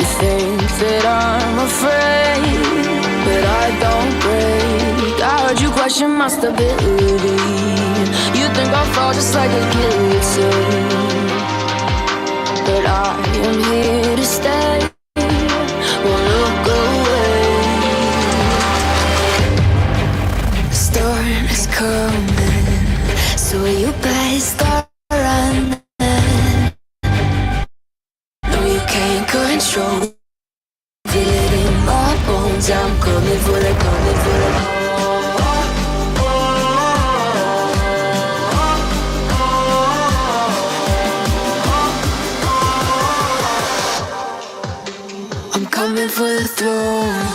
You think that I'm afraid, but I don't break. I heard you question my stability. You think I'll fall just like a guillotine, but I am here to stay. Won't look away. The storm is coming, so you better start running. No, you can't control. Feel it in my bones. I'm coming for the, coming for the. I'm coming for the throne.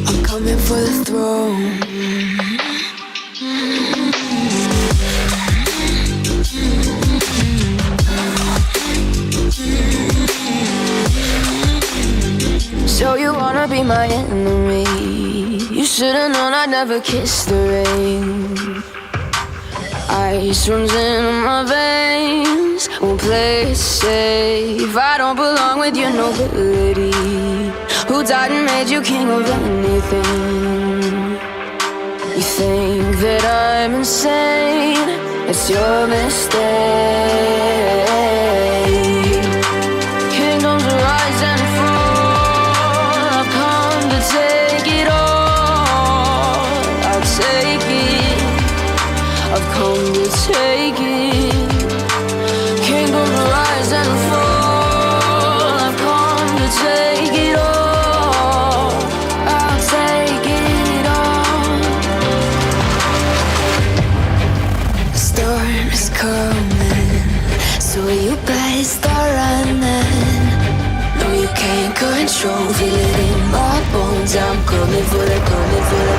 I'm coming for the throne. So you wanna be my enemy? You should've known I'd never kiss the rain. Ice runs in my veins, won't play it safe. I don't belong with your nobility. Who died and made you king of anything? You think that I'm insane, it's your mistake. Kingdoms rise and fall, I've come to take it all. I'll take it, I've come to take it. Kingdoms rise and fall, I've come to take it all. I'll take it all. The storm is coming, so you better start running. No, you can't control, feel it in my bones. I'm coming for the, coming for the.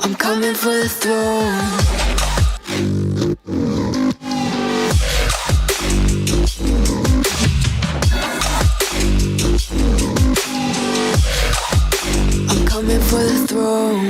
I'm coming for the throne. I'm coming for the throne.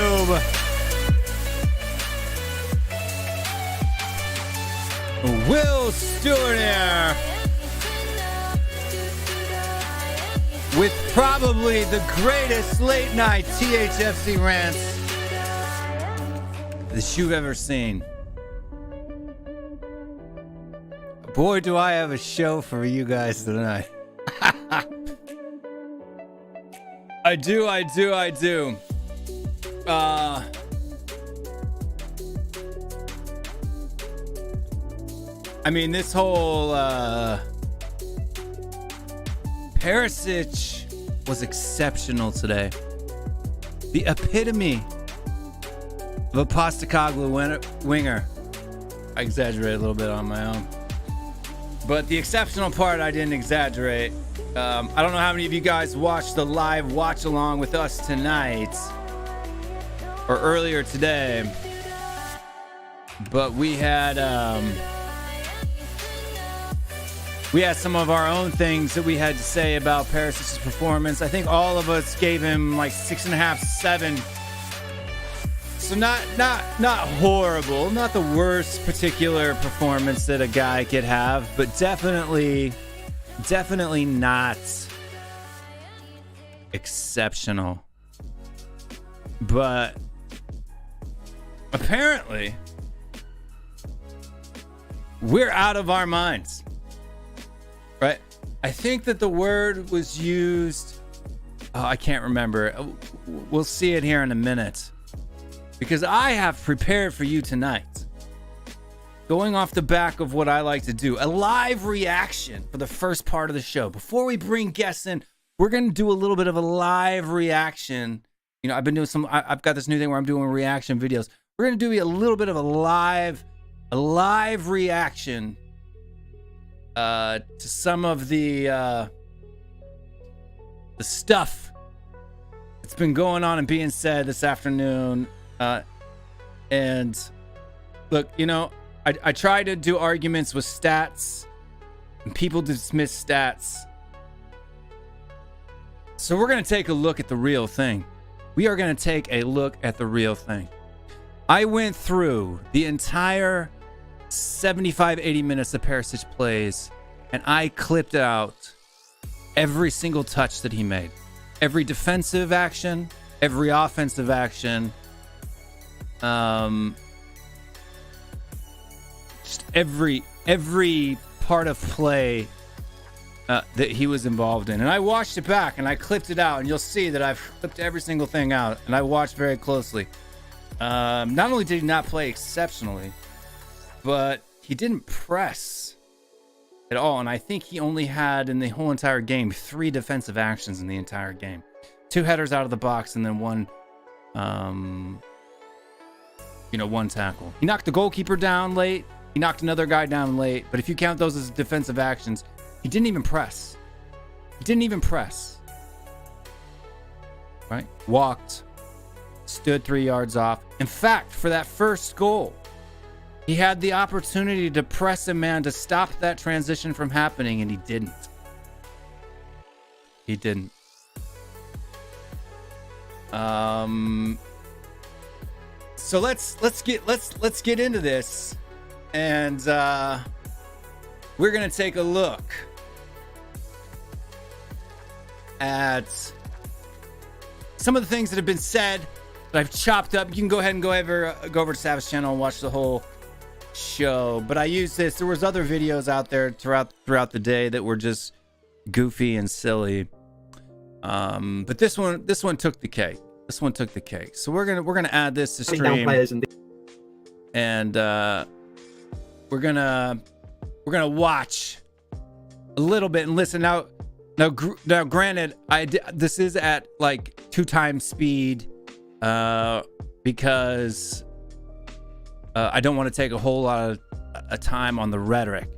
YouTube. Will Stewart here with probably the greatest late night THFC rants that you've ever seen. Boy, do I have a show for you guys tonight. I do. I mean, this whole Perisic was exceptional today. The epitome of a Postecoglou winger. I exaggerated a little bit on my own. But the exceptional part, I didn't exaggerate. I don't know how many of you guys watched the live watch along with us tonight or earlier today, but we had some of our own things that we had to say about Perisic's performance. I think all of us gave him like 6.5, 7. So not horrible, not the worst particular performance that a guy could have, but definitely not exceptional. But apparently we're out of our minds, right? I think that the word was used, I can't remember. We'll see it here in a minute, because I have prepared for you tonight, going off the back of what I like to do, a live reaction for the first part of the show. Before we bring guests in, we're going to do a little bit of a live reaction. You know, I've got this new thing where I'm doing reaction videos. We're going to do a little bit of a live reaction to some of the stuff that's been going on and being said this afternoon. And look, you know, I try to do arguments with stats, and people dismiss stats. So we're going to take a look at the real thing. We are going to take a look at the real thing. I went through the entire 75, 80 minutes of Perisic plays, and I clipped out every single touch that he made. Every defensive action, every offensive action. Just every part of play that he was involved in. And I watched it back and I clipped it out, and you'll see that I've clipped every single thing out, and I watched very closely. Not only did he not play exceptionally, but he didn't press at all. And I think he only had, in the whole entire game, 3 defensive actions in the entire game. 2 headers out of the box, and then one tackle. He knocked the goalkeeper down late. He knocked another guy down late. But if you count those as defensive actions, he didn't even press. Right? Walked. Stood 3 yards off. In fact, for that first goal, he had the opportunity to press a man to stop that transition from happening, and he didn't. So let's get into this, and we're gonna take a look at some of the things that have been said that I've chopped up. You can go ahead and go over to Sav's channel and watch the whole show. But I used this. There was other videos out there throughout the day that were just goofy and silly. But this one took the cake. So we're gonna add this to stream, and we're gonna watch a little bit and listen. Now, granted, this is at like 2 times speed, because I don't want to take a whole lot of time on the rhetoric.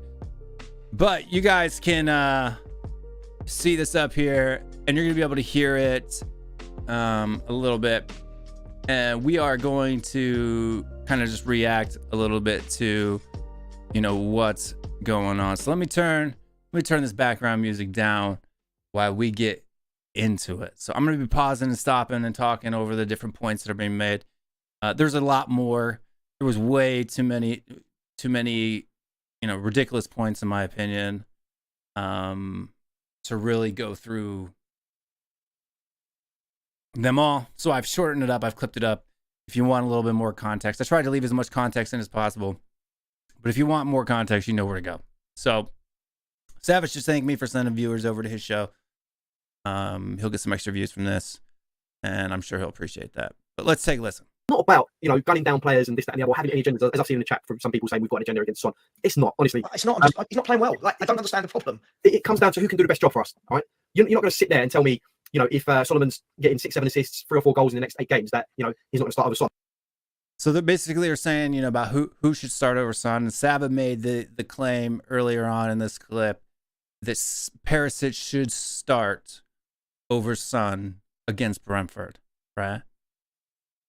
But you guys can see this up here, and you're gonna be able to hear it a little bit, and we are going to kind of just react a little bit to, you know, what's going on. So let me turn this background music down while we get into it. So I'm going to be pausing and stopping and talking over the different points that are being made. There's a lot more. There was way too many, ridiculous points in my opinion, to really go through them all. So I've shortened it up. I've clipped it up. If you want a little bit more context, I tried to leave as much context in as possible. But if you want more context, you know where to go. So Savage just thanked me for sending viewers over to his show. He'll get some extra views from this, and I'm sure he'll appreciate that. But let's take a listen. Not about, gunning down players and this, that, and the other, or having any agendas, as I've seen in the chat from some people saying we've got an agenda against Son. It's not, honestly. It's not. He's not playing well. Like, I don't understand the problem. It comes down to who can do the best job for us, all right? You're not going to sit there and tell me, if Solomon's getting 6-7 assists, 3 or 4 goals in the next 8 games, that, he's not going to start over Son. So they basically are saying, about who should start over Son. And Saba made the claim earlier on in this clip that Perisic should start over Son against Brentford, right?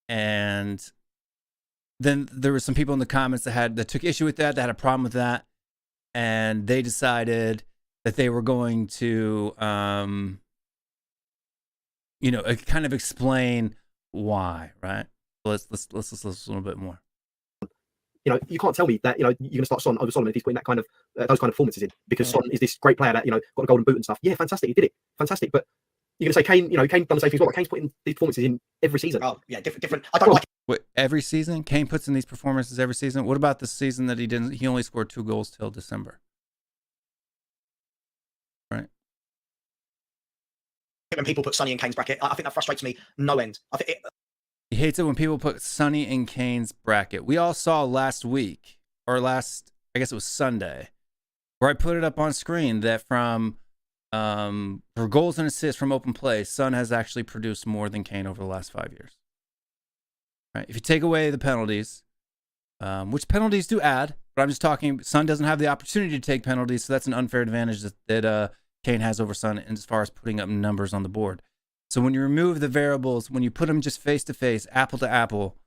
And then there were some people in the comments that took issue with that, that had a problem with that, and they decided that they were going to, kind of explain why, right? Let's listen a little bit more. You can't tell me that you're going to start Son over Solomon if he's putting that kind of those kind of performances in, because Son is this great player that got a golden boot and stuff. Yeah, fantastic, he did it, fantastic. But you're going to say Kane, Kane done the same thing as well. Kane's putting these performances in every season. Oh yeah, different. I don't like. What, every season? Kane puts in these performances every season? What about the season that he didn't? He only scored 2 goals till December. Right. When people put Sonny in Kane's bracket, I think that frustrates me no end. He hates it when people put Sonny in Kane's bracket. We all saw last week, I guess it was Sunday, where I put it up on screen that for goals and assists from open play, Son has actually produced more than Kane over the last 5 years. Right? If you take away the penalties, which penalties do add, but I'm just talking, Son doesn't have the opportunity to take penalties, so that's an unfair advantage that Kane has over Son as far as putting up numbers on the board. So when you remove the variables, when you put them just face to face, apple to apple,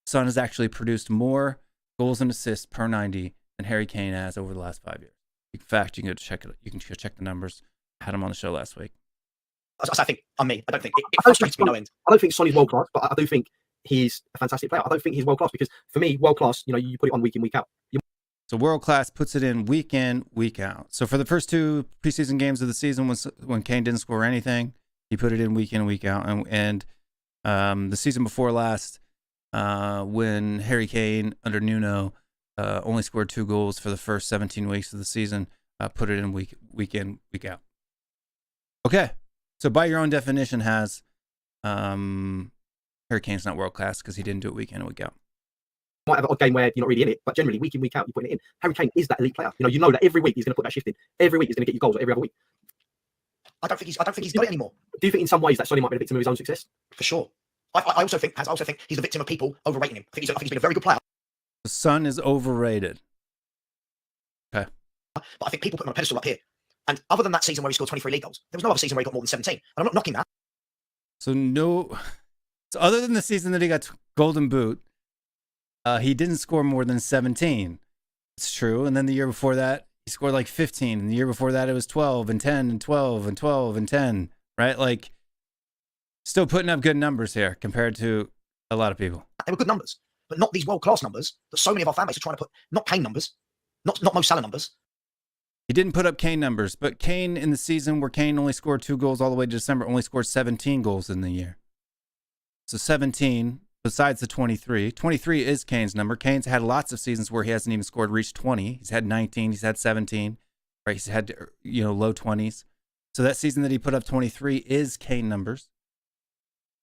Son has actually produced more goals and assists per 90 than Harry Kane has over the last 5 years. In fact, you can go check it. You can go check the numbers. I had him on the show last week. I think on me, I don't think it frustrates me no end. I don't think Son is world class, but I do think he's a fantastic player. I don't think he's world class because for me, world class, you put it on week in, week out. So world class puts it in, week out. So for the first 2 preseason games of the season, when Kane didn't score anything, he put it in, week out. And the season before last, when Harry Kane under Nuno only scored 2 goals for the first 17 weeks of the season, put it in, week in, week out. Okay, so by your own definition, has Harry Kane's not world class because he didn't do it week in and week out. Might have an odd game where you're not really in it, but generally week in, week out, you're putting it in. Harry Kane is that elite player. You know that every week he's going to put that shift in. Every week he's going to get you goals every other week. I don't think he's got it anymore. Do you think in some ways that Sonny might be a victim of his own success? For sure. I also think he's a victim of people overrating him. I think he's been a very good player. The Son is overrated. Okay. But I think people put him on a pedestal up here. And other than that season where he scored 23 league goals, there was no other season where he got more than 17. And I'm not knocking that. So other than the season that he got Golden Boot, he didn't score more than 17. It's true. And then the year before that, he scored like 15. And the year before that, it was 12 and 10 and 12 and 12 and 10, right? Like, still putting up good numbers here compared to a lot of people. They were good numbers, but not these world-class numbers that so many of our fan base are trying to put. Not Kane numbers, not Mo Salah numbers. He didn't put up Kane numbers, but Kane in the season where Kane only scored 2 goals all the way to December, only scored 17 goals in the year. So 17, besides the 23. 23 is Kane's number. Kane's had lots of seasons where he hasn't even reached 20. He's had 19, he's had 17, right? He's had, low 20s. So that season that he put up 23 is Kane numbers.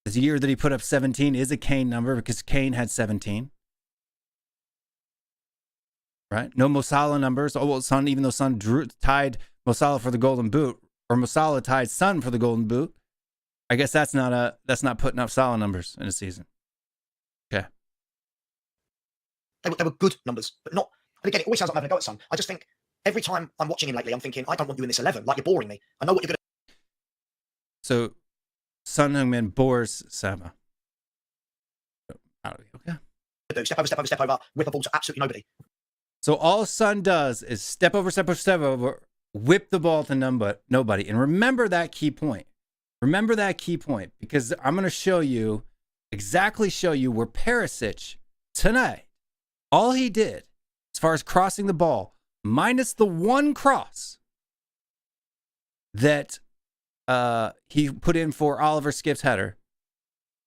The year that he put up 17 is a Kane number because Kane had 17. Right? No Mo Salah numbers. Oh, well, Son, even though Son tied Mo Salah for the Golden Boot, or Mo Salah tied Son for the Golden Boot, I guess that's not putting up Salah numbers in a season. Okay. They were good numbers, but not. And again, it always sounds like I'm having a go at Son. I just think every time I'm watching him lately, I'm thinking, I don't want you in this 11. Like, you're boring me. I know what you're going to. So, Son Heung-min bores Saba. Okay. do. Step over, step over, step over, whip a ball to absolutely nobody. So all Son does is step over, step over, step over, whip the ball to nobody. And remember that key point. Remember that key point, because I'm going to show you where Perisic tonight, all he did as far as crossing the ball, minus the one cross that he put in for Oliver Skipp's header,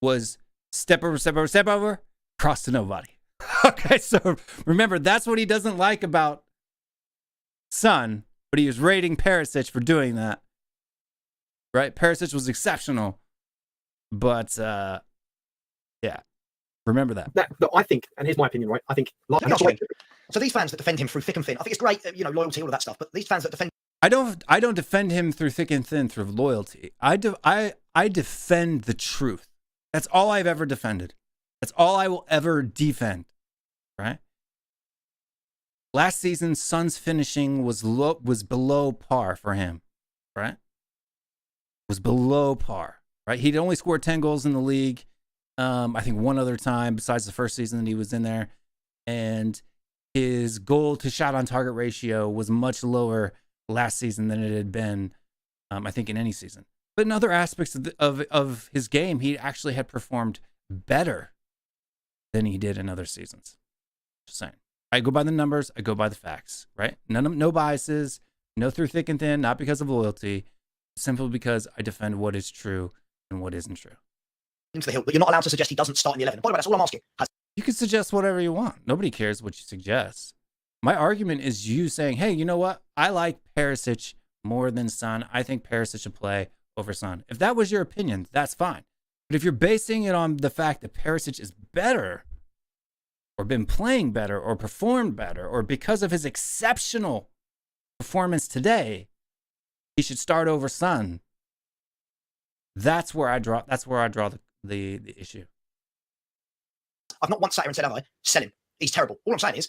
was step over, cross to nobody. Okay, so remember, that's what he doesn't like about Son, but he was rating Perisic for doing that. Right? Perisic was exceptional, but yeah, remember that. No, I think, and here's my opinion, right? I think, so these fans that defend him through thick and thin, I think it's great, loyalty, all of that stuff. But these fans that defend, I don't defend him through thick and thin through loyalty. I defend the truth. That's all I've ever defended. That's all I will ever defend. Right? Last season, Son's finishing was below par for him. Right? Was below par. Right? He'd only scored 10 goals in the league. I think one other time besides the first season that he was in there, and his goal to shot on target ratio was much lower last season than it had been, I think, in any season. But in other aspects of his game, he actually had performed better than he did in other seasons. Just saying. I go by the numbers. I go by the facts. Right? No biases. No through thick and thin. Not because of loyalty. Simply because I defend what is true and what isn't true. into the hill, but you're not allowed to suggest he doesn't start in the 11. By the way, that's all I'm asking. You can suggest whatever you want. Nobody cares what you suggest. My argument is you saying, hey, you know what? I like Perisic more than Son. I think Perisic should play over Son. If that was your opinion, that's fine. But if you're basing it on the fact that Perisic is better, or been playing better, or performed better, or because of his exceptional performance today, he should start over Son. That's where I draw the issue. I've not once sat here and said, have I? Sell him. He's terrible. All I'm saying is,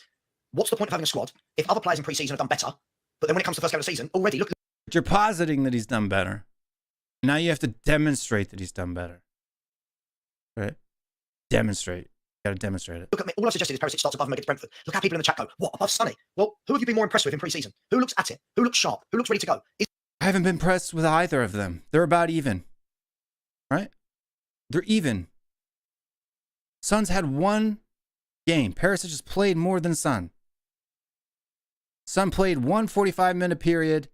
what's the point of having a squad if other players in pre-season have done better, but then when it comes to the first game of the season, already look. But you're positing that he's done better. Now you have to demonstrate that he's done better. Right? Demonstrate. You got to demonstrate it. Look at me. All I suggested is Perisic starts above him against Brentford. Look how people in the chat go, what, above Sonny? Well, who have you been more impressed with in pre-season? Who looks at it? Who looks sharp? Who looks ready to go? I haven't been impressed with either of them. They're about even. Right? They're even. Son's had one game. Perisic has played more than Son. Son played one 45-minute period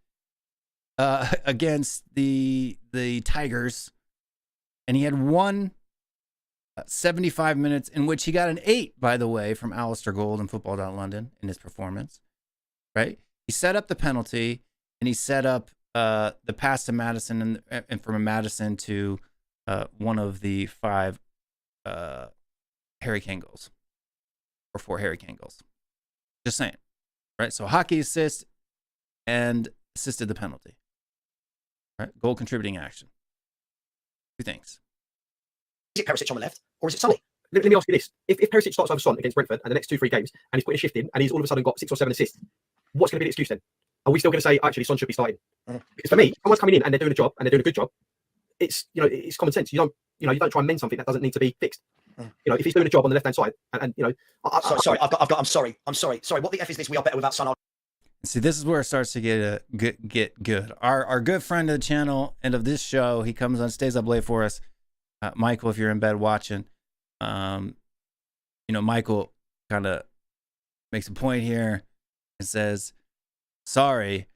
against the Tigers, and he had one 75 minutes in which he got an 8, by the way, from Alistair Gold and Football.London in his performance. Right? He set up the penalty, and he set up the pass to Madison, and from Madison to one of the 5 Harry Kane goals, or 4 Harry Kane goals. Just saying. Right? So hockey assist and assisted the penalty. Right? Goal contributing action. 2 things. Is it Perisic on the left, or is it Sonny? Let me ask you this. If Perisic starts over Son against Brentford and the next 2-3 games, and he's putting a shift in, and he's all of a sudden got 6 or 7 assists, what's going to be the excuse then? Are we still going to say, actually, Son should be starting? Because for me, someone's coming in and they're doing a job, and they're doing a good job. It's, it's common sense. You don't try and mend something that doesn't need to be fixed. If he's doing a job on the left-hand side, and sorry, I'm sorry. What the F is this? We are better without Son. See, this is where it starts to get good. Our good friend of the channel and of this show, he comes on, stays up late for us. Michael, if you're in bed watching, Michael kind of makes a point here and says, sorry,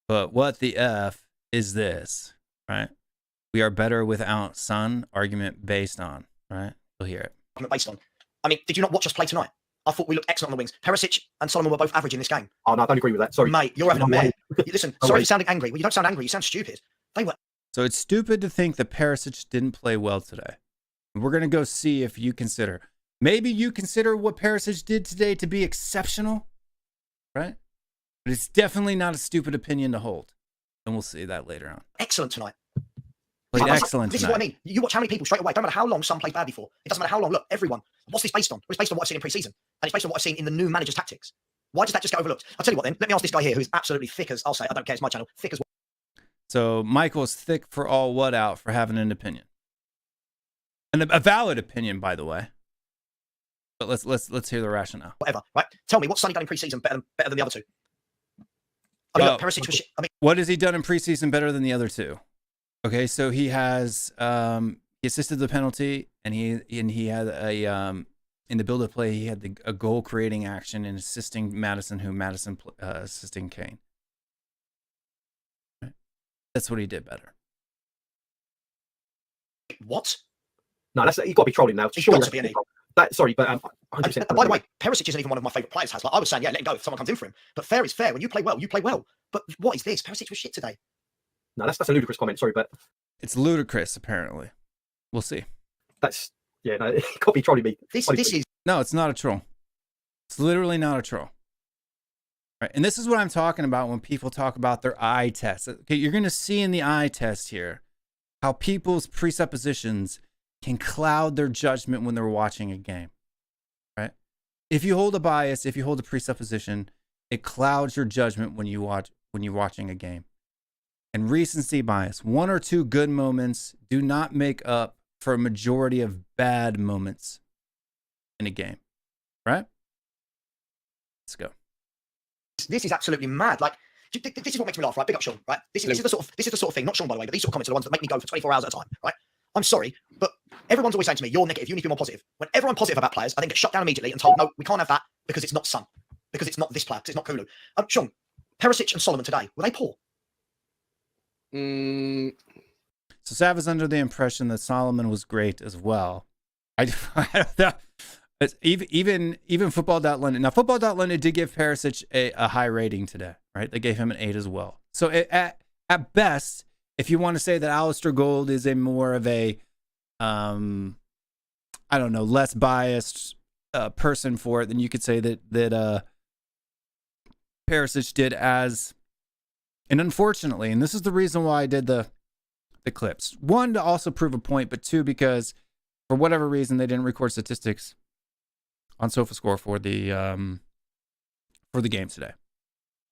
but what the F is this, right? We are better without Son, argument based on, right? You'll hear it. Based on. I mean, did you not watch us play tonight? I thought we looked excellent on the wings. Perisic and Solomon were both average in this game. Oh, no, I don't agree with that. Sorry. Mate, you're having a mare. Listen, sorry for sounding angry. Well, you don't sound angry. You sound stupid. They were. So it's stupid to think that Perisic didn't play well today. We're going to go see if you consider. Maybe you consider what Perisic did today to be exceptional, right? But it's definitely not a stupid opinion to hold. And we'll see that later on. Excellent tonight. Played excellent This tonight. is what I mean. You watch how many people straight away. Don't matter how long Son played badly for. It doesn't matter how long. Look, everyone. What's this based on? Well, it's based on what I've seen in pre-season. And it's based on what I've seen in the new manager's tactics. Why does that just get overlooked? I'll tell you what then. Let me ask this guy here who's absolutely thick as, I'll say, I don't care, it's my channel, thick as. So Michael's thick for all what out for having an opinion. And a valid opinion, by the way. But let's hear the rationale. Whatever, right? Tell me, what's Sonny done in pre-season better than the other two? I mean, look, Perisic was. What has he done in preseason better than the other two? Okay, so he has he assisted the penalty, and he had a in the build-up play he had a goal-creating action in assisting Madison, assisting Kane. Right? That's what he did better. What? No, that's you've got to be trolling now. He's Surely got to that's be, that, sorry, but 100%. And by the way, Perisic isn't even one of my favourite players. Has, like, I was saying, yeah, let him go if someone comes in for him. But fair is fair. When you play well, you play well. But what is this? Perisic was shit today. No, that's a ludicrous comment. Sorry, but It's ludicrous. Apparently, we'll see. that's no, you got to be trolling me. This is No, it's not a troll. It's literally not a troll. Right, and this is what I'm talking about when people talk about their eye test. Okay, you're going to see in the eye test here how people's presuppositions can cloud their judgment when they're watching a game. Right? If you hold a bias, if you hold a presupposition, it clouds your judgment when you're watching a game. And recency bias, one or two good moments do not make up for a majority of bad moments in a game. Right? Let's go. this is absolutely mad. Like, this is what makes me laugh, right? Big up Sean, right? This is the sort of thing, not Sean, by the way, but these sort of comments are the ones that make me go for 24 hours at a time, right? I'm sorry, but everyone's always saying to me, you're negative, you need to be more positive. Whenever I'm positive about players, I then get shut down immediately and told, no, we can't have that because it's not Son, because it's not this player, because it's not Kulu. Sean, Perisic and Solomon today, were they poor? So Sav is under the impression that Solomon was great as well. I don't know. It's even Football.London. Now, Football.London did give Perisic a high rating today, right? They gave him an 8 as well. So at best, if you want to say that Alistair Gold is a more of a, I don't know, less biased person for it, then you could say that Perisic did as, and unfortunately, and this is the reason why I did the clips. One, to also prove a point, but two, because for whatever reason, they didn't record statistics on SofaScore for the game today,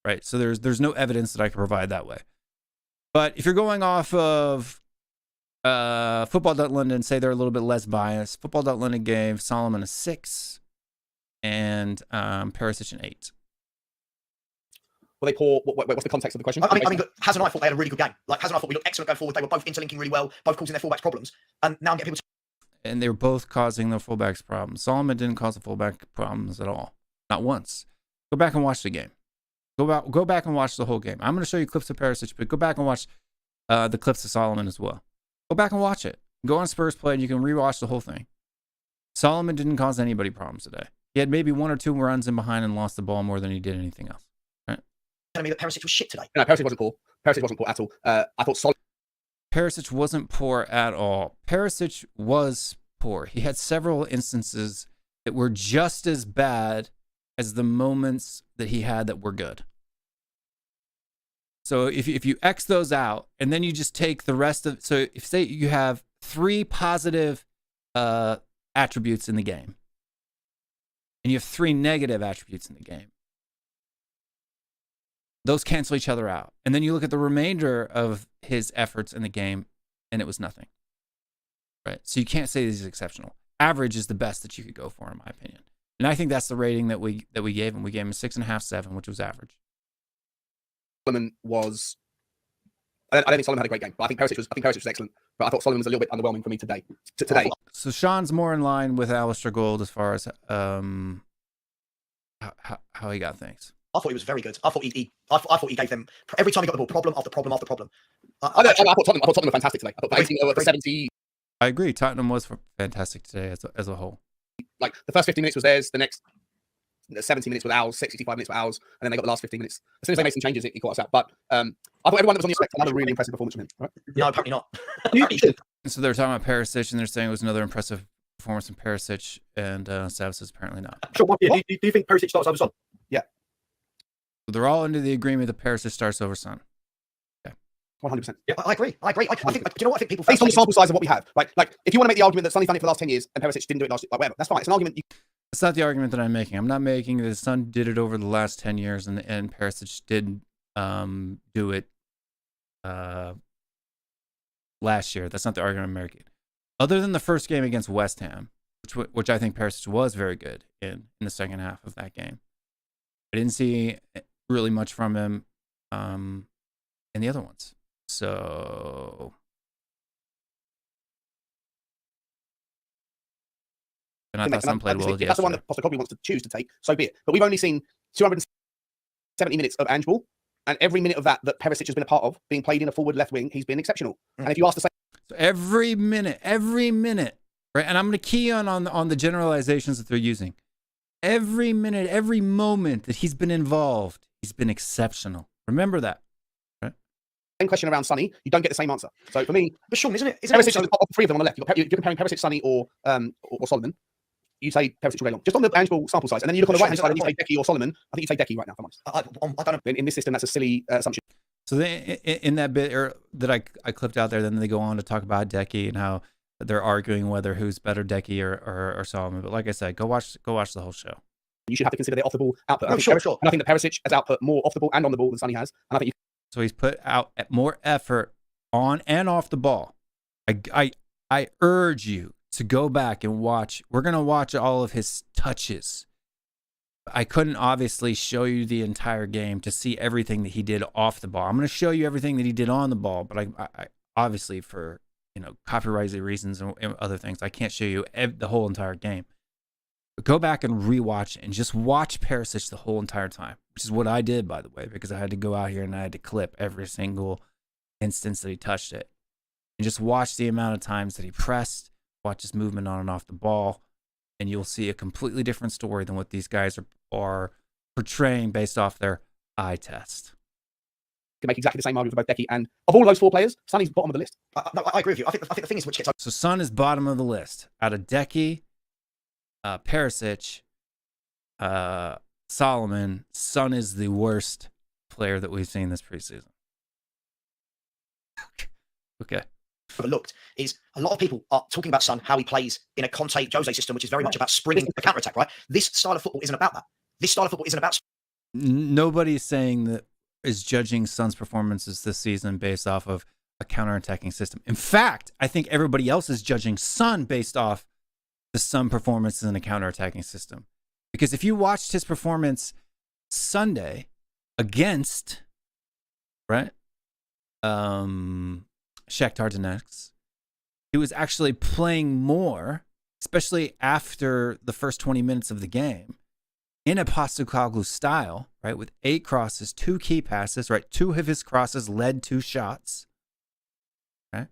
right? So there's no evidence that I can provide that way. But if you're going off of Football.London, say they're a little bit less biased. Football.London gave Solomon a 6 and Perisic an 8. Were they poor? What's the context of the question? I mean, Haz and I thought they had a really good game. Like, Haz and I thought we looked excellent going forward. They were both interlinking really well, both causing their fullbacks problems. And now I'm getting people. And they were both causing the fullbacks problems. Solomon didn't cause the fullback problems at all, not once. Go back and watch the game. Go back and watch the whole game. I'm going to show you clips of Perisic, but go back and watch the clips of Solomon as well. Go back and watch it. Go on Spurs Play, and you can rewatch the whole thing. Solomon didn't cause anybody problems today. He had maybe 1 or 2 runs in behind and lost the ball more than he did anything else. Right? Telling me that Perisic was shit today. No, Perisic wasn't poor. Perisic wasn't poor at all. I thought Solomon. Perisic wasn't poor at all. Perisic was poor. He had several instances that were just as bad as the moments that he had that were good. So if you X those out and then you just take the rest of, so if say you have 3 positive attributes in the game and you have 3 negative attributes in the game, those cancel each other out. And then you look at the remainder of his efforts in the game and it was nothing. Right? So you can't say he's exceptional. Average is the best that you could go for, in my opinion. And I think that's the rating that we gave him. We gave him a 6.5, 7, which was average. Solomon was. I don't think Solomon had a great game, but I think Perisic was excellent. But I thought Solomon was a little bit underwhelming for me today. Today. So Sean's more in line with Alistair Gold as far as how he got things. I thought he was very good. I thought he gave them every time he got the ball problem after problem after problem. I thought Tottenham were fantastic today. I thought they were 70. I agree. Tottenham was fantastic today as a whole. Like the first 15 minutes was theirs. The next 70 minutes were ours. 65 minutes were ours, and then they got the last 15 minutes. As soon as they made some changes, it caught us out. But I thought everyone that was on the spectrum had a really impressive performance from him. Right? No, apparently not. So they're talking about Perisic, and they're saying it was another impressive performance from Perisic, and Sav says apparently not. Sure, do you think Perisic starts over Son? Yeah. So they're all under the agreement that Perisic starts over Son. 100%. Yeah, I agree. I think. Do you know what I think people based on the sample size of what we have, right? Like, if you want to make the argument that Sonny's done it for the last 10 years and Perisic didn't do it last year, like, whatever, that's fine. It's an argument. That's not the argument that I'm making. I'm not making that Son did it over the last 10 years and Perisic did do it last year. That's not the argument I'm making. Other than the first game against West Ham, which I think Perisic was very good in the second half of that game. I didn't see really much from him in the other ones. So And I thought Son played well If that's the one that Postecoglou wants to choose to take, so be it. But we've only seen 270 minutes of Ange ball, and every minute of that Perisic has been a part of, being played in a forward left wing, he's been exceptional. And if you ask the same... So every minute, right? And I'm going to key on the generalizations that they're using. Every minute, every moment that he's been involved, he's been exceptional. Remember that. Same question around Sonny, you don't get the same answer. So for me, But Sean, isn't it? Perisic is of three of them on the left. You're comparing Perisic, Sonny, or Solomon. You say Perisic all day long, just on the Ange ball sample size, and then you look on the right hand side and you say Decky or Solomon. I think you say Decky right now. Come on, I don't know. In this system, that's a silly assumption. So in that bit that I clipped out there, then they go on to talk about Decky and how they're arguing whether who's better, Decky or Solomon. But like I said, go watch the whole show. You should have to consider their off the ball output. No, sure. And I think that Perisic has output more off the ball and on the ball than Sonny has. And I think So he's put out more effort on and off the ball. I urge you to go back and watch. We're going to watch all of his touches. I couldn't obviously show you the entire game to see everything that he did off the ball. I'm going to show you everything that he did on the ball, but I obviously for copyright reasons and other things, I can't show you the whole entire game. But go back and rewatch it and just watch Perisic the whole entire time, which is what I did, by the way, because I had to go out here and I had to clip every single instance that he touched it. And just watch the amount of times that he pressed, watch his movement on and off the ball, and you'll see a completely different story than what these guys are portraying based off their eye test. can make exactly the same argument for both Decky and of all of those four players, Sonny's bottom of the list. No, I agree with you. I think the thing is which gets So Son is bottom of the list out of Decky, Perisic, Solomon. Son is the worst player that we've seen this preseason. Okay. overlooked is a lot of people are talking about Son, how he plays in a Conte Jose system, which is very much about springing the counter-attack, right? This style of football isn't about that. This style of football isn't about... Nobody's saying that is judging Son's performances this season based off of a counter-attacking system. In fact, I think everybody else is judging Son based off the Son performances in a counter-attacking system. Because if you watched his performance Sunday against, right, Shakhtar Donetsk, he was actually playing more, especially after the first 20 minutes of the game, in a Postecoglou style, right, with 8 crosses, 2 key passes, right, 2 of his crosses led to shots, right,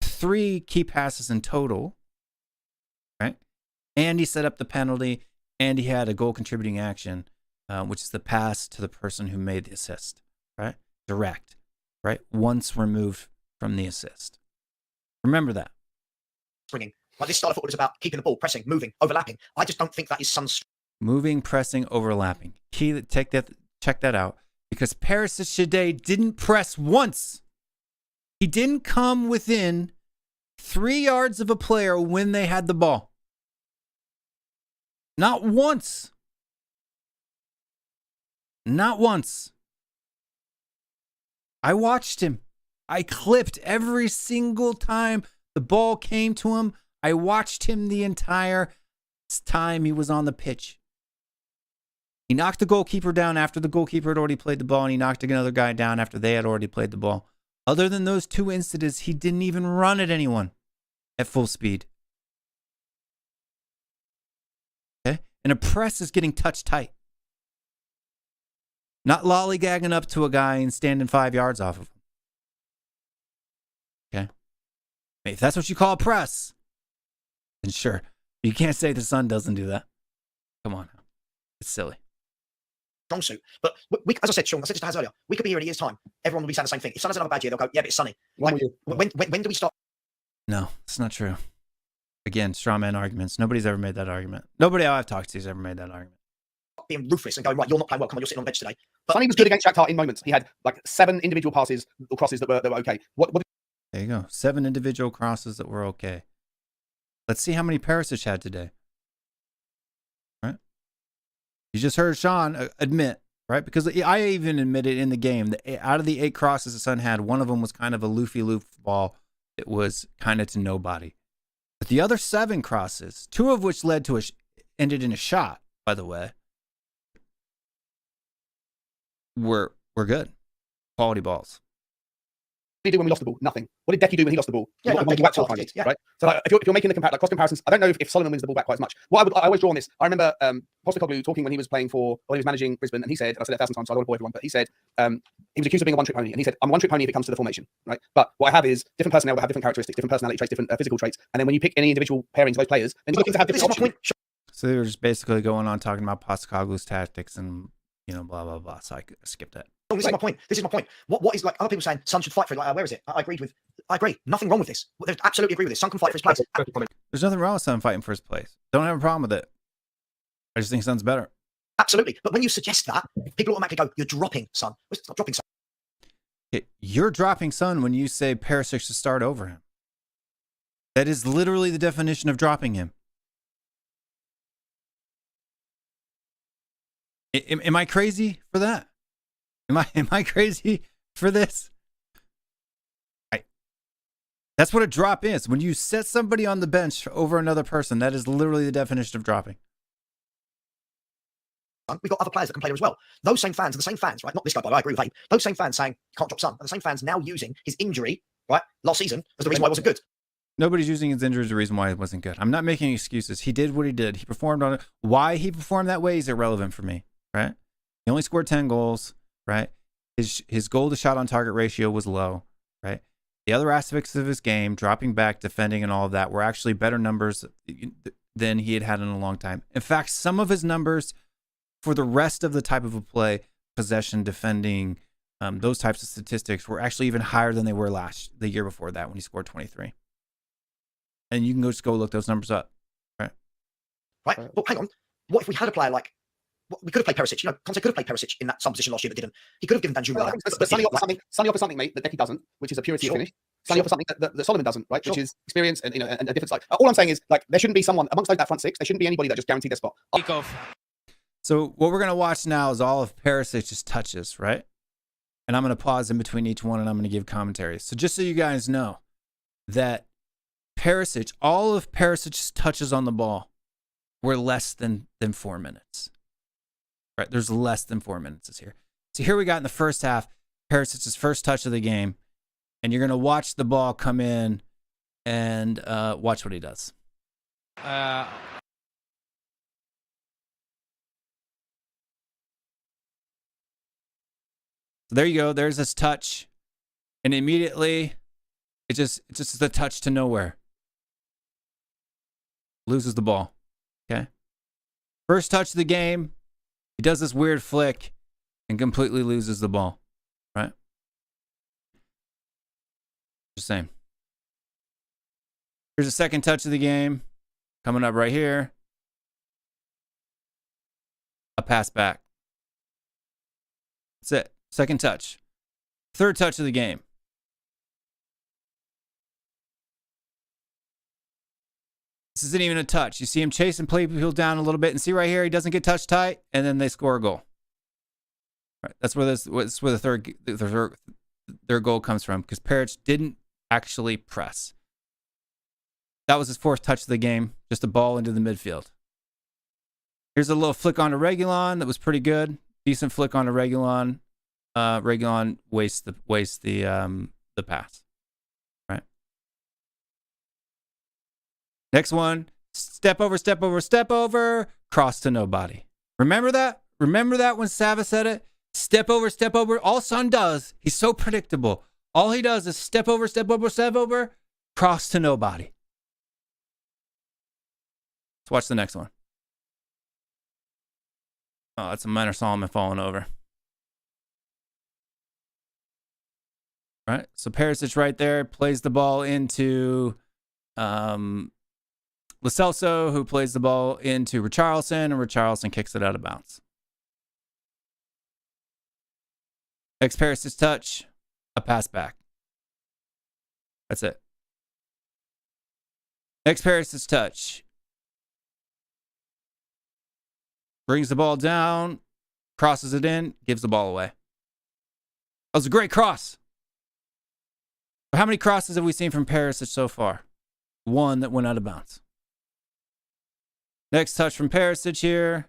3 key passes in total, right, and he set up the penalty, and he had a goal contributing action, which is the pass to the person who made the assist, right, direct, right, once removed from the assist. Remember that. Springing. Like this style of football is about keeping the ball, pressing, moving, overlapping. I just don't think that is Son's... Moving, pressing, overlapping. Check that out. Because Perisic today didn't press once. He didn't come within 3 yards of a player when they had the ball. Not once. Not once. I watched him. I clipped every single time the ball came to him. I watched him the entire time he was on the pitch. He knocked the goalkeeper down after the goalkeeper had already played the ball, and he knocked another guy down after they had already played the ball. Other than those 2 incidents, he didn't even run at anyone at full speed. Okay? And a press is getting touch tight. Not lollygagging up to a guy and standing 5 yards off of him. Okay? If that's what you call a press, then sure. You can't say the Son doesn't do that. Come on. It's silly. Strong suit. But we, as I said, Sean, I said this to Haz earlier, we could be here in a year's time. Everyone will be saying the same thing. If Son has another bad year, they'll go, yeah, but it's Sonny. Like, when do we stop? No, it's not true. Again, straw man arguments. Nobody's ever made that argument. Nobody I've talked to has ever made that argument. Being ruthless and going, right, you're not playing well. Come on, you're sitting on the bench today. But Sonny was good against Shakhtar in moments. He had like 7 individual passes or crosses that were okay. What There you go. 7 individual crosses that were okay. Let's see how many Perisic had today. Right? You just heard Sean admit, right? Because I even admitted in the game that out of the 8 crosses the Son had, one of them was kind of a loofy-loof ball. It was kind of to nobody. But the other 7 crosses, 2 of which led to ended in a shot, by the way, were good. Quality balls. did he do when we lost the ball? Nothing. What did Decky do when he lost the ball? Yeah, He no, got the Decky ball back worked 12 hard, times, yeah. right? So like, if you're making the like cross comparisons, I don't know if Solomon wins the ball back quite as much. I always draw on this. I remember Postecoglou talking when he was playing when he was managing Brisbane, and he said, and I've said it 1,000 times, so I don't want to bore everyone, but he said he was accused of being a one-trick pony, and he said, I'm a one-trick pony if it comes to the formation, right? But what I have is different personnel that have different characteristics, different personality traits, different physical traits, and then when you pick any individual pairings of those players, then you're looking to have different options. So they were just basically going on talking about Postecoglou's tactics and blah blah blah. So I skipped it. Oh, this is my point. This is my point. What is like other people saying Son should fight for it? Like, where is it? I agree. Nothing wrong with this. There's absolutely agree with this. Son can fight for his place. There's nothing wrong with Son fighting for his place. Don't have a problem with it. I just think Son's better. Absolutely. But when you suggest that, people automatically go, you're dropping Son. It's not dropping Son. You're dropping Son when you say Perisic should start over him. That is literally the definition of dropping him. Am I crazy for that? Am I crazy for this? That's what a drop is. When you set somebody on the bench over another person, that is literally the definition of dropping. We've got other players that can play there as well. Those same fans are the same fans, right? Not this guy, but I agree with Abe. Those same fans saying you can't drop Son are the same fans now using his injury, right, last season as the reason why it wasn't good. Nobody's using his injury as the reason why it wasn't good. I'm not making excuses. He did what he did. He performed on it. Why he performed that way is irrelevant for me, right? He only scored 10 goals, right? His goal to shot on target ratio was low, right? The other aspects of his game, dropping back, defending, and all of that, were actually better numbers than he had in a long time. In fact, some of his numbers for the rest of the type of a play, possession, defending, those types of statistics were actually even higher than they were the year before that when he scored 23. And you can just go look those numbers up, right? Right. Well, hang on. What if we had a player like? We could have played Perisic. Conte could have played Perisic in that some position last year that didn't. He could have given Danjuma. But Sonny offers something, mate, that Decky doesn't, which is a purity of finish. Sonny offers something that Solomon doesn't, right? Which is experience and and a different side. All I'm saying is like there shouldn't be someone amongst that front six. There shouldn't be anybody that just guaranteed their spot. So what we're gonna watch now is all of Perisic's touches, right? And I'm gonna pause in between each one, and I'm gonna give commentaries. So just so you guys know that Perisic, all of Perisic's touches on the ball were less than 4 minutes. Right, there's less than 4 minutes here. So here we got in the first half, Perisic's first touch of the game, and you're gonna watch the ball come in and watch what he does. So there you go. There's his touch, and immediately it's just the touch to nowhere. Loses the ball. Okay, first touch of the game. He does this weird flick and completely loses the ball, right? Just saying. Here's a second touch of the game coming up right here. A pass back. That's it. Second touch. Third touch of the game. This isn't even a touch. You see him chase and play people down a little bit, and see right here, he doesn't get touched tight, and then they score a goal. Right, that's where the third goal comes from, because Perisic didn't actually press. That was his fourth touch of the game, just a ball into the midfield. Here's a little flick on to Reguilon that was pretty good. Decent flick on to Reguilon. Reguilon wastes the pass. Next one, step over, cross to nobody. Remember that? Remember that when Sava said it? Step over. All Son does, he's so predictable. All he does is step over, cross to nobody. Let's watch the next one. Oh, that's a minor Solomon falling over. All right, so Perisic right there plays the ball into Lo Celso, who plays the ball into Richarlison, and Richarlison kicks it out of bounds. Next Perisic's touch, a pass back. That's it. Next Perisic's touch. Brings the ball down, crosses it in, gives the ball away. That was a great cross. But how many crosses have we seen from Perisic so far? One that went out of bounds. Next touch from Perisic here.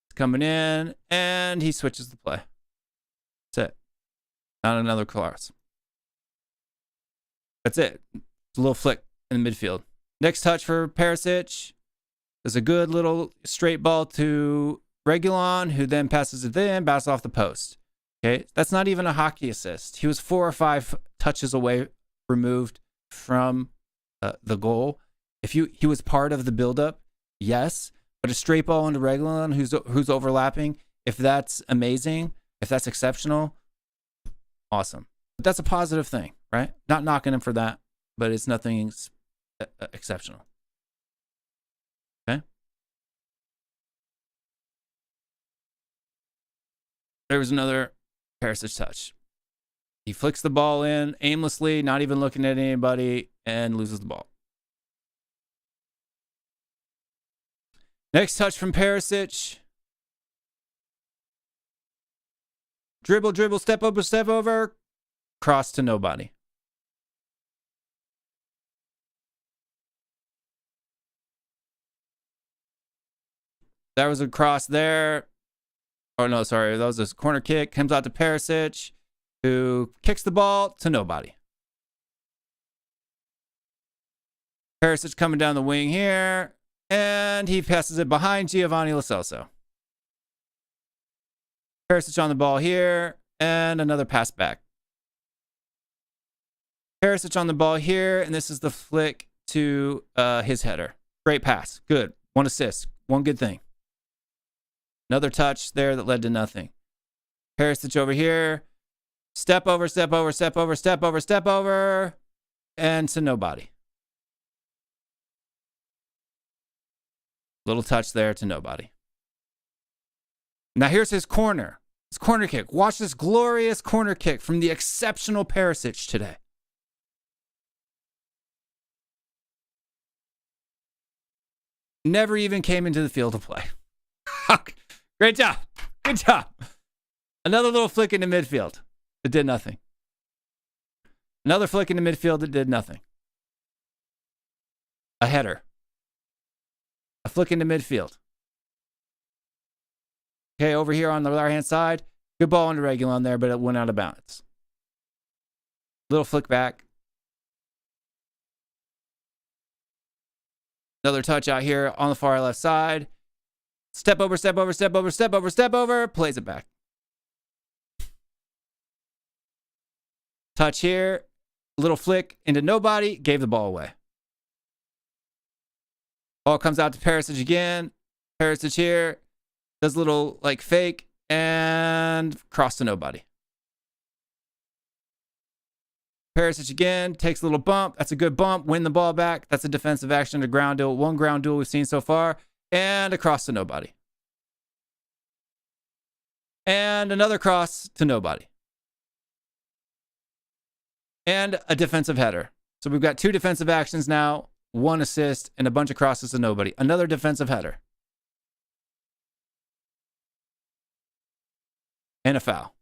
It's coming in, and he switches the play. That's it. Not another cross. That's it. It's a little flick in the midfield. Next touch for Perisic. There's a good little straight ball to Reguilon, who then passes it in, bounces off the post. Okay, that's not even a hockey assist. He was 4 or 5 touches away, removed from the goal. If he was part of the buildup, yes, but a straight ball into Reguilon, who's overlapping, if that's amazing, if that's exceptional, awesome. But that's a positive thing, right? Not knocking him for that, but it's nothing exceptional. Okay. There was another Perisic touch. He flicks the ball in aimlessly, not even looking at anybody, and loses the ball. Next touch from Perisic. Dribble, dribble, step over. Cross to nobody. That was a cross there. Oh, no, sorry. That was a corner kick. Comes out to Perisic, who kicks the ball to nobody. Perisic coming down the wing here. And he passes it behind Giovanni Lo Celso. Perisic on the ball here. And another pass back. Perisic on the ball here. And this is the flick to his header. Great pass. Good. 1 assist. 1 good thing. Another touch there that led to nothing. Perisic over here. Step over. And to nobody. Little touch there to nobody. Now here's his corner. His corner kick. Watch this glorious corner kick from the exceptional Perisic today. Never even came into the field to play. Great job. Good job. Another little flick into midfield. It did nothing. Another flick into midfield that did nothing. A header. A flick into midfield. Okay, over here on the right-hand side. Good ball into Reguilon there, but it went out of bounds. Little flick back. Another touch out here on the far left side. Step over. Plays it back. Touch here. Little flick into nobody. Gave the ball away. Ball comes out to Perisic again. Perisic here. Does a little like fake. And cross to nobody. Perisic again. Takes a little bump. That's a good bump. Win the ball back. That's a defensive action to ground duel. 1 ground duel we've seen so far. And a cross to nobody. And another cross to nobody. And a defensive header. So we've got 2 defensive actions now, 1 assist, and a bunch of crosses to nobody. Another defensive header. And a foul.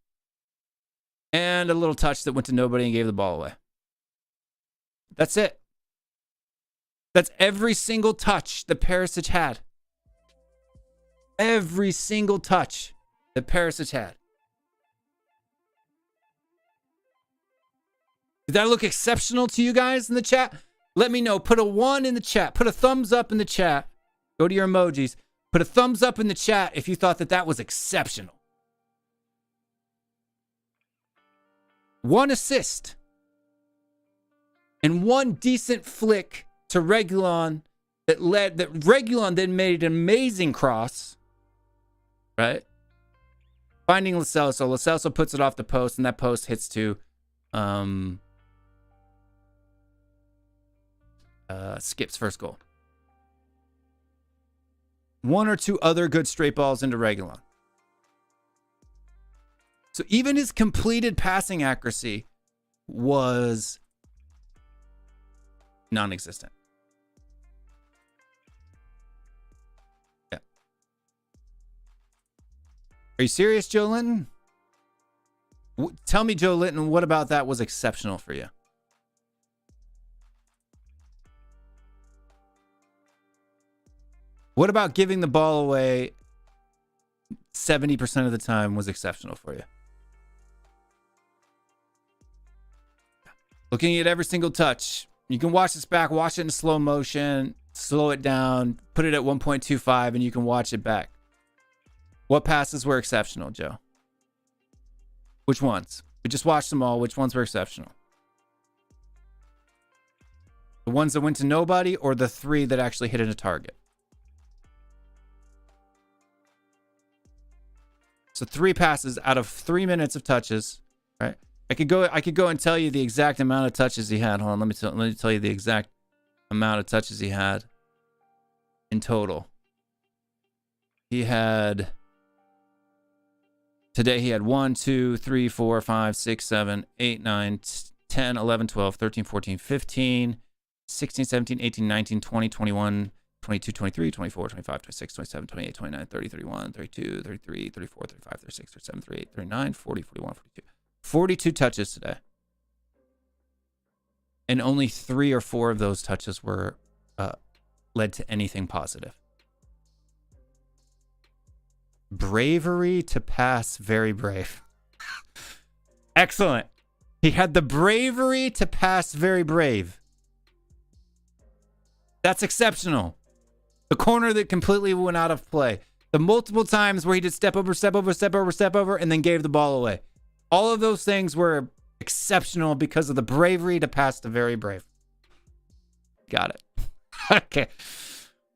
And a little touch that went to nobody and gave the ball away. That's it. That's every single touch that Perisic had. Every single touch that Perisic had. Did that look exceptional to you guys in the chat? Let me know. Put a 1 in the chat. Put a thumbs up in the chat. Go to your emojis. Put a thumbs up in the chat if you thought that was exceptional. 1 assist. And 1 decent flick to Reguilon that Reguilon then made an amazing cross. Right? Finding Lo Celso. Lo Celso puts it off the post, and that post hits to Skip's first goal. 1 or 2 other good straight balls into Reguilon. So even his completed passing accuracy was non-existent. Yeah. Are you serious, Joe Linton? Tell me, Joe Linton, what about that was exceptional for you? What about giving the ball away 70% of the time was exceptional for you? Looking at every single touch. You can watch this back, watch it in slow motion, slow it down, put it at 1.25, and you can watch it back. What passes were exceptional, Joe? Which ones? We just watched them all. Which ones were exceptional? The ones that went to nobody or the 3 that actually hit a target? So 3 passes out of 3 minutes of touches, right? I could go and tell you the exact amount of touches he had. Hold on, let me tell you the exact amount of touches he had in total. Today he had 1, 2, 3, 4, 5, 6, 7, 8, 9, 10, 11, 12, 13, 14, 15, 16, 17, 18, 19, 20, 21, 22, 23, 24, 25, 26, 27, 28, 29, 30, 31, 32, 33, 34, 35, 36, 37, 38, 39, 40, 41, 42. 42 touches today. And only 3 or 4 of those touches were led to anything positive. Bravery to pass, very brave. Excellent. He had the bravery to pass, very brave. That's exceptional. The corner that completely went out of play. The multiple times where he did step over, step over, step over, step over, and then gave the ball away. All of those things were exceptional because of the bravery to pass the very brave. Got it. Okay.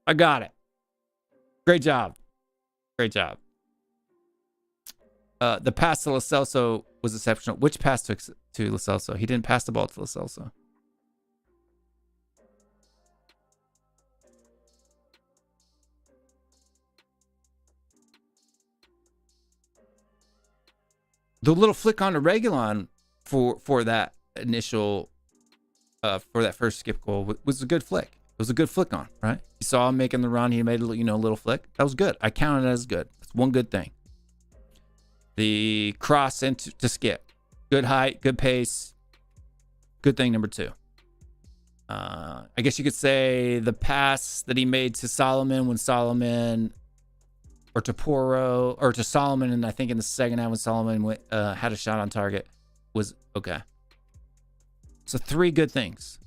I got it. Great job. Great job. The pass to Lo Celso was exceptional. Which pass to Lo Celso? He didn't pass the ball to Lo Celso. The little flick on to Reguilon for that initial, for that first skip goal was a good flick. It was a good flick on, right? You saw him making the run. He made a little flick. That was good. I counted it as good. That's one good thing. The cross into to skip. Good height, good pace. Good thing number 2. I guess you could say the pass that he made to Solomon when Solomon, or to Porro, or to Solomon, and I think in the second half when Solomon had a shot on target, was okay. So 3 good things.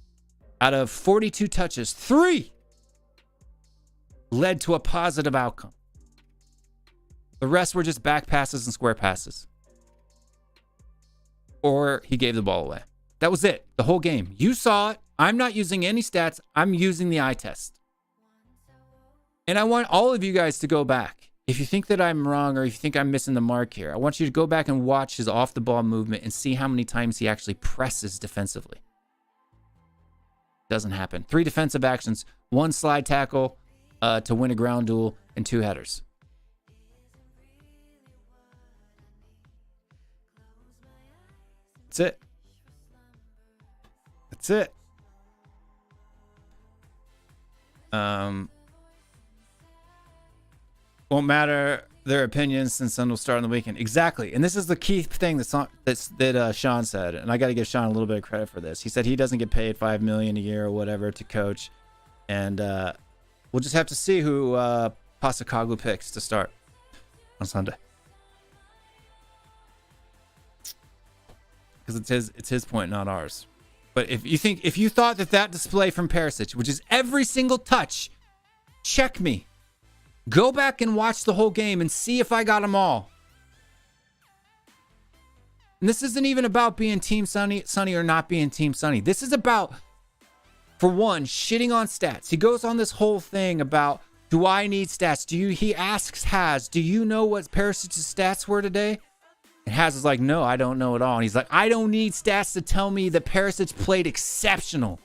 Out of 42 touches, 3 led to a positive outcome. The rest were just back passes and square passes. Or he gave the ball away. That was it. The whole game. You saw it. I'm not using any stats. I'm using the eye test. And I want all of you guys to go back. If you think that I'm wrong or if you think I'm missing the mark here, I want you to go back and watch his off-the-ball movement and see how many times he actually presses defensively. Doesn't happen. 3 defensive actions, 1 slide tackle to win a ground duel, and 2 headers. That's it. That's it. Won't matter their opinions since Sun will start on the weekend. Exactly. And this is the key thing that Sean said. And I got to give Sean a little bit of credit for this. He said he doesn't get paid $5 million a year or whatever to coach. And we'll just have to see who Postecoglou picks to start on Sunday. Because it's his point, not ours. But if you thought that display from Perisic, which is every single touch, check me. Go back and watch the whole game and see if I got them all. And this isn't even about being Team Sunny or not being Team Sunny. This is about, for one, shitting on stats. He goes on this whole thing about, do I need stats? He asks Haz, do you know what Perisic's stats were today? And Haz is like, no, I don't know at all. And he's like, I don't need stats to tell me that Perisic played exceptional.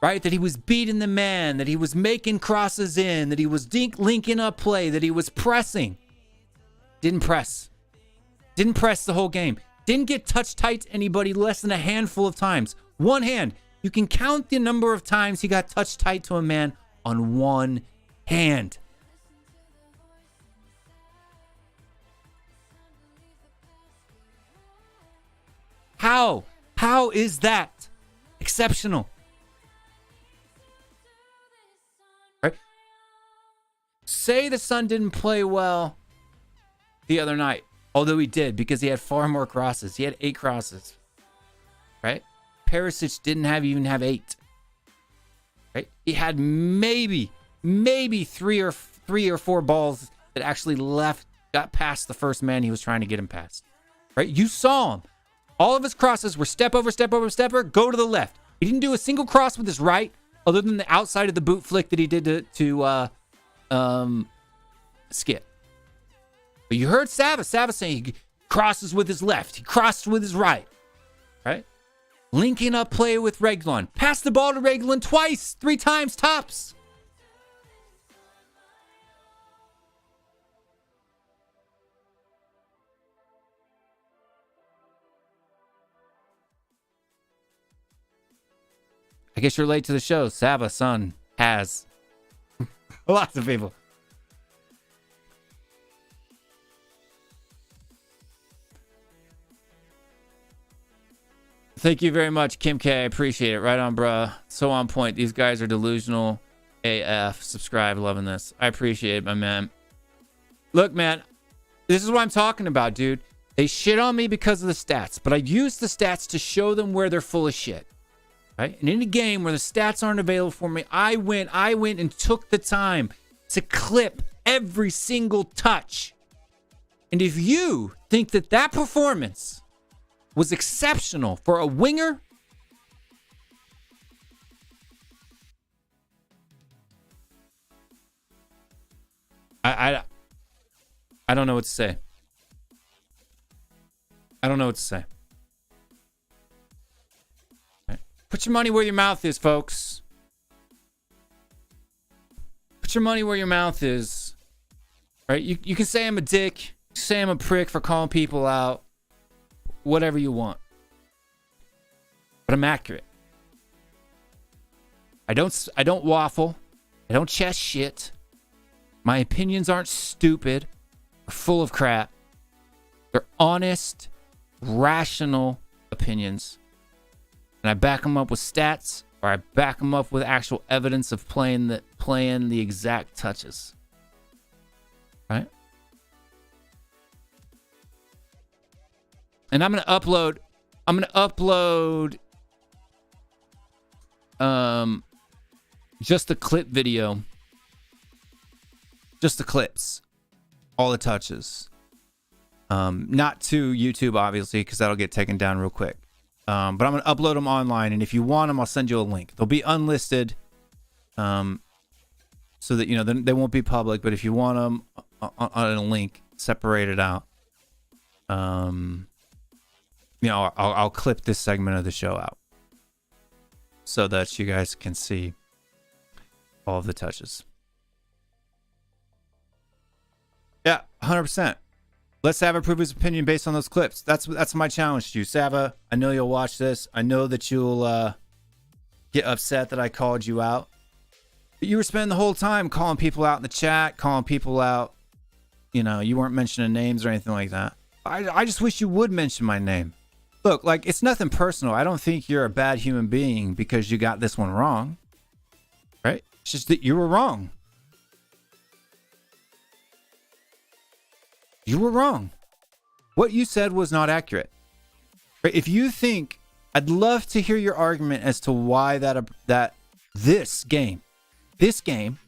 Right? That he was beating the man, that he was making crosses in, that he was linking up play, that he was pressing. Didn't press. Didn't press the whole game. Didn't get touch tight to anybody less than a handful of times. One hand. You can count the number of times he got touch tight to a man on one hand. How? How is that exceptional? Right? Say the Sun didn't play well the other night, although he did because he had far more crosses. He had 8 crosses, right? Perisic didn't even have 8. Right? He had maybe three or four balls that actually got past the first man he was trying to get him past. Right? You saw him. All of his crosses were step over, go to the left. He didn't do a single cross with his right, other than the outside of the boot flick that he did to Skip. But you heard Sava saying he crosses with his left. He crosses with his right. Right? Linking up play with Reguilon. Pass the ball to Reguilon twice, 3 times tops. I guess you're late to the show. Sava, son, has lots of people. Thank you very much, Kim K. I appreciate it. Right on, bruh. So on point. These guys are delusional AF. Subscribe. Loving this. I appreciate it, my man. Look, man. This is what I'm talking about, dude. They shit on me because of the stats, but I use the stats to show them where they're full of shit. Right? And in a game where the stats aren't available for me, I went and took the time to clip every single touch. And if you think that performance was exceptional for a winger, I don't know what to say. I don't know what to say. Right. Put your money where your mouth is, folks. Put your money where your mouth is. Right? You can say I'm a dick, say I'm a prick for calling people out. Whatever you want. But I'm accurate. I don't waffle. I don't chest shit. My opinions aren't stupid or full of crap. They're honest, rational opinions. And I back them up with stats, or I back them up with actual evidence of playing the exact touches. Right? And I'm gonna upload just the clip video. Just the clips. All the touches. Not to YouTube, obviously, because that'll get taken down real quick. But I'm gonna upload them online, and if you want them, I'll send you a link. They'll be unlisted. So that they won't be public, but if you want them on a link, separated out. I'll clip this segment of the show out so that you guys can see all of the touches. Yeah, 100%. Let Sava prove his opinion based on those clips. That's my challenge to you, Sava. I know you'll watch this. I know that you'll get upset that I called you out. But you were spending the whole time calling people out in the chat, calling people out. You weren't mentioning names or anything like that. I just wish you would mention my name. Look, it's nothing personal. I don't think you're a bad human being because you got this one wrong. Right? It's just that you were wrong. You were wrong. What you said was not accurate. Right? If you think, I'd love to hear your argument as to why this game,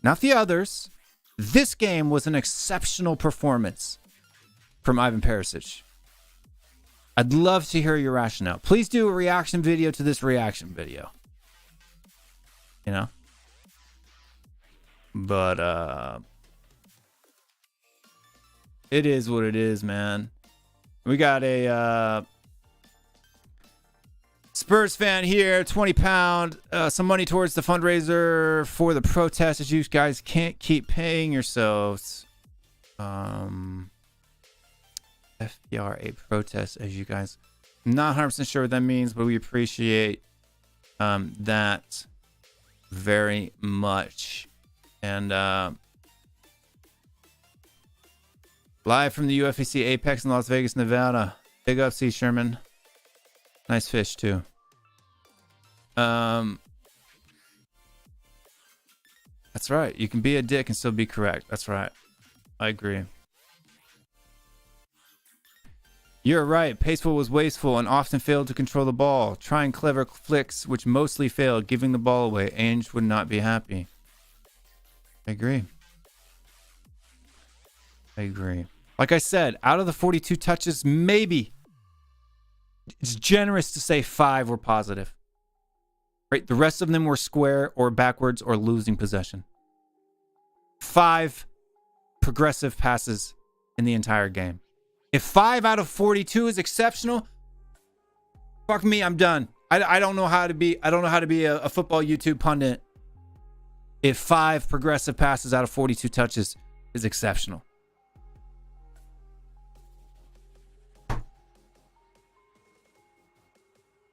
not the others, this game was an exceptional performance from Ivan Perisic. I'd love to hear your rationale. Please do a reaction video to this reaction video. But it is what it is, man. We got a Spurs fan here, £20, some money towards the fundraiser for the protest as you guys can't keep paying yourselves. FBR, a protest as you guys. I'm not 100% sure what that means, but we appreciate that very much. And live from the UFC Apex in Las Vegas, Nevada. Big up, C. Sherman. Nice fish too. That's right. You can be a dick and still be correct. That's right. I agree. You're right. Paceful was wasteful and often failed to control the ball, trying clever flicks which mostly failed, giving the ball away. Ainge would not be happy. I agree. Like I said, out of the 42 touches, maybe it's generous to say 5 were positive. Right? The rest of them were square or backwards or losing possession. 5 progressive passes in the entire game. If 5 out of 42 is exceptional, fuck me, I'm done. I don't know how to be a football YouTube pundit if 5 progressive passes out of 42 touches is exceptional.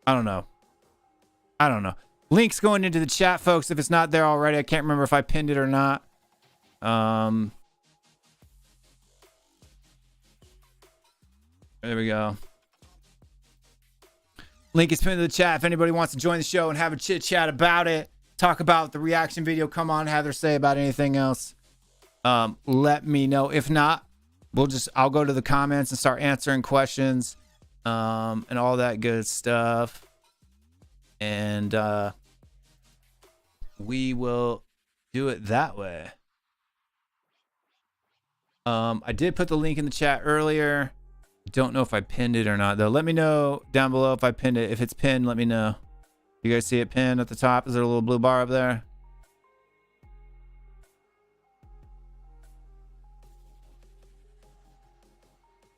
I don't know. Link's going into the chat, folks, if it's not there already. I can't remember if I pinned it or not. There we go. Link is pinned to the chat. If anybody wants to join the show and have a chit chat about it, talk about the reaction video, come on, have their say about anything else, let me know. If not, I'll go to the comments and start answering questions, and all that good stuff. And we will do it that way. I did put the link in the chat earlier. Don't know if I pinned it or not, though. Let me know down below if I pinned it. If it's pinned, let me know. You guys see it pinned at the top? Is there a little blue bar up there?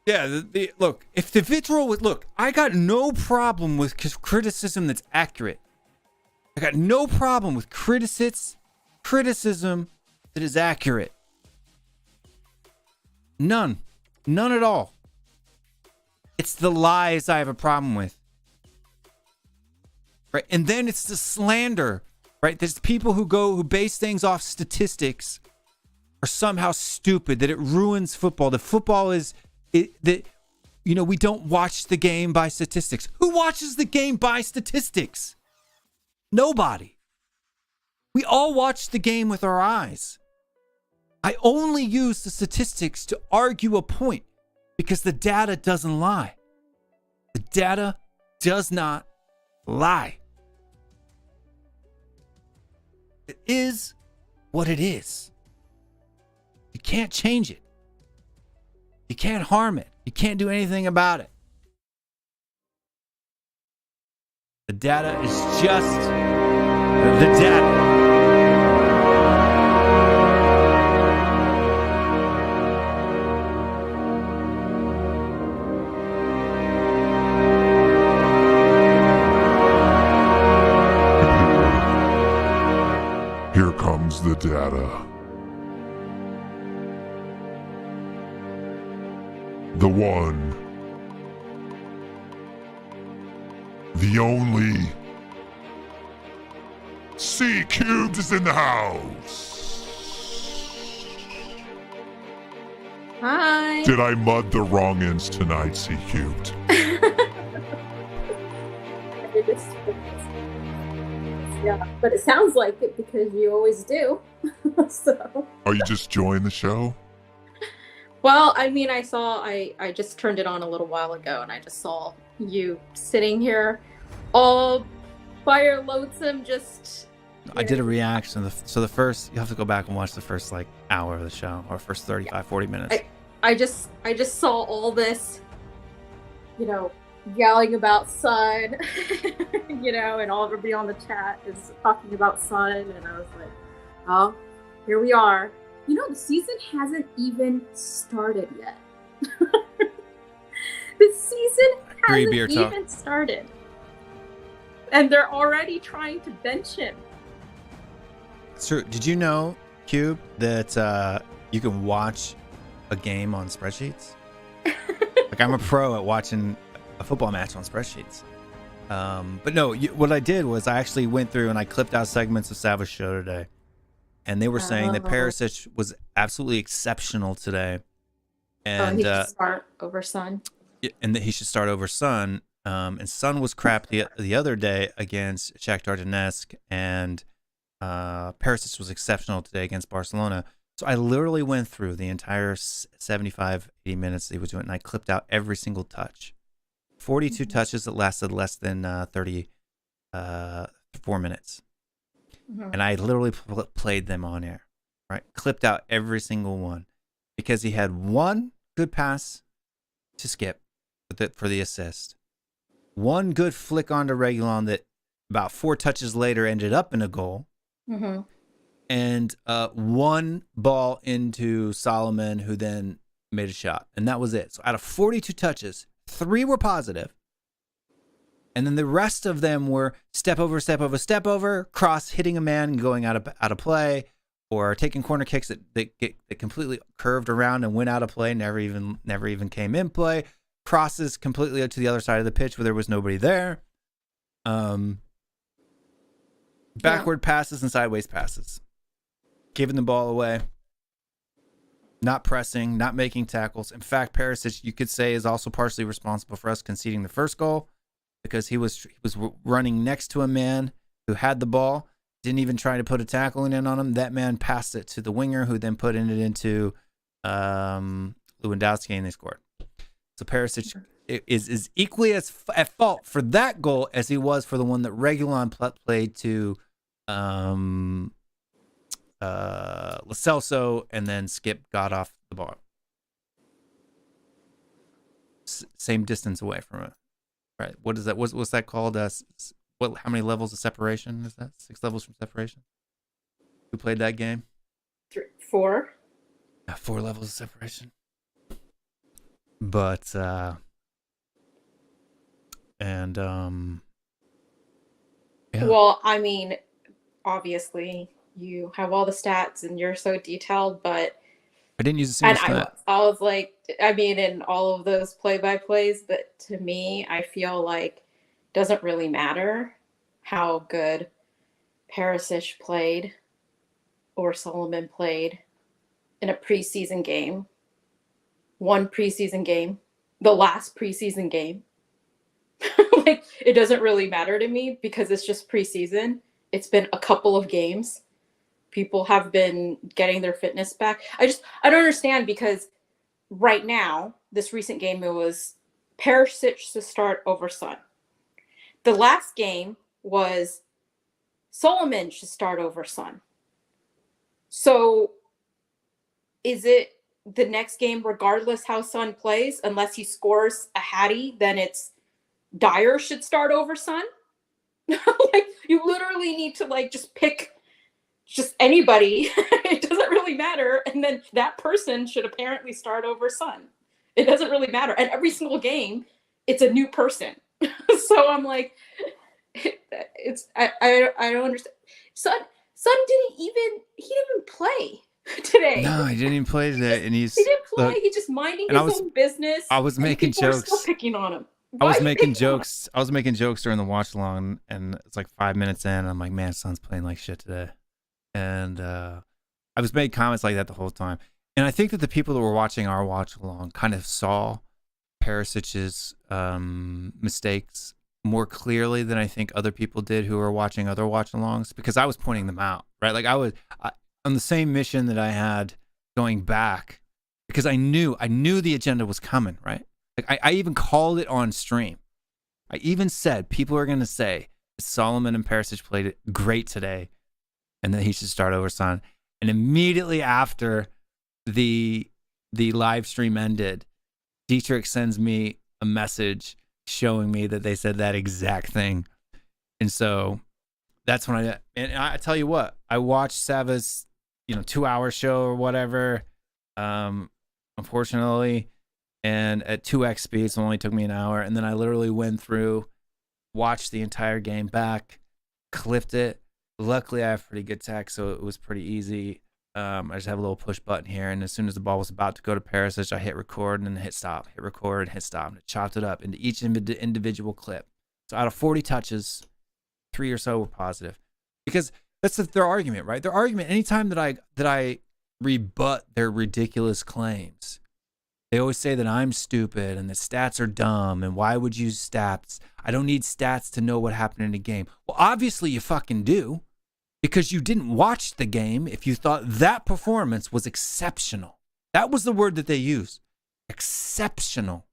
Yeah, look, if the vitriol was... Look, I got no problem with criticism that's accurate. I got no problem with criticism that is accurate. None at all. It's the lies I have a problem with. Right? And then it's the slander, right? There's people who base things off statistics are somehow stupid, that it ruins football. That football is we don't watch the game by statistics. Who watches the game by statistics? Nobody. We all watch the game with our eyes. I only use the statistics to argue a point because the data doesn't lie. The data does not lie. It is what it is. You can't change it. You can't harm it. You can't do anything about it. The data is just the data. Here comes the data. The one, the only, C Cubed is in the house. Hi. Did I mud the wrong ends tonight, C Cubed? Yeah, but it sounds like it because you always do. So. Are you just enjoying the show? Well, I mean, I just turned it on a little while ago, and I just saw you sitting here all fire loathsome, just... I did a reaction. So the first, you have to go back and watch the first hour of the show, or first 35, 40 minutes. I just saw all this, yelling about Sun, and all everybody on the chat is talking about Sun, and I was like, oh, here we are. The season hasn't even started yet. The season hasn't even started. And they're already trying to bench him. It's true. Did you know, Cube, that you can watch a game on spreadsheets? I'm a pro at watching a football match on spreadsheets. But no, what I did was I actually went through and I clipped out segments of Savage Show today. And they were saying that Perisic was absolutely exceptional today. And he should start over Sun. And that he should start over Sun. And Sun was crap the other day against Shakhtar Donetsk. And Perisic was exceptional today against Barcelona. So I literally went through the entire 75, 80 minutes he was doing, and I clipped out every single touch. 42 touches that lasted less than 34 minutes. And I literally played them on air, right? Clipped out every single one because he had one good pass to Skip for the assist. One good flick onto Reguilon that about 4 touches later ended up in a goal. And one ball into Solomon, who then made a shot. And that was it. So out of 42 touches, 3 were positive. And then the rest of them were step over, step over, step over, cross, hitting a man and going out of play, or taking corner kicks that completely curved around and went out of play, never even came in play. Crosses completely to the other side of the pitch where there was nobody there. Backward passes and sideways passes. Giving the ball away. Not pressing, not making tackles. In fact, Perisic, you could say, is also partially responsible for us conceding the first goal because he was running next to a man who had the ball, didn't even try to put a tackle in on him. That man passed it to the winger, who then put it into Lewandowski, and they scored. So Perisic is equally at fault for that goal as he was for the one that Reguilon played to Lo Celso, and then Skip got off the ball. Same distance away from it. Right. What is that? What's that called? How many levels of separation is that? 6 levels from separation? Who played that game? 4. 4 levels of separation. But yeah. Well, I mean, obviously you have all the stats and you're so detailed, but I didn't use a single stat. I was like, I mean, in all of those play-by-plays, but to me, I feel like it doesn't really matter how good Perisic played or Solomon played in a preseason game. One preseason game, the last preseason game. Like, it doesn't really matter to me because it's just preseason. It's been a couple of games. People have been getting their fitness back. I don't understand, because right now, this recent game, it was Perisic to start over Son. The last game was Solomon should start over Son. So is it the next game, regardless how Son plays, unless he scores a hattie, then it's Dyer should start over Son? Like, you literally need to just pick just anybody. It doesn't really matter. And then that person should apparently start over Son. It doesn't really matter. And every single game, it's a new person. So I'm like, I don't understand. Son didn't even play today. No, he didn't even play today. And he didn't play. He's just minding his own business. I was making jokes. Still picking on him. I was making jokes during the watch along, and it's like 5 minutes in, and I'm like, man, Son's playing like shit today. And I was making comments like that the whole time. And I think that the people that were watching our watch along kind of saw Perisic's mistakes more clearly than I think other people did who were watching other watch alongs, because I was pointing them out, right? Like I was on the same mission that I had going back, because I knew the agenda was coming, right? Like I even called it on stream. I even said people are going to say Solomon and Perisic played it great today, and then he should start over Son. And immediately after the live stream ended, Dietrich sends me a message showing me that they said that exact thing. And so that's when I tell you what, I watched Sava's 2-hour show or whatever, unfortunately, and at 2x speed, so it only took me an hour. And then I literally went through, watched the entire game back, clipped it. Luckily, I have pretty good tech, so it was pretty easy. I just have a little push button here, and as soon as the ball was about to go to Perisic, I hit record and then hit stop, hit record and hit stop, and it chopped it up into each individual clip. So out of 40 touches, 3 or so were positive, because that's their argument, right? Their argument. Anytime that I rebut their ridiculous claims, they always say that I'm stupid and the stats are dumb, and why would you use stats? I don't need stats to know what happened in a game. Well, obviously you fucking do, because you didn't watch the game if you thought that performance was exceptional. That was the word that they used. Exceptional.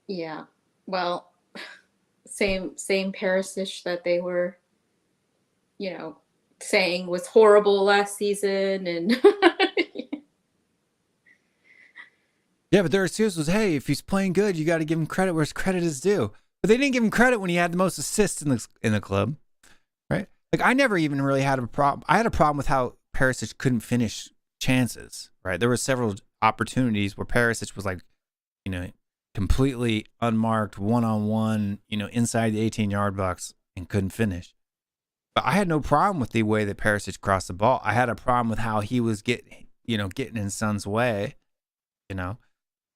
Yeah. Well, same Perisic that they were, saying was horrible last season, and Yeah, but their excuse was, hey, if he's playing good, you got to give him credit where credit is due. But they didn't give him credit when he had the most assists in the club, right? Like, I never even really had a problem. I had a problem with how Perisic couldn't finish chances, right? There were several opportunities where Perisic was like, completely unmarked, one-on-one, inside the 18-yard box and couldn't finish. But I had no problem with the way that Perisic crossed the ball. I had a problem with how he was getting in Son's way,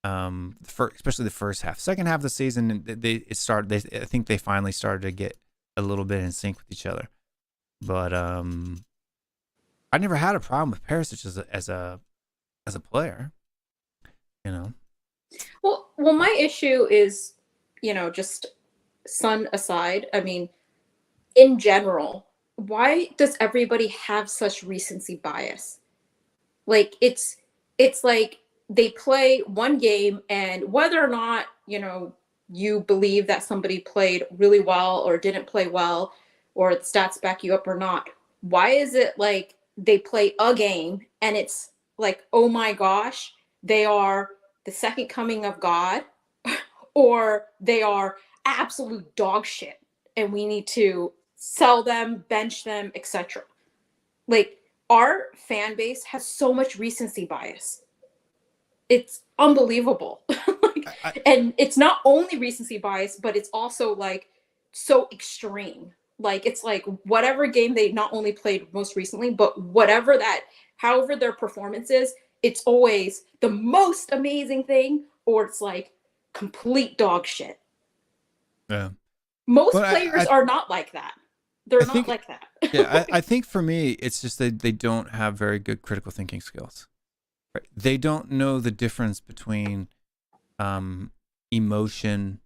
especially the first half. Second half of the season, I think they finally started to get a little bit in sync with each other. But I never had a problem with Perisic as a player, Well, my issue is, just Son aside. I mean, in general, why does everybody have such recency bias? Like, it's like they play one game, and whether or not, you believe that somebody played really well or didn't play well, or the stats back you up or not, why is it like they play a game and it's like, oh my gosh, they are the second coming of God, or they are absolute dog shit and we need to sell them, bench them, etc. Like, our fan base has so much recency bias. It's unbelievable. And it's not only recency bias, but it's also like so extreme. Like, it's like whatever game they not only played most recently, but however their performance is, it's always the most amazing thing, or it's like complete dog shit. Yeah. But players are not like that. They're not like that. Yeah, I think for me, it's just that they don't have very good critical thinking skills. Right? They don't know the difference between emotion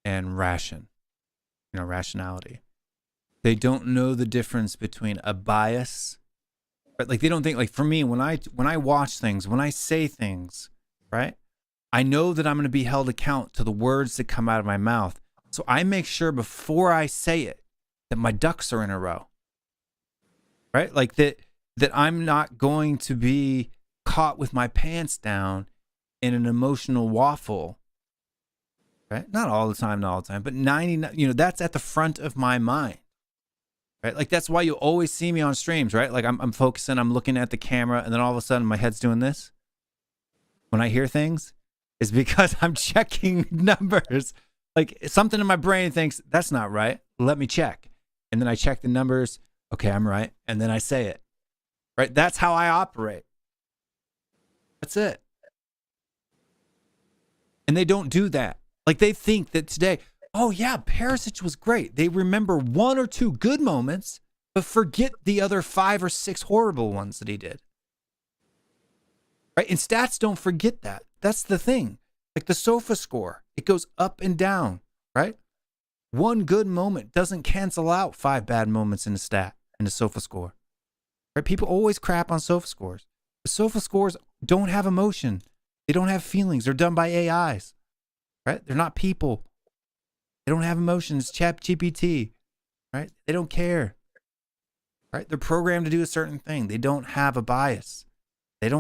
and rationality. They don't know the difference between a bias. Right? Like, they don't think, like, for me, when I watch things, when I say things, right, I know that I'm going to be held account to the words that come out of my mouth. So I make sure before I say it that my ducks are in a row. Right? Like that I'm not going to be caught with my pants down in an emotional waffle. Right? Not all the time, but 99, that's at the front of my mind. Right? Like, that's why you always see me on streams, right? Like, I'm focusing, I'm looking at the camera, and then all of a sudden my head's doing this. When I hear things, it's because I'm checking numbers. Like, something in my brain thinks, that's not right. Let me check. And then I check the numbers. Okay, I'm right. And then I say it. Right? That's how I operate. That's it. And they don't do that. Like, they think that today, oh yeah, Perisic was great. They remember one or two good moments, but forget the other 5 or 6 horrible ones that he did. Right? And stats don't forget that. That's the thing. Like the sofa score, it goes up and down, right? One good moment doesn't cancel out 5 bad moments in the sofa score. Right? People always crap on sofa scores. The sofa scores don't have emotion. They don't have feelings. They're done by AIs. Right? They're not people. They don't have emotions. ChatGPT. Right? They don't care. Right? They're programmed to do a certain thing. They don't have a bias. Their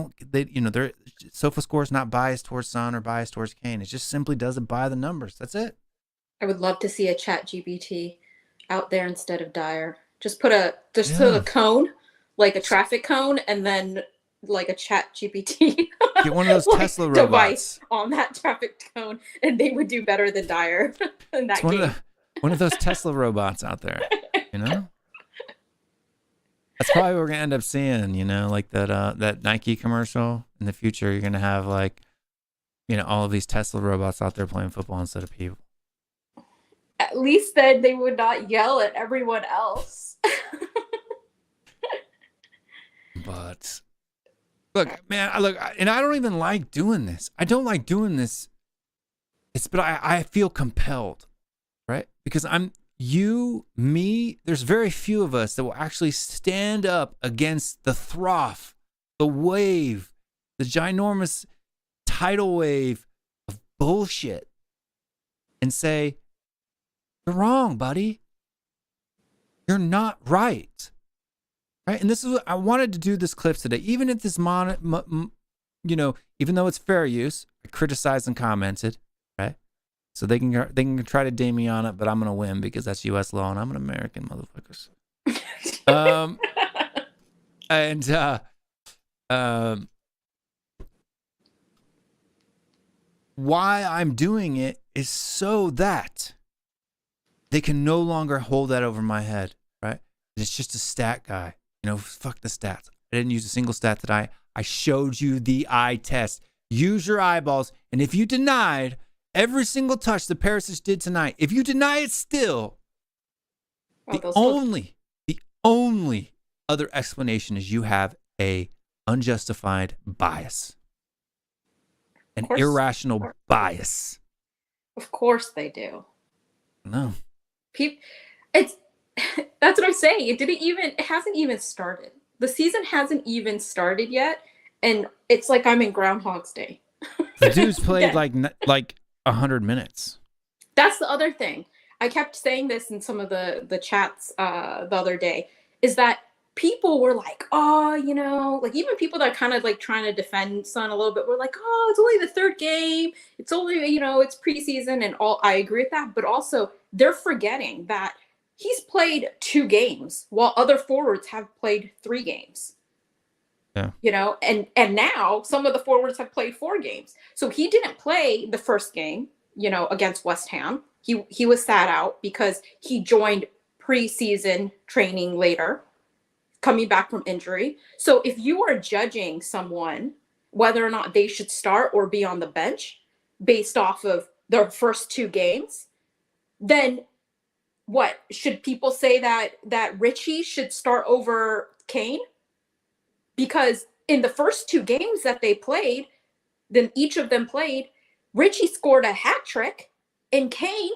sofa score is not biased towards Son or biased towards Kane. It just simply doesn't buy the numbers. That's it. I would love to see a ChatGPT out there instead of Dyer. Just put a cone, like a traffic cone, and then like a ChatGPT. Get one of those Tesla robots device on that traffic cone, and they would do better than Dyer in that game. One of those Tesla robots out there, That's probably what we're gonna end up seeing, like that Nike commercial in the future. You're gonna have like, all of these Tesla robots out there playing football instead of people. At least then they would not yell at everyone else. But look, man, and I don't even like doing this. I don't like doing this. But I feel compelled, right? Because there's very few of us that will actually stand up against the froth, the wave, the ginormous tidal wave of bullshit and say, you're wrong, buddy. You're not right. Right? And this is what I wanted to do this clip today. Even if this even though it's fair use, I criticized and commented, right? So they can try to ding me on it, but I'm gonna win because that's U.S. law and I'm an American, motherfuckers. Why I'm doing it is so that they can no longer hold that over my head, right? It's just a stat guy. Fuck the stats. I didn't use a single stat that I showed you the eye test. Use your eyeballs. And if you denied every single touch that Perisic did tonight, if you deny it still, the only other explanation is you have a unjustified bias. An irrational bias. Of course they do. No. That's what I'm saying. It hasn't even started. The season hasn't even started yet, and it's like I'm in Groundhog's Day. The dude's played like 100 minutes. That's the other thing. I kept saying this in some of the chats the other day, is that people were like, oh, like even people that are kind of like trying to defend Son a little bit were like, oh, it's only the third game. It's only, it's preseason and all. I agree with that. But also they're forgetting that he's played 2 games while other forwards have played 3 games. Yeah. And now some of the forwards have played 4 games. So he didn't play the first game, against West Ham. He was sat out because he joined preseason training later, coming back from injury. So if you are judging someone whether or not they should start or be on the bench based off of their first 2 games, then what should people say that Richie should start over Kane? Because in the first 2 games that they played, then each of them played, Richie scored a hat trick and Kane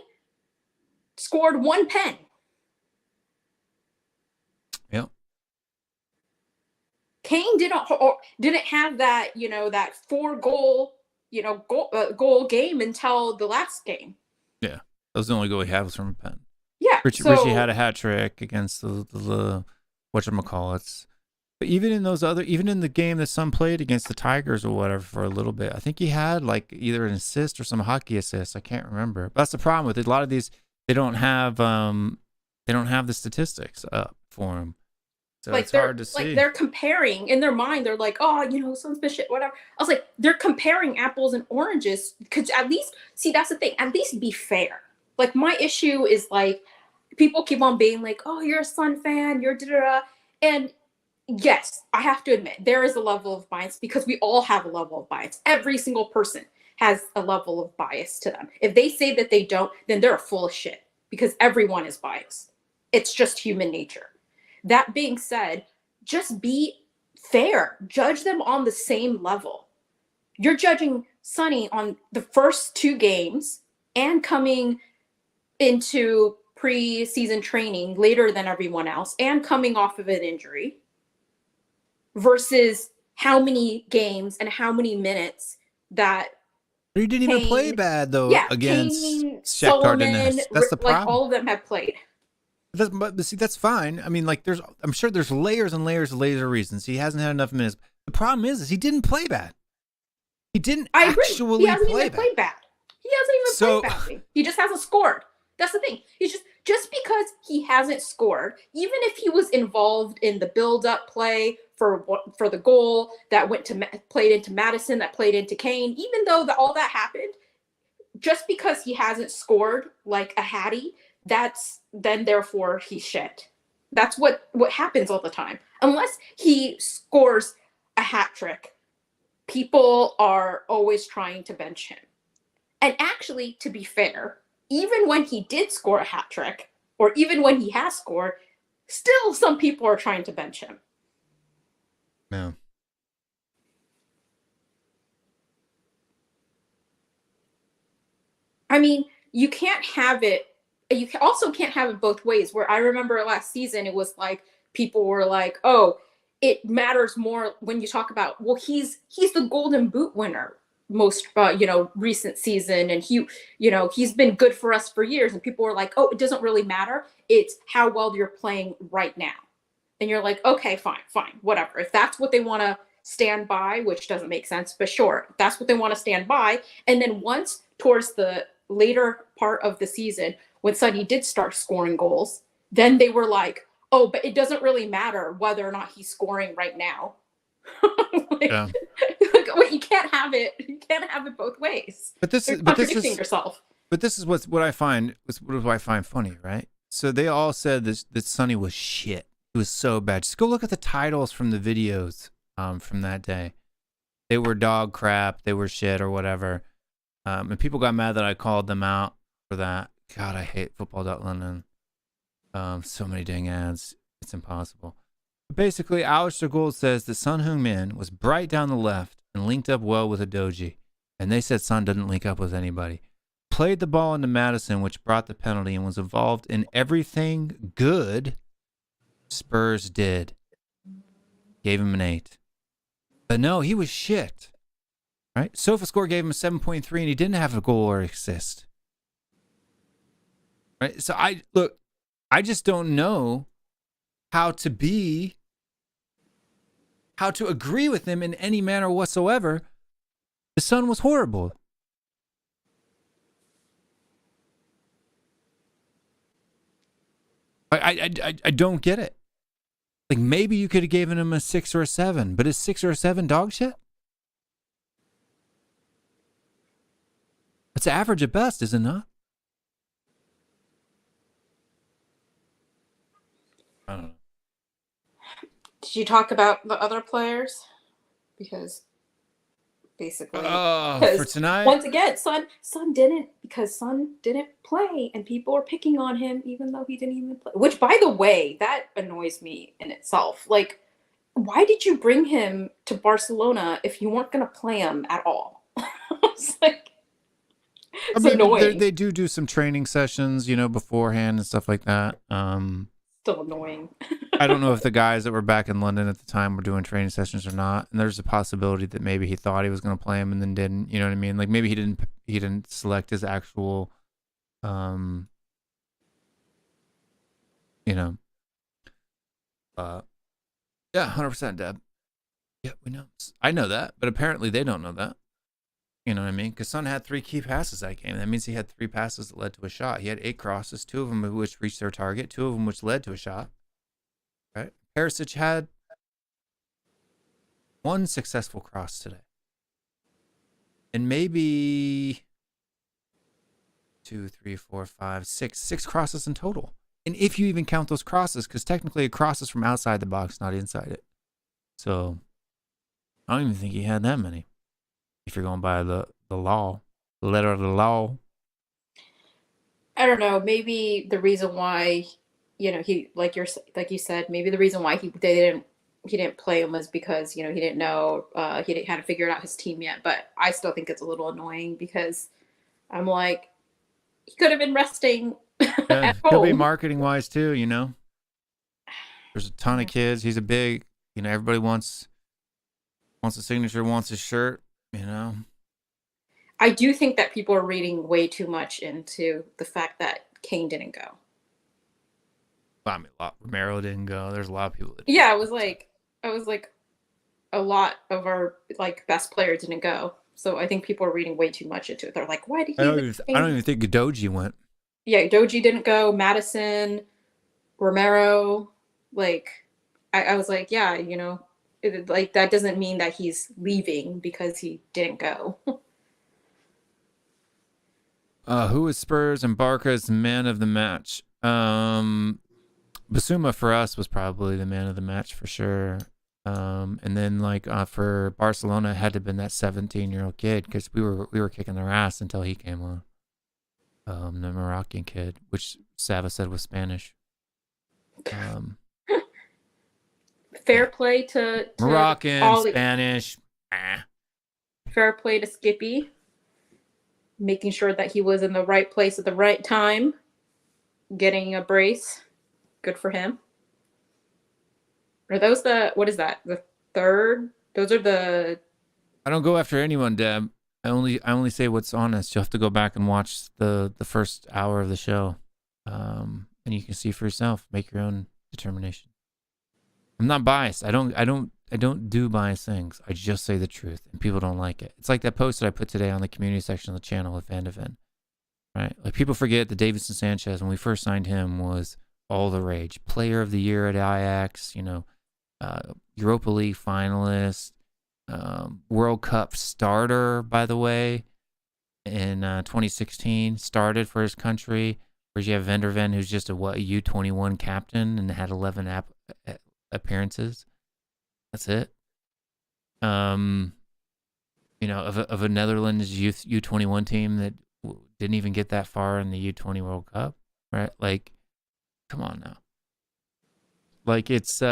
scored 1 pen. Yep. Kane didn't have that, that 4 goal, goal game until the last game. Yeah. That was the only goal he had was from a pen. Yeah. Richie had a hat trick against the whatchamacallits. But even in the game that Son played against the Tigers or whatever for a little bit, I think he had like either an assist or some hockey assist. I can't remember. But that's the problem with it. A lot of these, they don't have the statistics up for him. So like it's hard to see. Like they're comparing in their mind. They're like, oh, Son's been shit, whatever. I was like, they're comparing apples and oranges. Could at least see, that's the thing. At least be fair. Like my issue is like people keep on being like, oh, you're a Son fan, you're da-da-da. And yes, I have to admit there is a level of bias because we all have a level of bias. Every single person has a level of bias to them. If they say that they don't, then they're full of shit because everyone is biased. It's just human nature. That being said, just be fair. Judge them on the same level. You're judging Sonny on the first 2 games and coming into pre-season training later than everyone else and coming off of an injury versus how many games and how many minutes that he didn't even play bad though against Kane, Shakhtar Donetsk. That's the problem. Like all of them have played. But see, that's fine. I mean, like I'm sure there's layers and layers of reasons he hasn't had enough minutes. The problem is he didn't play bad. He didn't actually he hasn't play even played bad. He hasn't even played badly. He just hasn't scored. That's the thing. He's just because he hasn't scored, even if he was involved in the build-up play for the goal that played into Madison, that played into Kane, even though all that happened, just because he hasn't scored like a Hattie, then therefore he's shit. That's what happens all the time. Unless he scores a hat trick, people are always trying to bench him. And actually, to be fair, even when he did score a hat trick, or even when he has scored, still some people are trying to bench him. No. I mean, you can't have it you also can't have it both ways. Where I remember last season, it was like people were like, "Oh, it matters more when you talk about, well, he's the Golden Boot winner most recent season, and he's been good for us for years." And people were like, "Oh, it doesn't really matter. It's how well you're playing right now." And you're like, "Okay, fine, whatever. If that's what they want to stand by," which doesn't make sense, but sure, if that's what they want to stand by. And then once towards the later part of the season, when Sonny did start scoring goals, then they were like, "Oh, but it doesn't really matter whether or not he's scoring right now." Yeah. Wait, you can't have it. You can't have it both ways. But this You're is contradicting yourself. But this is what I find funny, right? So they all said that Sonny was shit. He was so bad. Just go look at the titles from the videos from that day. They were dog crap. They were shit or whatever. And people got mad that I called them out for that. God, I hate football.london. So many dang ads. It's impossible. But basically, Alistair Gould says that Son Heung-min was bright down the left and linked up well with Udogie. And they said Son didn't link up with anybody. Played the ball into Madison, which brought the penalty, and was involved in everything good Spurs did. Gave him an 8. But no, he was shit. Right? SofaScore gave him a 7.3, and he didn't have a goal or assist. Right? So I just don't know how to agree with him in any manner whatsoever. The Son was horrible. I don't get it. Like, maybe you could have given him a 6 or a 7, but is 6 or a 7 dog shit? It's average at best, is it not? I don't know. Did you talk about the other players? Because basically, for tonight, once again, Son didn't play, and people are picking on him even though he didn't even play. Which, by the way, that annoys me in itself. Like, why did you bring him to Barcelona if you weren't going to play him at all? It's like, it's annoying. They do some training sessions, beforehand and stuff like that. Still annoying. I don't know if the guys that were back in London at the time were doing training sessions or not. And there's a possibility that maybe he thought he was going to play him and then didn't. You know what I mean? Like, maybe he didn't select his actual, yeah, 100% Deb. Yeah, we know. I know that, but apparently they don't know that. You know what I mean? Because Son had 3 key passes that game. That means he had 3 passes that led to a shot. He had 8 crosses, 2 of them which reached their target, 2 of them which led to a shot. Right? Perisic had 1 successful cross today. And maybe 2, 3, 4, 5, 6 crosses in total. And if you even count those crosses, because technically a cross is from outside the box, not inside it. So I don't even think he had that many. If you're going by the law, the letter of the law. I don't know. Maybe the reason why, he like you said, maybe the reason why he didn't play him was because he didn't know hadn't figured out his team yet. But I still think it's a little annoying because I'm like, he could have been resting at home. He'll be marketing wise too. There's a ton of kids. He's a big. Everybody wants a signature, wants his shirt. I do think that people are reading way too much into the fact that Kane didn't go. Well, I mean, Romero didn't go. There's a lot of people that Yeah, I was like a lot of our best players didn't go. So I think people are reading way too much into it. They're like, why did he? I don't even think Udogie went. Yeah, Udogie didn't go. Madison, Romero, I was like, yeah, that doesn't mean that he's leaving because he didn't go. Who is Spurs and Barca's man of the match? Basuma for us was probably the man of the match for sure. And then for Barcelona, it had to have been that 17-year-old kid because we were kicking their ass until he came on. The Moroccan kid, which Sava said was Spanish. Fair play to Moroccan, Spanish. Fair play to Skippy, making sure that he was in the right place at the right time. getting a brace. Good for him. Are those what is that? The third? Those are the... I don't go after anyone, Deb. I only say what's honest. You'll have to go back and watch the first hour of the show, and you can see for yourself. Make your own determination. I'm not biased. I don't do biased things. I just say the truth, and people don't like it. It's like that post that I put today on the community section of the channel with Van de Ven. Right? Like, people forget that Davinson Sanchez, when we first signed him, was all the rage. Player of the year at Ajax, Europa League finalist, World Cup starter, by the way, in 2016, started for his country. Whereas you have Van der Ven, who's just a U21 captain and had 11 appearances. That's it. Of a Netherlands youth U21 team that didn't even get that far in the U20 World Cup, right? Like, come on now. Like, it's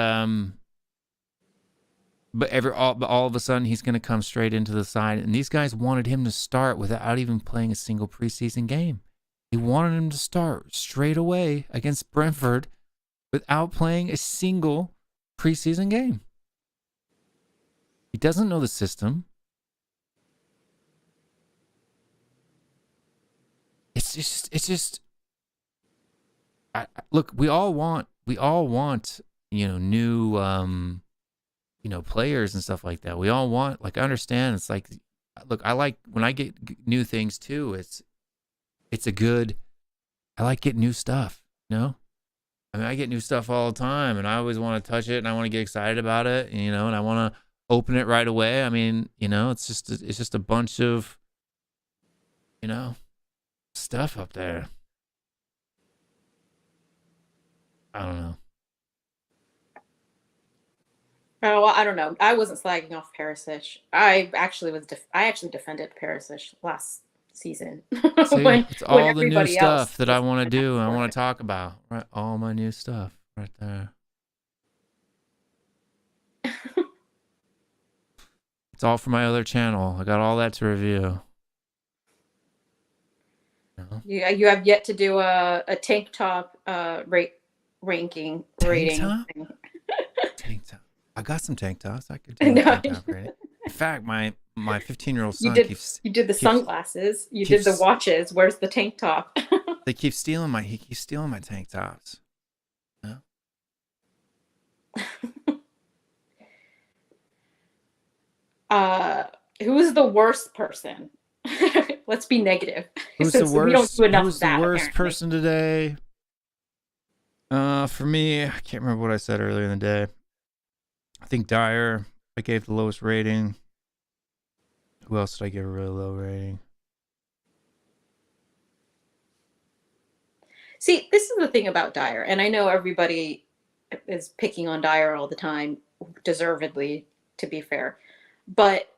but all of a sudden he's going to come straight into the side, and these guys wanted him to start without even playing a single preseason game. They wanted him to start straight away against Brentford without playing a single preseason game. He doesn't know the system. It's just. Look, we all want new players and stuff like that. We all want, like, I understand. It's like, look, I like when I get new things too. I like getting new stuff, I mean, I get new stuff all the time, and I always want to touch it, and I want to get excited about it, and I want to open it right away. I mean, it's just a bunch of, stuff up there. I don't know. Oh, well, I don't know. I wasn't slagging off Perisic. I actually defended Perisic last season. See, it's all the new stuff that I want to do and I want to talk about. Right, all my new stuff right there. It's all for my other channel. I got all that to review. You have yet to do a tank top rating. Tank top. I got some tank tops. I could do a tank top rating. In fact, my 15-year-old son you did the sunglasses. You did the watches. Where's the tank top? He keeps stealing my tank tops. Who's the worst person? Let's be negative. Who's the worst? We don't do enough who's of that, the worst apparently. person today? For me, I can't remember what I said earlier in the day. I think Dyer, I gave the lowest rating. Who else did I give a really low rating? See, this is the thing about Dyer, and I know everybody is picking on Dyer all the time, deservedly, to be fair. But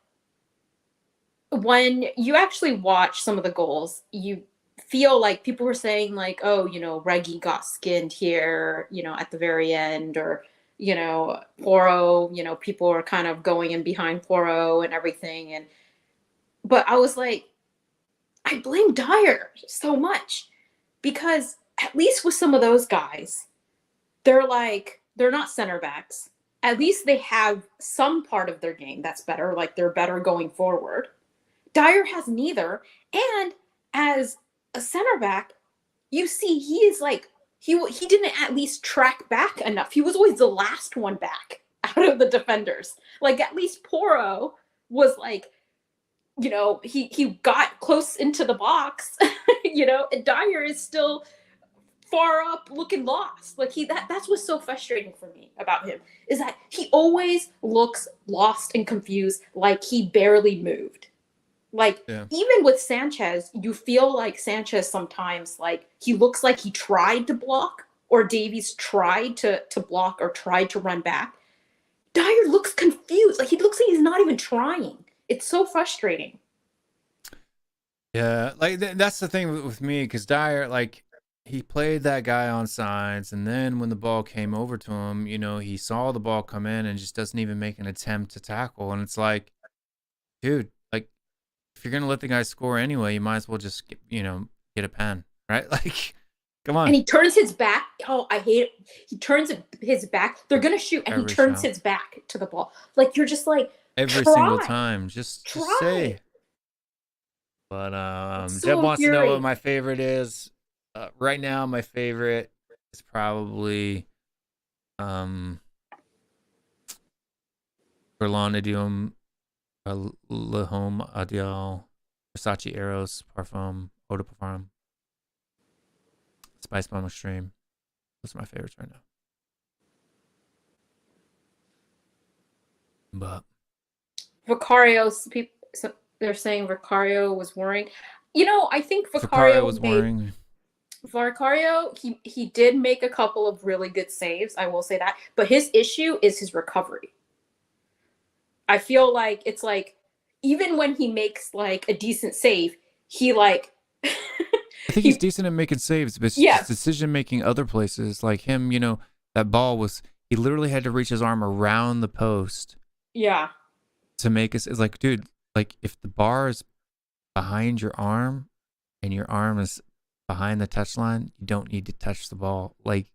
when you actually watch some of the goals, you feel like people were saying, like, oh, Reggie got skinned here, at the very end, or, Poro, people were kind of going in behind Poro and everything. But I was like, I blame Dyer so much, because at least with some of those guys, they're not center backs. At least they have some part of their game that's better, like they're better going forward. Dyer has neither. And as a center back, you see he is like, he didn't at least track back enough. He was always the last one back out of the defenders. Like, at least Poro was like, he got close into the box, and Dyer is still far up looking lost. Like, that's what's so frustrating for me about him, is that he always looks lost and confused, like he barely moved. Like, even with Sanchez, you feel like Sanchez sometimes, like, he looks like he tried to block, or Davies tried to block or tried to run back. Dyer looks confused. Like, he looks like he's not even trying. It's so frustrating. Yeah, like, that's the thing with me, because Dyer, like, he played that guy on sides, and then when the ball came over to him, he saw the ball come in and just doesn't even make an attempt to tackle. And it's like, dude, like, if you're going to let the guy score anyway, you might as well just, get a pen, right? Like, Come on. And he turns his back. Oh, I hate it. He turns his back. They're gonna shoot, and Every he turns shot. his back to the ball. Like you're just like Every try. single time. Just Try. say. But It's Jeb so wants to know what infuriating. my favorite is. Right now, my favorite is probably Verlonidium Le Homme Adial Versace Eros Parfum Eau de Parfum Spice Bomb Extreme. Those are my favorites right now. But Vicario's people. So they're saying Vicario was worrying. You know, I think Vicario was worrying. Vicario, he did make a couple of really good saves. I will say that, but his issue is his recovery. I feel like it's like even when he makes like a decent save, he like. I think he's decent at making saves, but Yeah. decision making other places, like him, you know, that ball was, he literally had to reach his arm around the post Yeah. to make us. It's like, dude, like if the bar is behind your arm and your arm is behind the touchline, you don't need to touch the ball. Like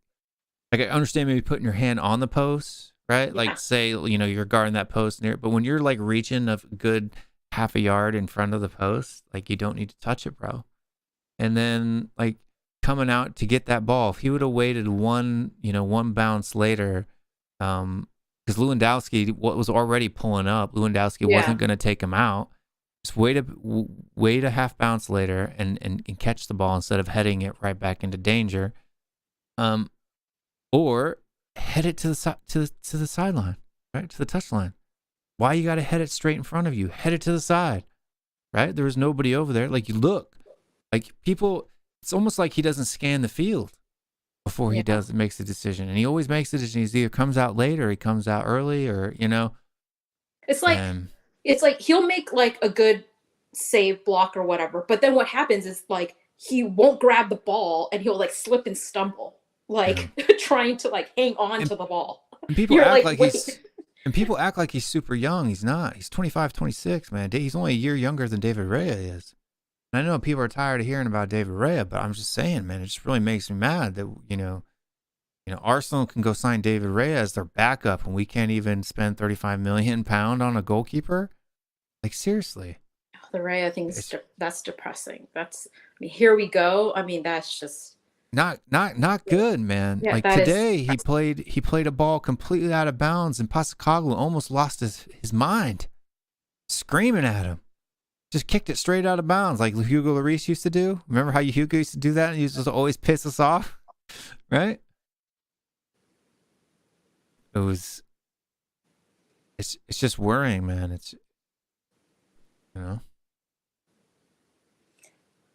I understand maybe putting your hand on the post, right? Yeah. Like say, you know, you're guarding that post near, but when you're like reaching a good half a yard in front of the post, like you don't need to touch it, bro. And then like coming out to get that ball, if he would have waited one bounce later, because Lewandowski was already pulling up. Lewandowski wasn't going to take him out. Just wait a half bounce later and catch the ball instead of heading it right back into danger. Or head it to the sideline, right? To the touchline. Why you got to head it straight in front of you? Head it to the side, right? There was nobody over there. Like you look, like people, it's almost like he doesn't scan the field before he makes a decision. And he always makes a decision. He either comes out late or he comes out early, or, you know. It's like he'll make like a good save block or whatever, but then what happens is like he won't grab the ball and he'll like slip and stumble, like trying to like hang on to the ball. And people act like he's super young. He's not. He's 25, 26, man. He's only a year younger than David Raya is. And I know people are tired of hearing about David Raya, but I'm just saying, man, it just really makes me mad that, you know, Arsenal can go sign David Raya as their backup and we can't even spend £35 million on a goalkeeper. Like, seriously. The Raya thing, that's depressing. Here we go. I mean, that's just not good, man. Yeah, like today, he played a ball completely out of bounds, and Postecoglou almost lost his mind, screaming at him. Just kicked it straight out of bounds, like Hugo Lloris used to do. Remember how Hugo used to do that, and he used to always piss us off, right? It's just worrying, man. It's, you know.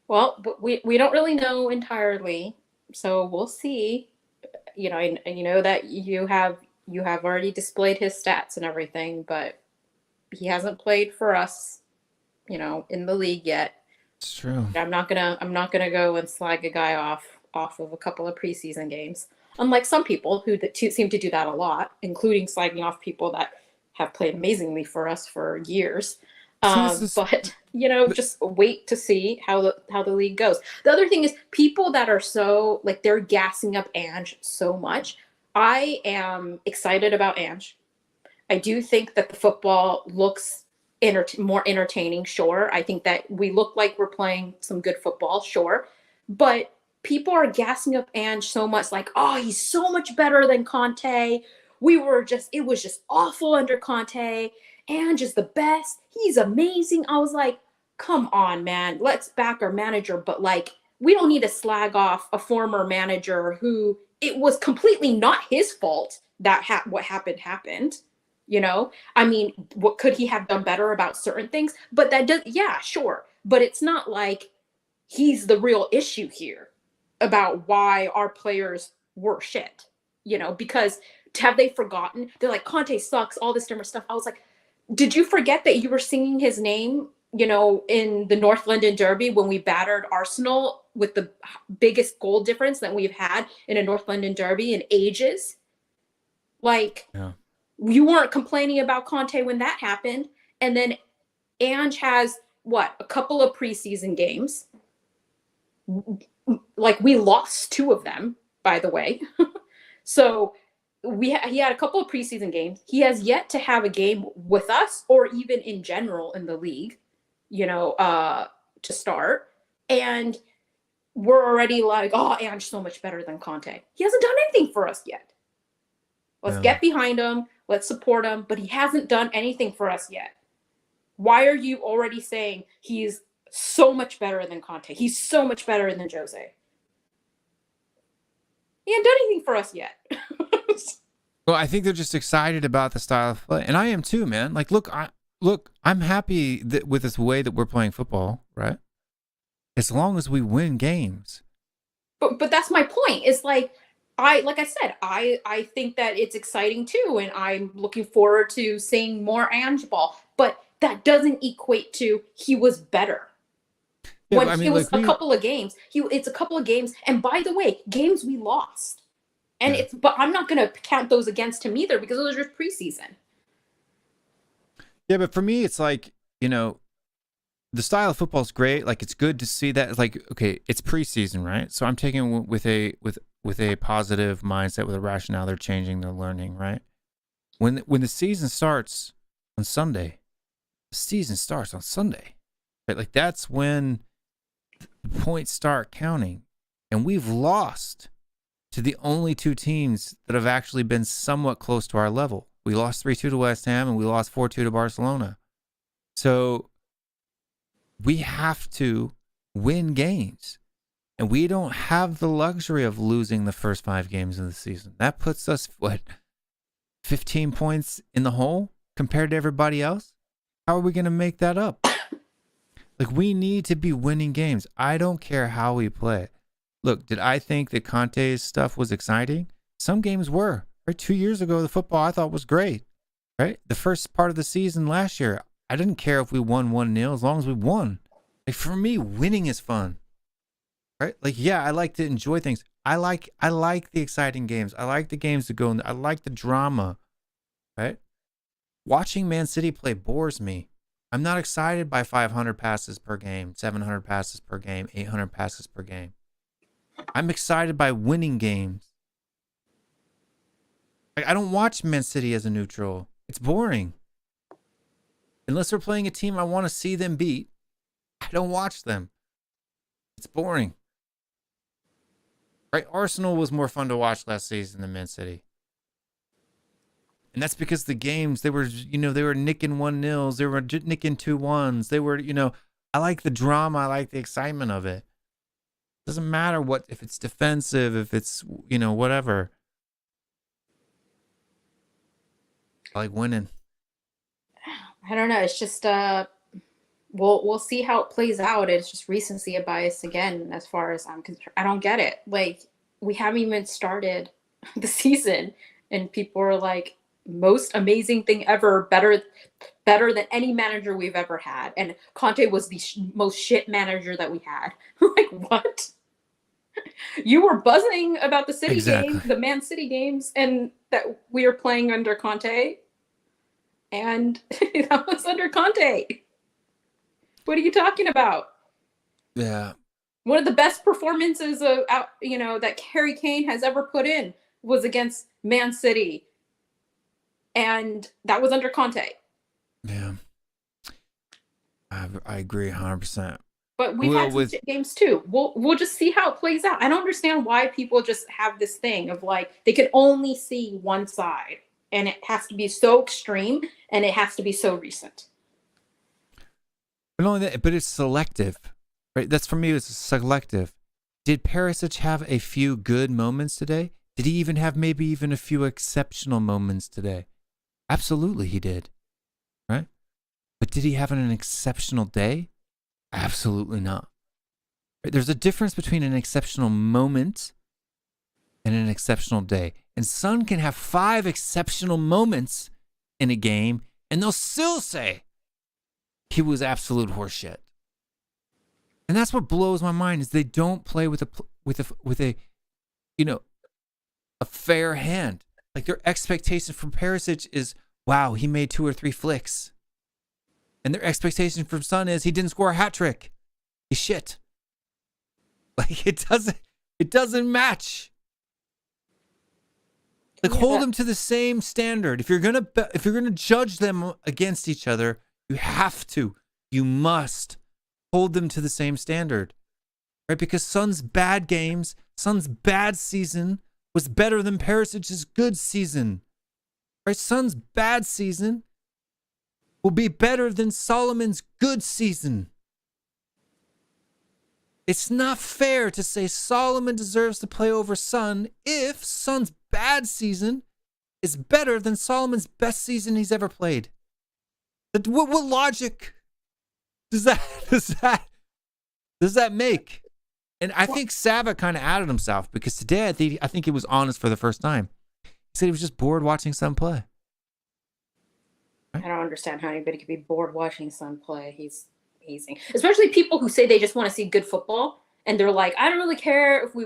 Well, but we don't really know entirely, so we'll see. You know, and you know that you have already displayed his stats and everything, but he hasn't played for us, you know, in the league yet. It's true. I'm not gonna go and slag a guy off of a couple of preseason games. Unlike some people who seem to do that a lot, including slagging off people that have played amazingly for us for years. But you know, just wait to see how the league goes. The other thing is people that are so like they're gassing up Ange so much. I am excited about Ange. I do think that the football looks more entertaining. Sure, I think that we look like we're playing some good football. Sure, but people are gassing up Ange so much, like, oh, he's so much better than Conte. It was just awful under Conte. Ange is the best. He's amazing. I was like, come on, man. Let's back our manager. But like, we don't need to slag off a former manager who it was completely not his fault that what happened. You know, I mean, what could he have done better about certain things? But yeah, sure. But it's not like he's the real issue here about why our players were shit, you know, because have they forgotten? They're like, Conte sucks, all this different stuff. I was like, did you forget that you were singing his name, you know, in the North London Derby when we battered Arsenal with the biggest goal difference that we've had in a North London Derby in ages? Like, you weren't complaining about Conte when that happened. And then Ange has, a couple of preseason games. like we lost 2 of them, by the way. So he had a couple of preseason games. He has yet to have a game with us or even in general in the league, to start. And we're already like, oh, Ange so much better than Conte. He hasn't done anything for us yet. Let's get behind him. Let's support him. But he hasn't done anything for us yet. Why are you already saying he's so much better than Conte? He's so much better than Jose. He hasn't done anything for us yet. Well, I think they're just excited about the style of play, and I am too, man. Like, look, I'm happy with this way that we're playing football, right? As long as we win games. But that's my point. It's like I said, I think that it's exciting too, and I'm looking forward to seeing more Ange ball. But that doesn't equate to he was better. Yeah, when it was a couple of games, it's a couple of games. And by the way, games we lost. And but I'm not gonna count those against him either because those are just preseason. Yeah, but for me, it's like, the style of football is great. Like, it's good to see that. It's like, okay, it's preseason, right? So I'm taking it with a positive mindset, with a rationale. They're changing, they're learning, right? When the season starts on Sunday, right? Like, that's when the points start counting, and we've lost to the only 2 teams that have actually been somewhat close to our level. We lost 3-2 to West Ham, and we lost 4-2 to Barcelona. So we have to win games, and we don't have the luxury of losing the first 5 games of the season. That puts us, 15 points in the hole compared to everybody else? How are we going to make that up? Like, we need to be winning games. I don't care how we play. Look, did I think that Conte's stuff was exciting? Some games were. Right? 2 years ago, the football I thought was great. Right? The first part of the season last year, I didn't care if we won 1-0 as long as we won. Like, for me, winning is fun. Right? Like, yeah, I like to enjoy things. I like the exciting games. I like the games that go in. I like the drama. Right? Watching Man City play bores me. I'm not excited by 500 passes per game, 700 passes per game, 800 passes per game. I'm excited by winning games. Like, I don't watch Man City as a neutral. It's boring. Unless we're playing a team I want to see them beat, I don't watch them. It's boring. Right? Arsenal was more fun to watch last season than Man City. And that's because the games, they were nicking 1-0s, they were nicking 2-1s. They were, I like the drama, I like the excitement of it. Doesn't matter if it's defensive, if it's, whatever. I like winning. I don't know. It's just we'll see how it plays out. It's just recency bias again, as far as I'm concerned. I don't get it. Like, we haven't even started the season, and people are like, most amazing thing ever, better than any manager we've ever had. And Conte was the most shit manager that we had. Like, what? You were buzzing about the City game, the Man City games, and that we were playing under Conte. And that was under Conte. What are you talking about? Yeah. One of the best performances that Harry Kane has ever put in was against Man City. And that was under Conte. Yeah. I agree 100%. But we've had some games too. We'll just see how it plays out. I don't understand why people just have this thing of like, they can only see one side. And it has to be so extreme, and it has to be so recent. But only that, but it's selective, right? That's, for me, it's selective. Did Perisic have a few good moments today? Did he even have maybe even a few exceptional moments today? Absolutely, he did, right? But did he have an exceptional day? Absolutely not. Right? There's a difference between an exceptional moment and an exceptional day. And Son can have 5 exceptional moments in a game, and they'll still say he was absolute horseshit. And that's what blows my mind, is they don't play with a fair hand. Like, their expectation from Perisic is, wow, he made 2 or 3 flicks. And their expectation from Son is he didn't score a hat trick. He's shit. Like it doesn't match. Like hold them to the same standard. If you're gonna judge them against each other, you must hold them to the same standard, right? Because Son's bad games, Son's bad season was better than Perisic's good season, right? Son's bad season will be better than Solomon's good season. It's not fair to say Solomon deserves to play over Son if Son's bad season is better than Solomon's best season he's ever played. What logic does that make? And I think Sava kind of outed himself because today I think he was honest for the first time. He said he was just bored watching Son play. I don't understand how anybody could be bored watching Son play. He's amazing. Especially people who say they just want to see good football. And they're like, I don't really care if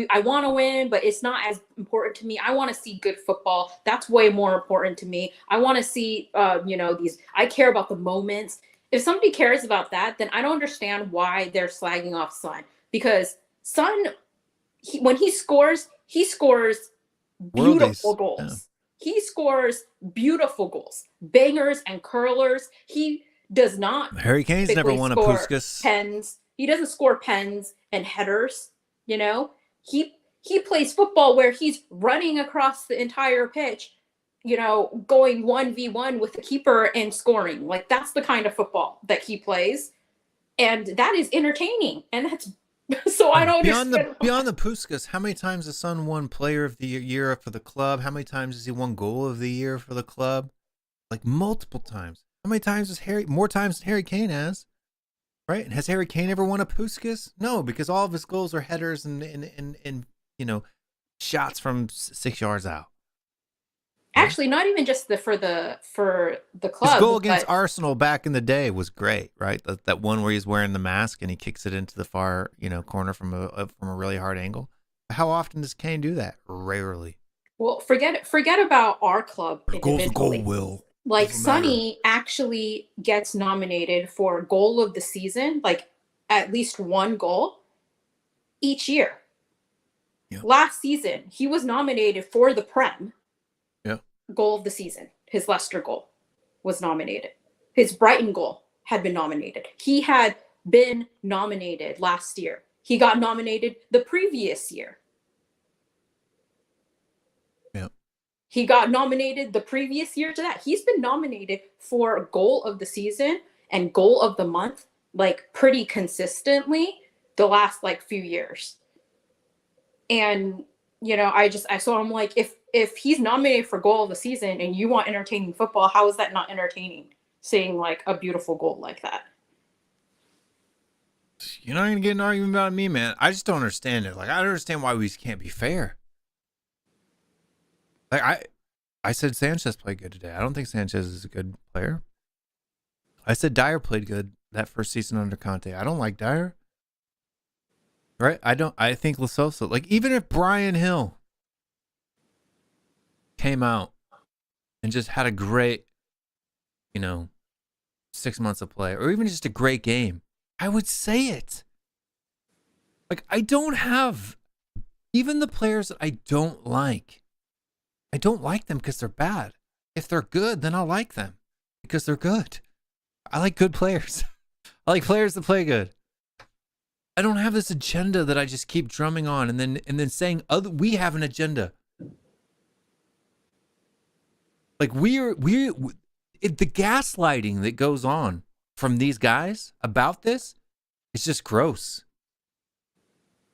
I want to win, but it's not as important to me. I want to see good football. That's way more important to me. I want to see, I care about the moments. If somebody cares about that, then I don't understand why they're slagging off Son. Because Son, when he scores beautiful goals. Yeah. He scores beautiful goals, bangers and curlers. He does not. Harry Kane's never won a Puskas. Pens. He doesn't score pens and headers. You know, he plays football where he's running across the entire pitch, you know, going 1v1 with the keeper and scoring. Like that's the kind of football that he plays, and that is entertaining. And that's so I don't understand. Beyond the Puskas, how many times has Son won Player of the Year for the club? How many times has he won Goal of the Year for the club? Like multiple times. How many times has more times than Harry Kane has? Right? And has Harry Kane ever won a Puskas? No, because all of his goals are headers and shots from 6 yards out. Actually, not even just for the club. His goal against Arsenal back in the day was great, right? That one where he's wearing the mask and he kicks it into the far corner from a really hard angle. How often does Kane do that? Rarely. Well, forget about our club individually. Goal, Will. Like Sonny actually gets nominated for goal of the season, like at least one goal each year. Yeah. Last season, he was nominated for the Prem. Yeah. Goal of the season. His Leicester goal was nominated. His Brighton goal had been nominated. He had been nominated last year. He got nominated the previous year. He got nominated the previous year to that. He's been nominated for goal of the season and goal of the month, like pretty consistently the last few years. And, so I'm like, if he's nominated for goal of the season and you want entertaining football, how is that not entertaining? Seeing a beautiful goal like that. You're not going to get an argument about me, man. I just don't understand it. I don't understand why we can't be fair. I said Sanchez played good today. I don't think Sanchez is a good player. I said Dyer played good that first season under Conte. I don't like Dyer. Right? I think Lo Celso, even if Brian Hill came out and just had a great, 6 months of play, or even just a great game, I would say it. I don't have, even the players that I don't like them because they're bad. If they're good, then I'll like them because they're good. I like good players. I like players that play good. I don't have this agenda that I just keep drumming on and then saying we have an agenda. The gaslighting that goes on from these guys about this is just gross.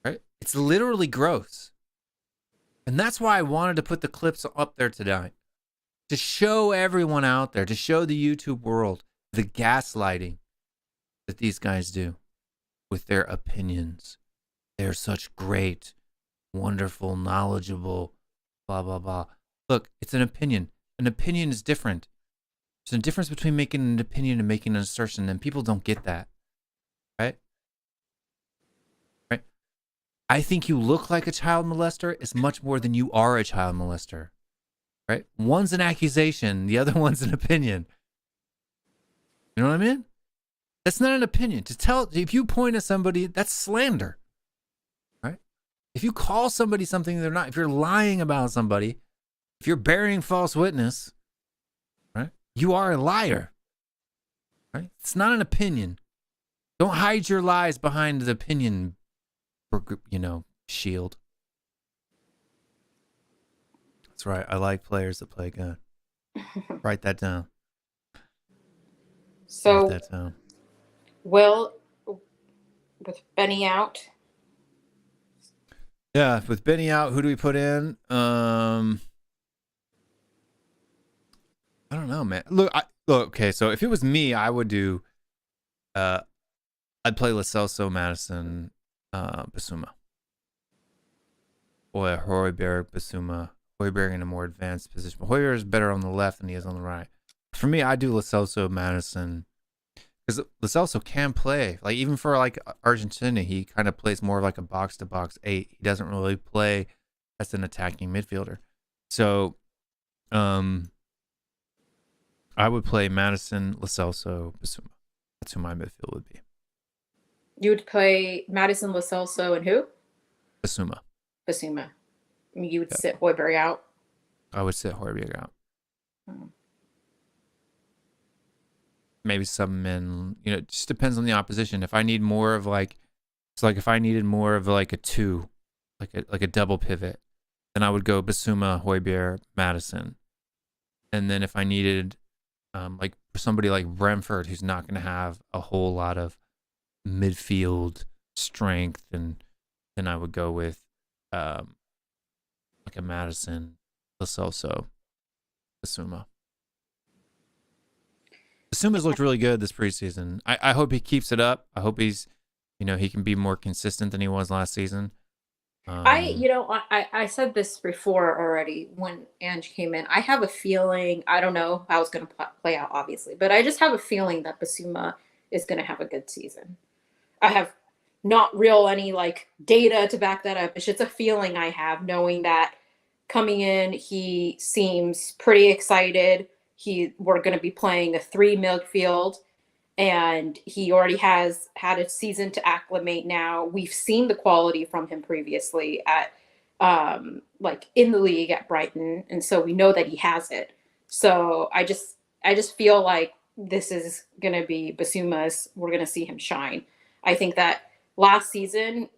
Right? It's literally gross. And that's why I wanted to put the clips up there tonight. To show everyone out there, to show the YouTube world the gaslighting that these guys do with their opinions. They're such great, wonderful, knowledgeable, blah, blah, blah. Look, it's an opinion. An opinion is different. There's a difference between making an opinion and making an assertion, and people don't get that. Right? Right? I think you look like a child molester is much more than you are a child molester. Right? One's an accusation, the other one's an opinion. You know what I mean? That's not an opinion. If you point at somebody, that's slander. If you call somebody something they're not, if you're lying about somebody, if you're bearing false witness, right? You are a liar. Right? It's not an opinion. Don't hide your lies behind the opinion, shield. That's right. I like players that play good. Write that down. So, Write that down. Will, with Benny out. Yeah, with Benny out, who do we put in? I don't know, man. Look, okay, so if it was me, I would do I'd play Lo Celso, Madison, Bissouma. Or Højbjerg, Bissouma. Højbjerg in a more advanced position. Højbjerg is better on the left than he is on the right. For me, I do Lo Celso, Madison. Because Lo Celso can play. Like, even for, like, Argentina, he kind of plays more like a box-to-box 8. He doesn't really play as an attacking midfielder. So, I would play Madison, Lo Celso, Bissouma. That's who my midfield would be. You would play Madison, Lo Celso, and who? Bissouma. Bissouma. I mean, you would sit Højbjerg out. I would sit Højbjerg out. Hmm. Maybe some men, it just depends on the opposition. If I need more of like, it's like if I needed more of like a 2, like a double pivot, then I would go Bissouma, Højbjerg, Madison. And then if I needed like somebody like Brentford, who's not going to have a whole lot of midfield strength, and then I would go with like a Madison, Lo Celso, Bissouma. Bissouma's looked really good this preseason. I hope he keeps it up. I hope he's, he can be more consistent than he was last season. I said this before already when Ange came in. I have a feeling, I don't know how it's going to play out, obviously, but I just have a feeling that Bissouma is going to have a good season. I have not any like data to back that up. It's just a feeling I have, knowing that coming in, he seems pretty excited. We're going to be playing a 3 midfield, and he already has had a season to acclimate now. We've seen the quality from him previously at like in the league at Brighton, and so we know that he has it. So I just feel like this is going to be Bissouma's. We're going to see him shine. I think that last season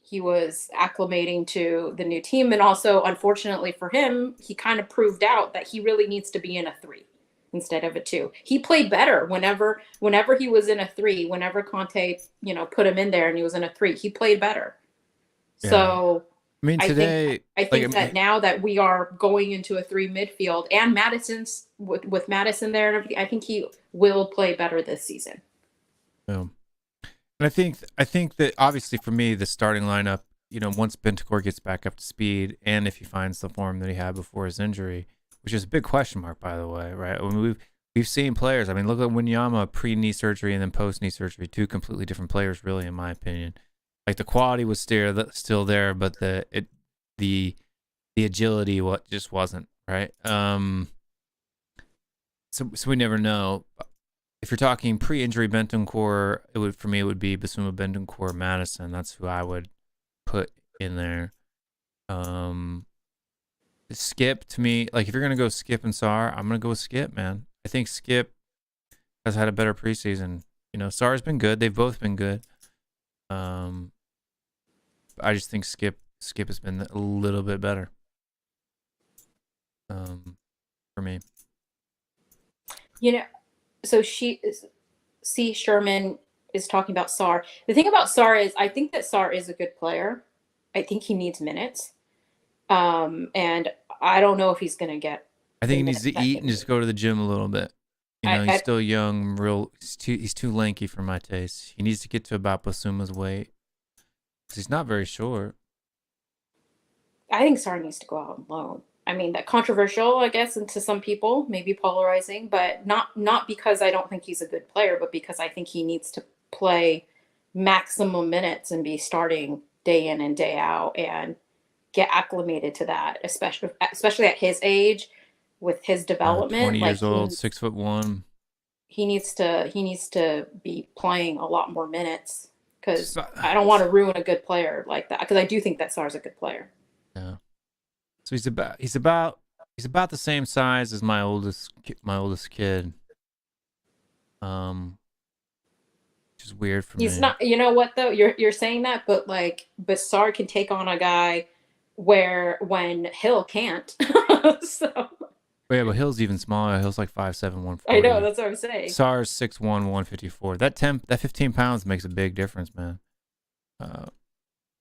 he was acclimating to the new team, and also, unfortunately for him, he kind of proved out that he really needs to be in a 3 instead of a 2. He played better whenever he was in a 3. Whenever Conte, put him in there and he was in a 3, he played better. Yeah. So I mean, today I think that now that we are going into a 3 midfield, and Madison's with Madison there and everything, I think he will play better this season. Yeah. And I think that obviously for me, the starting lineup, once Bentancur gets back up to speed, and if he finds the form that he had before his injury, which is a big question mark, by the way, right? I mean, we've seen players. I mean, look at Wanyama pre-knee surgery and then post-knee surgery, 2 completely different players, really, in my opinion. Like, the quality was still there, but the agility just wasn't, right? So we never know. If you're talking pre-injury Bentancur, it would be Bissouma, Bentancur, Madison. That's who I would put in there. Skip, to me, like, if you're gonna go Skip and Sarr, I'm gonna go with Skip, man. I think Skip has had a better preseason. Sarr's been good. They've both been good. I just think Skip has been a little bit better. For me. So Sherman is talking about Sarr. The thing about Sarr is, I think that Sarr is a good player. I think he needs minutes. And I don't know if he's going to get. I think he needs to eat and just go to the gym a little bit. He's still young, he's too lanky for my taste. He needs to get to about Bissouma's weight. He's not very short. I think Sarr needs to go out on loan. I mean, that controversial, I guess, and to some people, maybe polarizing, but not because I don't think he's a good player, but because I think he needs to play maximum minutes and be starting day in and day out and get acclimated to that, especially at his age, with his development. 20 years old, 6'1". He needs to be playing a lot more minutes, because I don't want to ruin a good player like that. Because I do think that Sarr's a good player. Yeah. So he's about the same size as my oldest kid. Which is weird for me. He's not. You know what though? You're saying that, but Sarr can take on a guy when Hill can't. So. Yeah, but Hill's even smaller. Hill's like 5'7", 140. I know, that's what I'm saying. Sarr's 6'1", 154. That 15 pounds makes a big difference, man.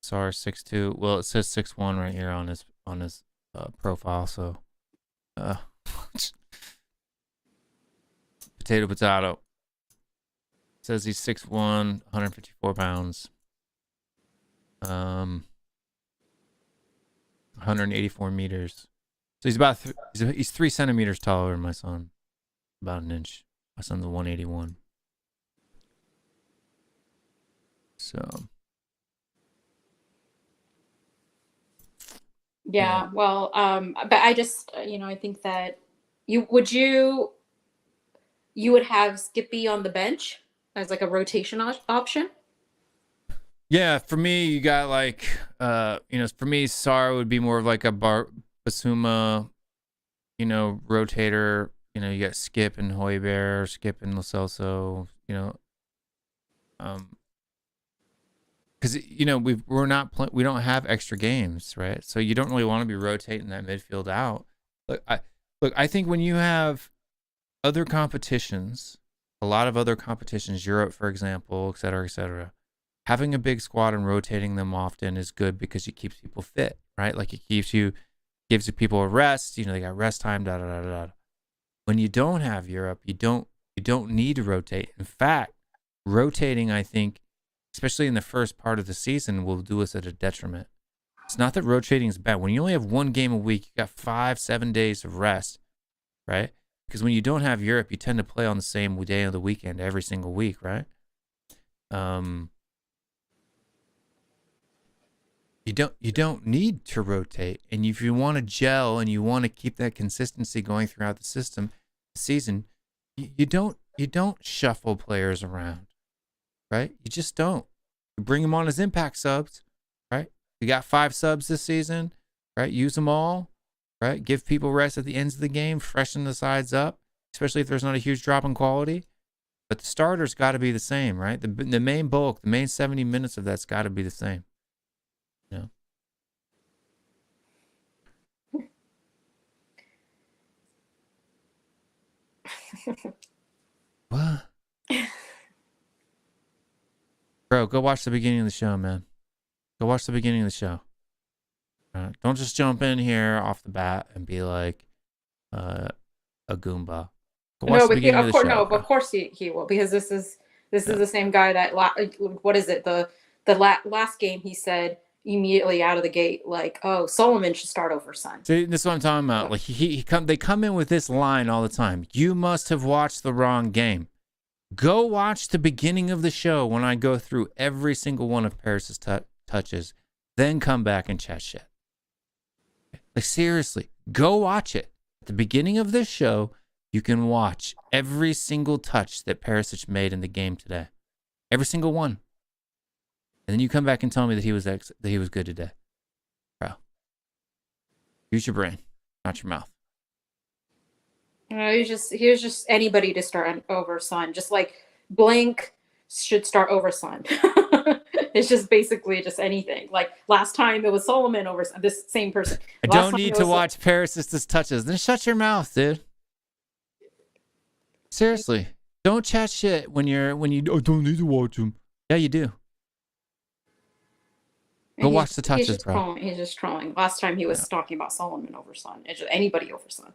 Sarr's 6'2". Well, it says 6'1" right here on his profile. So, potato. It says he's 6'1", 154 pounds. 184 meters. So he's 3 centimeters taller than my son, about an inch. My son's a 181. So. Yeah, well, but I just, I think that you would have Skippy on the bench as like a rotation option. Yeah, for me, you got for me, Sarr would be more of like a Basuma, rotator. You got Skip and Højbjerg, Skip and Lo Celso, because we don't have extra games, right? So you don't really want to be rotating that midfield out. I think when you have other competitions, a lot of other competitions, Europe, for example, et cetera, having a big squad and rotating them often is good because it keeps people fit, right? Like it gives you people a rest. They got rest time. When you don't have Europe, you don't need to rotate. In fact, rotating, I think, especially in the first part of the season, will do us at a detriment. It's not that rotating is bad. When you only have one game a week, you got 5-7 days of rest, right? Because when you don't have Europe, you tend to play on the same day of the weekend every single week, right? You don't need to rotate, and if you want to gel and you want to keep that consistency going throughout the season, you don't shuffle players around, right? You just don't. You bring them on as impact subs, right? You got 5 subs this season, right? Use them all, right? Give people rest at the ends of the game, freshen the sides up, especially if there's not a huge drop in quality. But the starters got to be the same, right? The main bulk, the main 70 minutes of that's got to be the same. Yeah. What? Bro, go watch the beginning of the show, man. Go watch the beginning of the show. Don't just jump in here off the bat and be like a Goomba. Go watch the beginning of the show. Of course he will, because this is the same guy that what is it? The last game he said immediately out of the gate, like, oh, Solomon should start over Son. See, this is what I'm talking about. Like they come in with this line all the time. You must have watched the wrong game. Go watch the beginning of the show when I go through every single one of Paris's touches. Then come back and chat shit. Like, seriously, go watch it. At the beginning of this show, you can watch every single touch that Perisic made in the game today. Every single one. And then you come back and tell me that he was good today. Bro. Use your brain, not your mouth. He was just anybody to start over Son. Just like Blank should start over Son. It's just basically just anything. Like last time it was Solomon over this same person. I don't need to watch Perisic's touches. Then shut your mouth, dude. Seriously, don't chat shit when you don't need to watch him. Yeah, you do. Go watch the touches, bro. He's just trolling. Last time he was talking about Solomon over Son. It's just anybody over Son.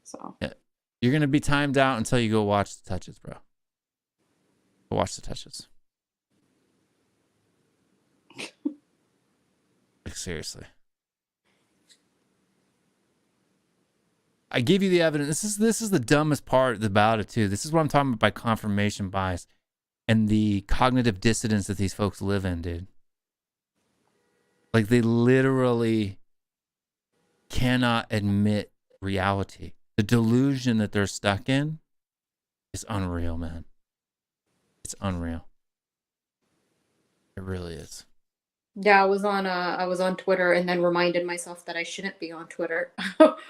So yeah, you're gonna be timed out until you go watch the touches, bro. Go watch the touches. Like, seriously. I give you the evidence. This is the dumbest part about it too. This is what I'm talking about by confirmation bias and the cognitive dissonance that these folks live in, dude. Like, they literally cannot admit reality. The delusion that they're stuck in is unreal, man. It's unreal. It really is. Yeah, I was on Twitter and then reminded myself that I shouldn't be on Twitter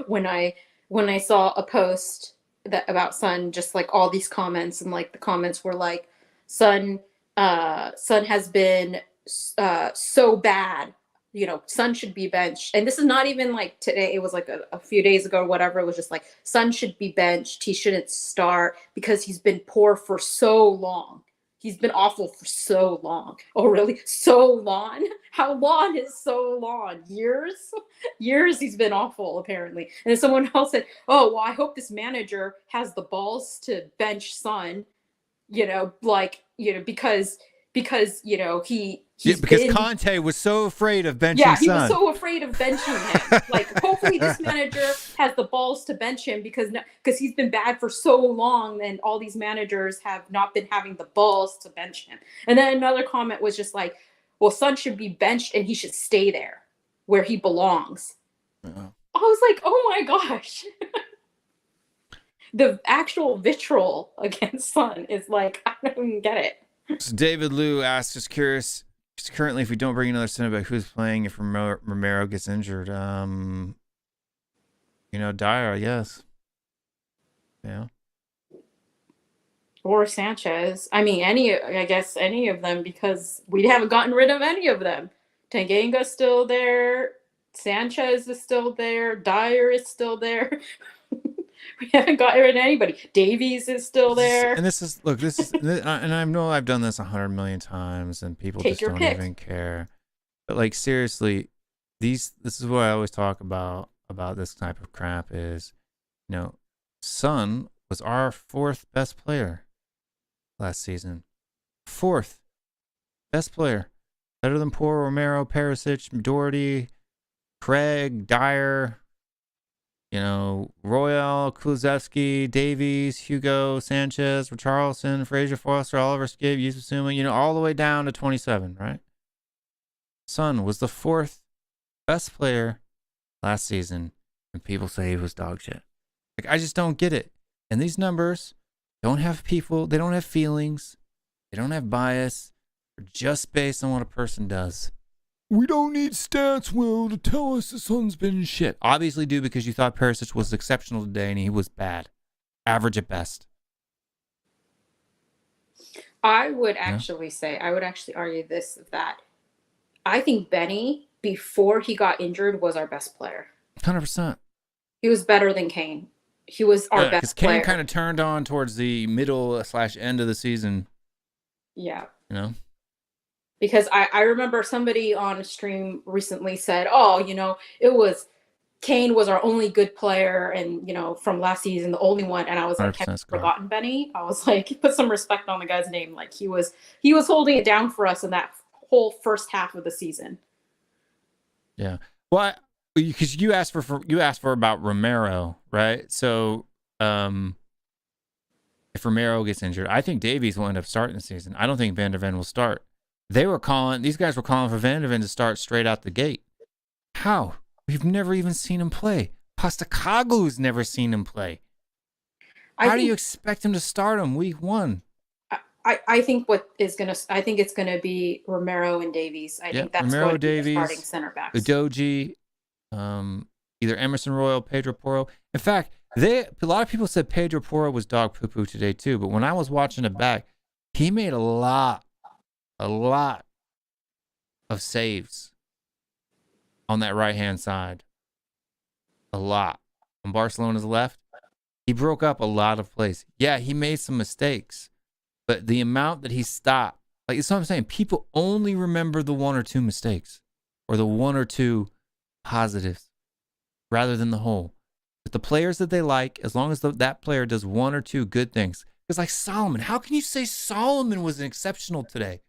when I saw a post that about Son, just like all these comments, and like the comments were like, Son has been so bad, you know, Son should be benched. And this is not even like today, it was like a few days ago or whatever. It was just like, Son should be benched, he shouldn't start because he's been poor for so long. He's been awful for so long. Oh, really? So long? How long is so long? Years? Years he's been awful, apparently. And then someone else said, oh, well, I hope this manager has the balls to bench Son, you know, like, you know, because you know, because Conte was so afraid of benching Yeah, he Son. was so afraid of benching him. Like, hopefully this manager has the balls to bench him because he's been bad for so long, and all these managers have not been having the balls to bench him. And then another comment was just like, well, Son should be benched and he should stay there where he belongs. I was like, oh my gosh. The actual vitriol against Son is like, I don't even get it. So David Liu asked, just curious, currently, if we don't bring another center back, who's playing if Romero gets injured? You know, Dyer, I guess. Yeah. Or Sanchez. I mean, I guess any of them, because we haven't gotten rid of any of them. Tanganga's still there. Sanchez is still there. Dyer is still there. We haven't gotten rid of anybody. Davies is still there. And this is, and I know I've done this 100 million times, and people Take just your don't pick. even care. But like, seriously, this is what I always talk about this type of crap is, you know, Son was our 4th best player last season. 4th best player. Better than poor Romero, Perisic, Doherty, Craig, Dyer, you know, Royal, Kulusevski, Davies, Hugo, Sanchez, Richarlison, Fraser Foster, Oliver Skipp, Yusuf Suma, you know, all the way down to 27, right? Son was the 4th best player last season, and people say he was dog shit. Like, I just don't get it. And these numbers don't have people, they don't have feelings, they don't have bias. They're just based on what a person does. We don't need stats, Will, to tell us the Son's been shit. Obviously do, because you thought Perisic was exceptional today and he was bad. Average at best. I would actually argue that I think Benny, before he got injured, was our best player. 100%. He was better than Kane. He was our best player. Because Kane kind of turned on towards the middle / end of the season. Yeah. You know? Because I remember somebody on a stream recently said, oh, you know, it was Kane was our only good player, and, you know, from last season, the only one. And I was like, have you forgotten Benny? I was like, put some respect on the guy's name. Like, he was holding it down for us in that whole first half of the season. Yeah. Well, because you asked for about Romero, right? So if Romero gets injured, I think Davies will end up starting the season. I don't think Van der Ven will start. These guys were calling for Van der Ven to start straight out the gate. How? We've never even seen him play. Postecoglou's never seen him play. How do you expect him to start him week 1? I think it's gonna be Romero and Davies. I think that's Romero, going to be the Davies, starting center backs. Udogie, either Emerson Royal, Pedro Porro. In fact, a lot of people said Pedro Porro was dog poo-poo today too, but when I was watching it back, he made a lot of saves on that right-hand side. A lot. On Barcelona's left, he broke up a lot of plays. Yeah, he made some mistakes, but the amount that he stopped, like, that's what I'm saying. People only remember the 1 or 2 mistakes or the 1 or 2 positives rather than the whole. But the players that they like, as long as that player does 1 or 2 good things. Because like Solomon, how can you say Solomon was exceptional today?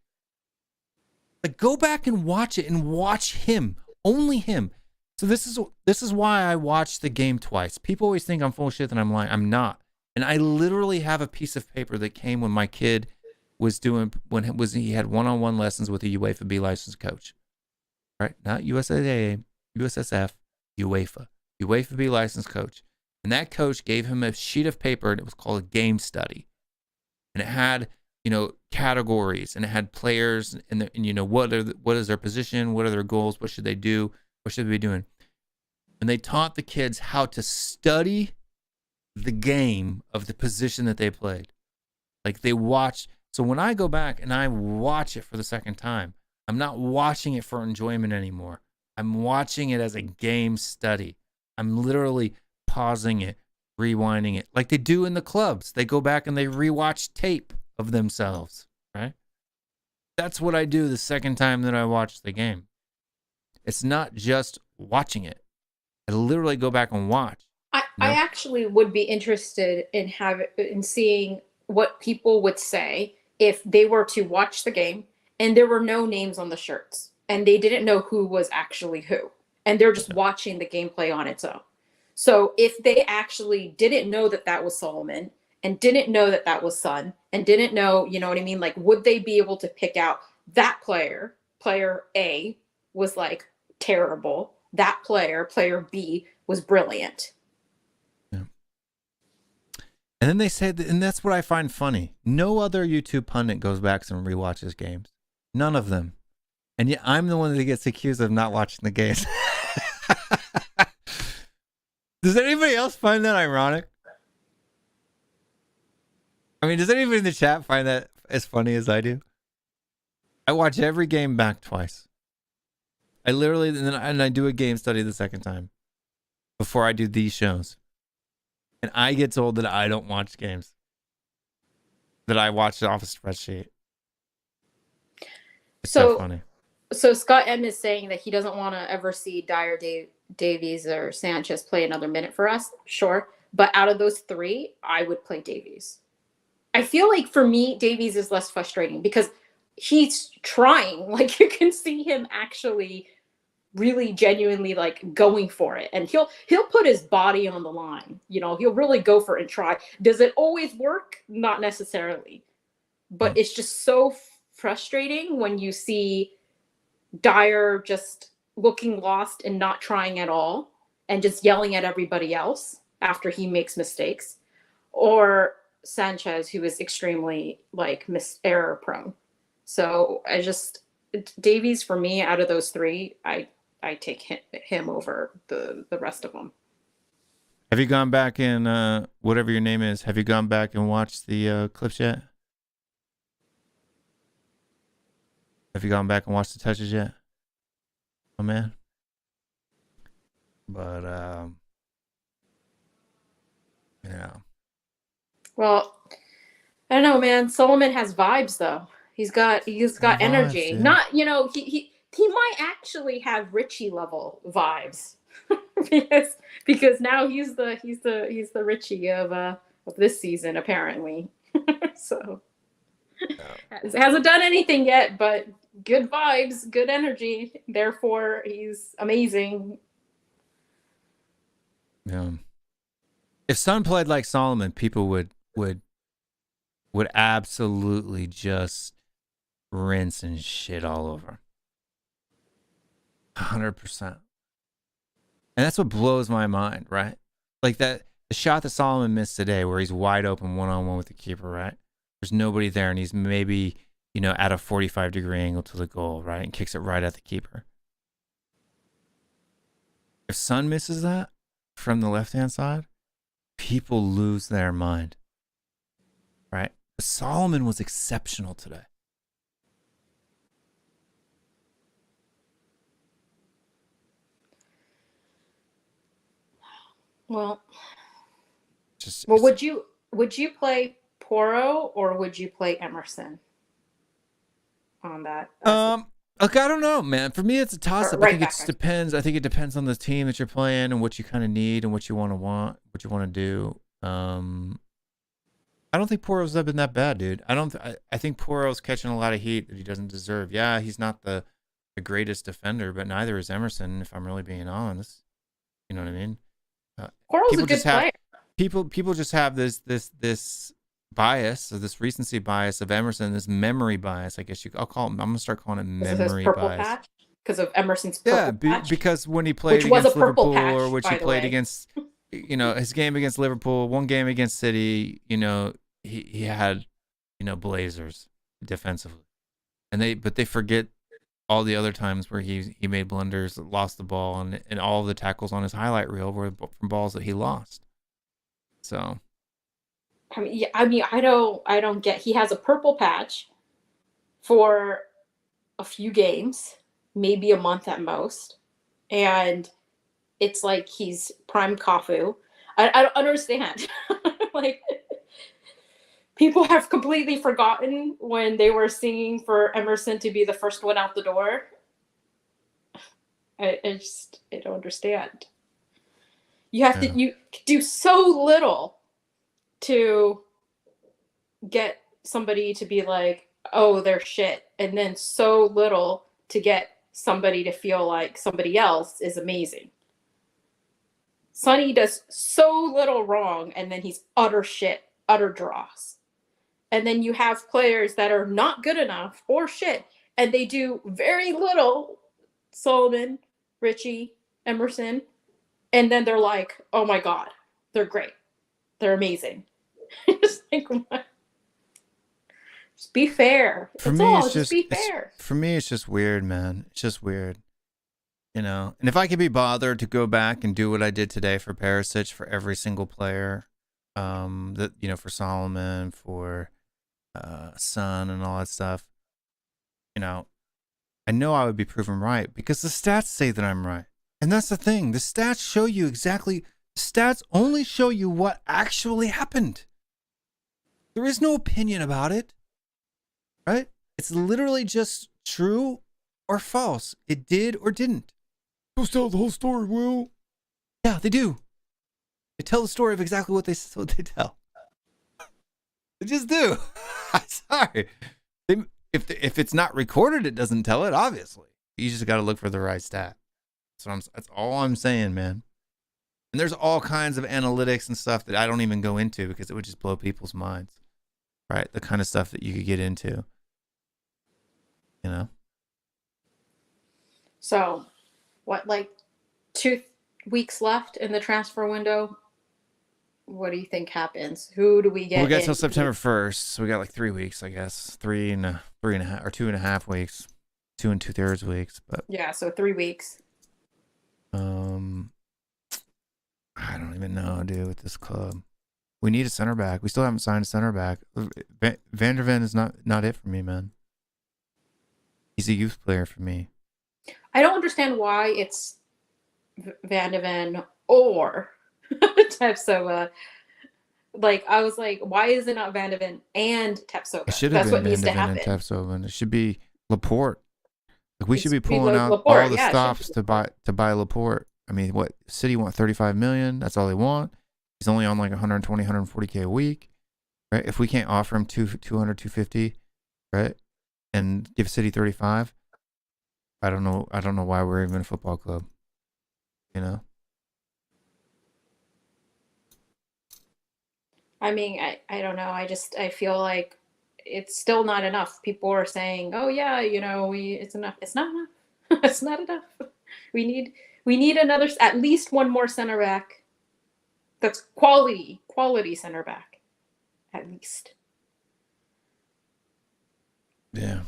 Like, go back and watch it, and watch him, only him. So this is why I watched the game twice. People always think I'm full of shit that I'm lying. I'm not. And I literally have a piece of paper that came when my kid was he had one-on-one lessons with a UEFA B licensed coach. Right? Not USAA, USSF, UEFA B licensed coach. And that coach gave him a sheet of paper, and it was called a game study. And it had categories, and it had players and what is their position, what are their goals, what should they do, what should they be doing. And they taught the kids how to study the game of the position that they played. Like they watched. So when I go back and I watch it for the second time, I'm not watching it for enjoyment anymore. I'm watching it as a game study. I'm literally pausing it, rewinding it, like they do in the clubs. They go back and they rewatch tape of themselves, right? That's what I do the second time that I watch the game. It's not just watching it. I literally go back and watch. I actually would be interested in seeing what people would say if they were to watch the game and there were no names on the shirts and they didn't know who was actually who, and they're just watching the gameplay on its own. So if they actually didn't know that was Solomon and didn't know that was Son and didn't know, you know what I mean? Like, would they be able to pick out that player A was like terrible, that player B was brilliant? Yeah. And then they said, and that's what I find funny. No other YouTube pundit goes back and rewatches games. None of them. And yet I'm the one that gets accused of not watching the games. Does anybody else find that ironic? I mean, does anybody in the chat find that as funny as I do? I watch every game back twice. I literally, and I do a game study the second time before I do these shows. And I get told that I don't watch games, that I watch it off a spreadsheet. It's so funny. So Scott M is saying that he doesn't want to ever see Dyer, Davies, or Sanchez play another minute for us. Sure. But out of those three, I would play Davies. I feel like for me, Davies is less frustrating because he's trying. Like, you can see him actually really genuinely like going for it, and he'll put his body on the line. He'll really go for it and try. Does it always work? Not necessarily, but it's just so frustrating when you see Dyer just looking lost and not trying at all and just yelling at everybody else after he makes mistakes, or Sanchez, who is extremely like error prone. So Davies for me, out of those three, I take him over the rest of them. Have you gone back and whatever your name is, have you gone back and watched the clips yet? Have you gone back and watched the touches yet? Oh man. But yeah. Well, I don't know, man. Solomon has vibes though. He's got energy. Yeah. Not, he might actually have Richie level vibes. because now he's the Richie of this season apparently. So hasn't done anything yet, but good vibes, good energy. Therefore, he's amazing. Yeah. If Son played like Solomon, people would absolutely just rinse and shit all over. 100%. And that's what blows my mind, right? Like the shot that Solomon missed today where he's wide open one-on-one with the keeper, right? There's nobody there and he's maybe, at a 45-degree angle to the goal, right? And kicks it right at the keeper. If Son misses that from the left-hand side, people lose their mind, right? But Solomon was exceptional today. Well, would you play Porro or would you play Emerson on that? Look, I don't know, man. For me, it's a toss-up. Right, I think it depends. I think it depends on the team that you're playing and what you kind of need and what you want to do. I don't think Porro's been that bad, dude. I think Porro's catching a lot of heat that he doesn't deserve. Yeah, he's not the greatest defender, but neither is Emerson, if I'm really being honest. You know what I mean? Porro's a good player. People just have this bias, or this recency bias of Emerson, this memory bias, I guess I'm gonna start calling it memory bias. Because of Emerson's purple patch? Because when he played against Liverpool, or which he played against, his game against Liverpool, one game against City, he had, Blazers defensively, and they forget all the other times where he made blunders, lost the ball, and all of the tackles on his highlight reel were from balls that he lost. So, I don't get. He has a purple patch for a few games, maybe a month at most, and it's like he's prime Cafu. I don't understand. Like, people have completely forgotten when they were singing for Emerson to be the first one out the door. I don't understand. You do so little to get somebody to be like, oh, they're shit, and then so little to get somebody to feel like somebody else is amazing. Sonny does so little wrong, and then he's utter shit, utter dross. And then you have players that are not good enough or shit, and they do very little, Solomon, Richie, Emerson, and then they're like, oh my God, they're great. They're amazing. Just like, what? Just be fair. For That's me, all. it's Just be fair. For me, it's just weird, man. It's just weird. And if I could be bothered to go back and do what I did today for Perisic, for every single player, for Solomon, for Son, and all that stuff, I know I would be proven right because the stats say that I'm right. And that's the thing. The stats show you stats only show you what actually happened. There is no opinion about it, right? It's literally just true or false. It did or didn't. They'll tell the whole story, Will. Yeah, they do. They tell the story of exactly what they tell. They just do. I'm sorry. If it's not recorded, it doesn't tell it, obviously. You just got to look for the right stat. That's all I'm saying, man. And there's all kinds of analytics and stuff that I don't even go into because it would just blow people's minds, right? The kind of stuff that you could get into, So, what, like 2 weeks left in the transfer window? What do you think happens? Who do we get? We got till September 1st, so we got like 3 weeks, I guess. 3.5 or 2.5 weeks, 2 2/3 weeks. But yeah, so 3 weeks. I don't even know, dude. With this club, we need a center back. We still haven't signed a center back. Van der Ven is not it for me, man. He's a youth player for me. I don't understand why it's Van de Ven or Tepsova. Like, I was like, why is it not Van de Ven and Tepsova? It should That's have been what Van needs de to Ven happen. and Tepsova. It should be Laporte. Like, we should be It should be pulling out Laporte, all the yeah, it should stops be to buy Laporte. I mean, what City want 35 million? That's all they want. He's only on like 120, 140K a week, right? If we can't offer him 200, 250, right, and give City 35, I don't know why we're even a football club. I mean, I don't know. I feel like it's still not enough. People are saying, "Oh yeah, it's enough." It's not enough. It's not enough. We need another, at least one more center back. That's quality center back, at least. Yeah.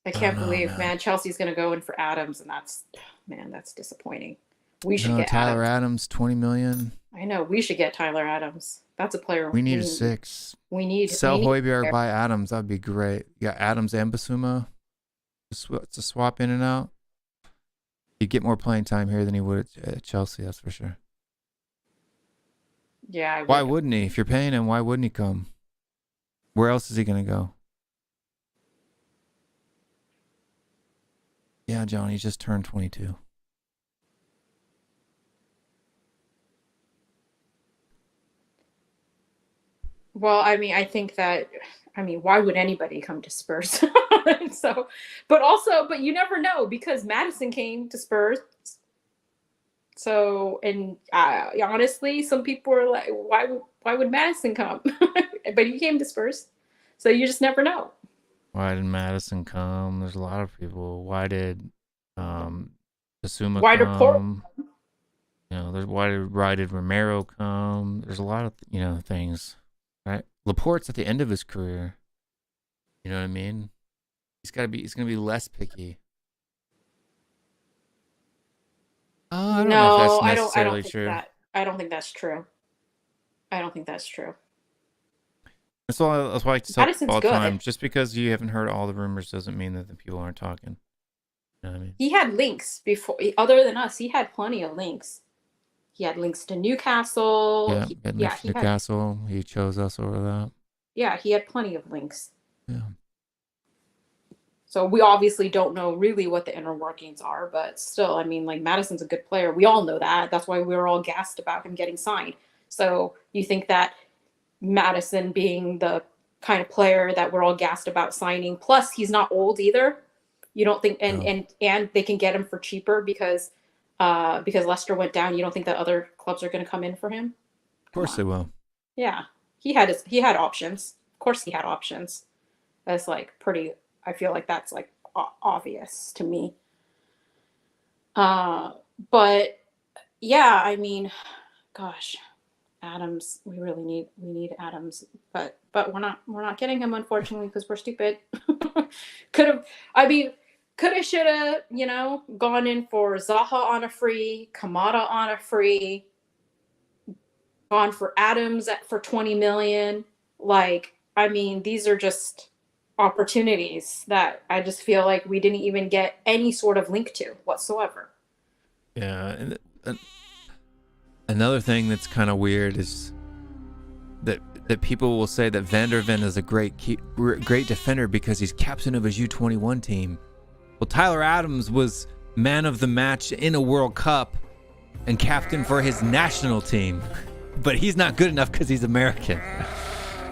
I can't believe, man, Chelsea's going to go in for Adams, and that's disappointing. We should get Tyler Adams, 20 million. I know, we should get Tyler Adams. That's a player We need a 6. We need sell Højbjerg, buy Adams. That'd be great. You got Adams and Basuma to swap in and out. He'd get more playing time here than he would at Chelsea, that's for sure. Yeah. Why wouldn't he? If you're paying him, why wouldn't he come? Where else is he going to go? Yeah, John, he just turned 22. Well, I mean, I think that, why would anybody come to Spurs? But you never know, because Madison came to Spurs. So, and honestly, some people are like, why would Madison come? But he came to Spurs. So you just never know. Why did Madison come? There's a lot of people. Why did Basuma why come? Why did Romero come? There's a lot of things, right? Laporte's at the end of his career. You know what I mean? He's gonna be less picky. I don't know if that's I necessarily don't think true. that. I don't think that's true. I don't think that's true. That's why I tell Madison's people all the good. time. Just because you haven't heard all the rumors doesn't mean that the people aren't talking. You know what I mean? He had links before, other than us. He had plenty of links. He had links to Newcastle. Yeah, Newcastle. He chose us over that. Yeah, he had plenty of links. Yeah. So we obviously don't know really what the inner workings are, but still, I mean, like, Madison's a good player. We all know that. That's why we were all gassed about him getting signed. So you think that Madison being the kind of player that we're all gassed about signing, plus he's not old either. You don't think, and they can get him for cheaper because Leicester went down. You don't think that other clubs are going to come in for him? Of course they will. Yeah, he had options. Of course, he had options. That's like pretty. I feel like that's like obvious to me. But yeah, I mean, gosh, Adams. We need Adams, but we're not getting him, unfortunately, because we're stupid. Could have, should have, gone in for Zaha on a free, Kamada on a free, gone for Adams for 20 million. Like, I mean, these are just opportunities that I just feel like we didn't even get any sort of link to whatsoever. Yeah, and another thing that's kind of weird is that people will say that Van der Ven is a great defender because he's captain of his U21 team. Well, Tyler Adams was man of the match in a World Cup and captain for his national team, but he's not good enough because he's American.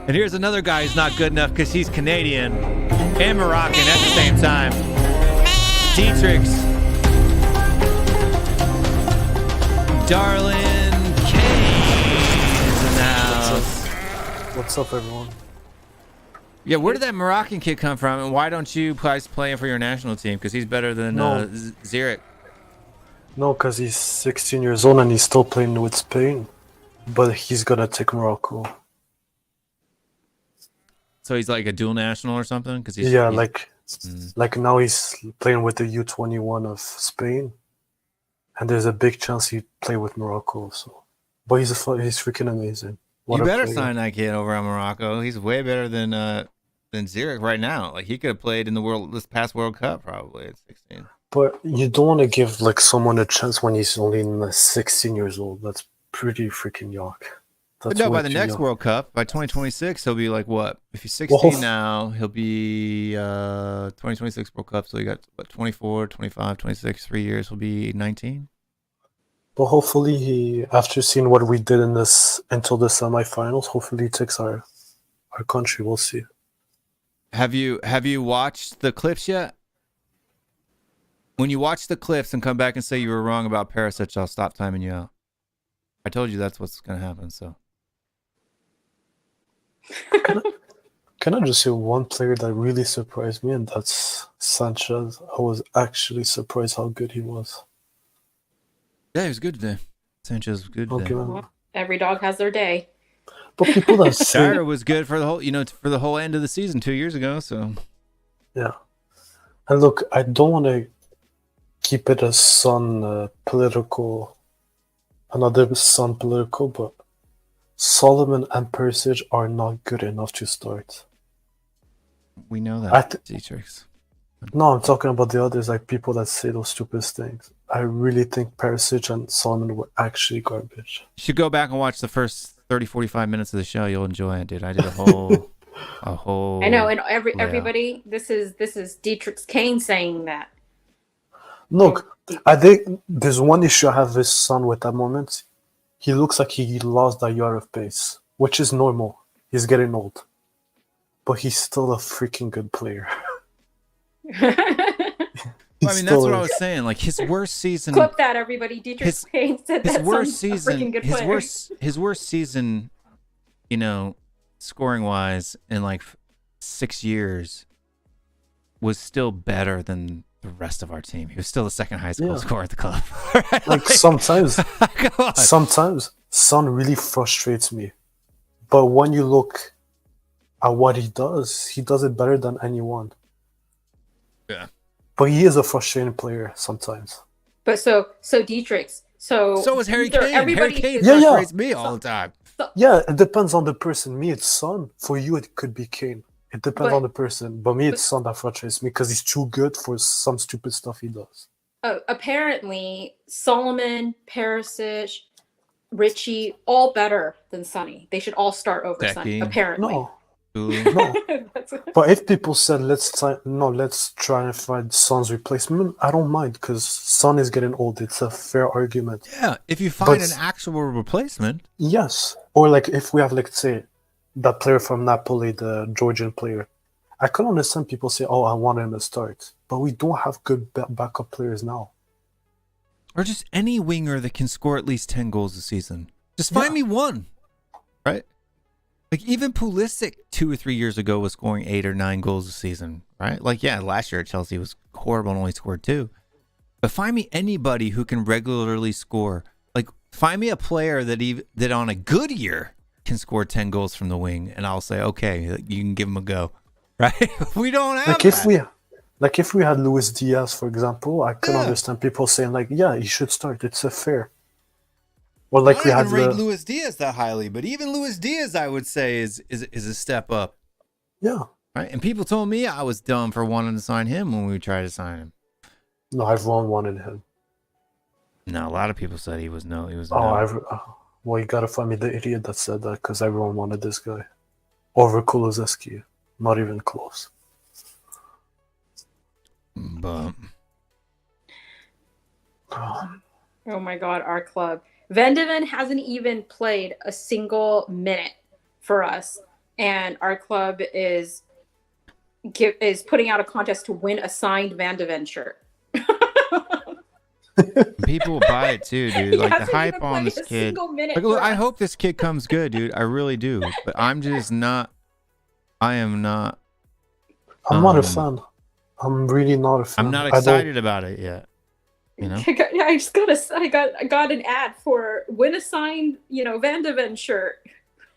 And here's another guy who's not good enough because he's Canadian and Moroccan at the same time. Dietrich's Darlin Kane is in the house. What's up, everyone? Yeah, where did that Moroccan kid come from, and why don't you play him for your national team? Because he's better than Ziyech. No, because he's 16 years old and he's still playing with Spain, but he's gonna take Morocco. So he's like a dual national or something? Like now he's playing with the U21 of Spain, and there's a big chance he'd play with Morocco. So, but he's freaking amazing. You better sign that kid over on Morocco. He's way better than Ziyech right now. Like, he could have played in this past World Cup probably at 16. But you don't want to give like someone a chance when he's only 16 years old. That's pretty freaking yuck. But no, by the next World Cup, by 2026, he'll be like what? If he's 16 now, he'll be 2026 World Cup. So you got what, 24, 25, 26, 3 years. He'll be 19. But hopefully he, after seeing what we did until the semifinals, hopefully he takes our country. We'll see. Have you watched the clips yet? When you watch the clips and come back and say you were wrong about Perisic, I'll stop timing you out. I told you that's what's going to happen, so. Can I just say one player that really surprised me, and that's Sanchez. I was actually surprised how good he was. Yeah, he was good today. Sanchez was good today. Well, every dog has their day. But people that say Dyer was good for the whole end of the season 2 years ago, so. Yeah. And look, I don't want to keep it as political, but Solomon and Perisic are not good enough to start. We know that, Dietrichs. No, I'm talking about the others, like people that say those stupid things. I really think Perisic and Solomon were actually garbage. You should go back and watch the first 30, 45 minutes of the show. You'll enjoy it, dude. I did a whole I know, and everybody, this is Dietrich Kane saying that. Look, I think there's one issue I have with Son with that moment. He looks like he lost a yard of pace, which is normal. He's getting old. But he's still a freaking good player. Well, I mean, that's what I was saying. Like, his worst season. Clip that, everybody. Dietrich Kane said his that worst Son's season. a freaking good player. His worst season, scoring wise, in like 6 years, was still better than the rest of our team. He was still the second highest goal scorer at the club. Like sometimes Son really frustrates me. But when you look at what he does it better than anyone. Yeah. But he is a frustrating player sometimes. But so Dietrich's. So is Harry these are- Kane. everybody Harry Kane is- Yeah, yeah. frustrates me all the time. Yeah, it depends on the person. Me, it's Son. For you, it could be Kane. It depends But- on the person. But me, it's Son that frustrates me because he's too good for some stupid stuff he does. Apparently, Solomon, Perisic, Richie, all better than Sonny. They should all start over Sonny. Becky. Apparently. No, Ooh. no. That's- But if people said let's try and find Son's replacement, I don't mind because Son is getting old. It's a fair argument. Yeah, if you find But- an actual replacement. Yes, or like if we have like say that player from Napoli, the Georgian player, I can understand people say, "Oh, I want him to start," but we don't have good backup players now. Or just any winger that can score at least 10 goals a season. Just find me one, right? Like even Pulisic 2 or 3 years ago was scoring 8 or 9 goals a season, right? Like, yeah, last year at Chelsea was horrible and only scored 2. But find me anybody who can regularly score. Like, find me a player that on a good year can score 10 goals from the wing, and I'll say, okay, you can give him a go, right? We don't have Like if we had Luis Diaz, for example, I can understand people saying like, yeah, he should start. It's a fair. Or like I we don't had even rate Luis Diaz that highly, but even Luis Diaz, I would say, is a step up. Yeah. Right? And people told me I was dumb for wanting to sign him when we tried to sign him. No, everyone wanted him. No, a lot of people said he was no. Well, you gotta find me the idiot that said that because everyone wanted this guy over Kulusevski. Not even close. But Oh my God, our club. Van de Ven hasn't even played a single minute for us, and our club is putting out a contest to win a signed Van de Ven shirt. people will buy it too, dude. He Like the hasn't hype even on played this a kid. single minute Like, look, for I us. hope this kid comes good, dude. I really do. But I'm just not. I am not. I'm not a fan. I'm really not a fan. I'm not excited about it yet. You know. I got an ad for win a signed, Van de Ven shirt.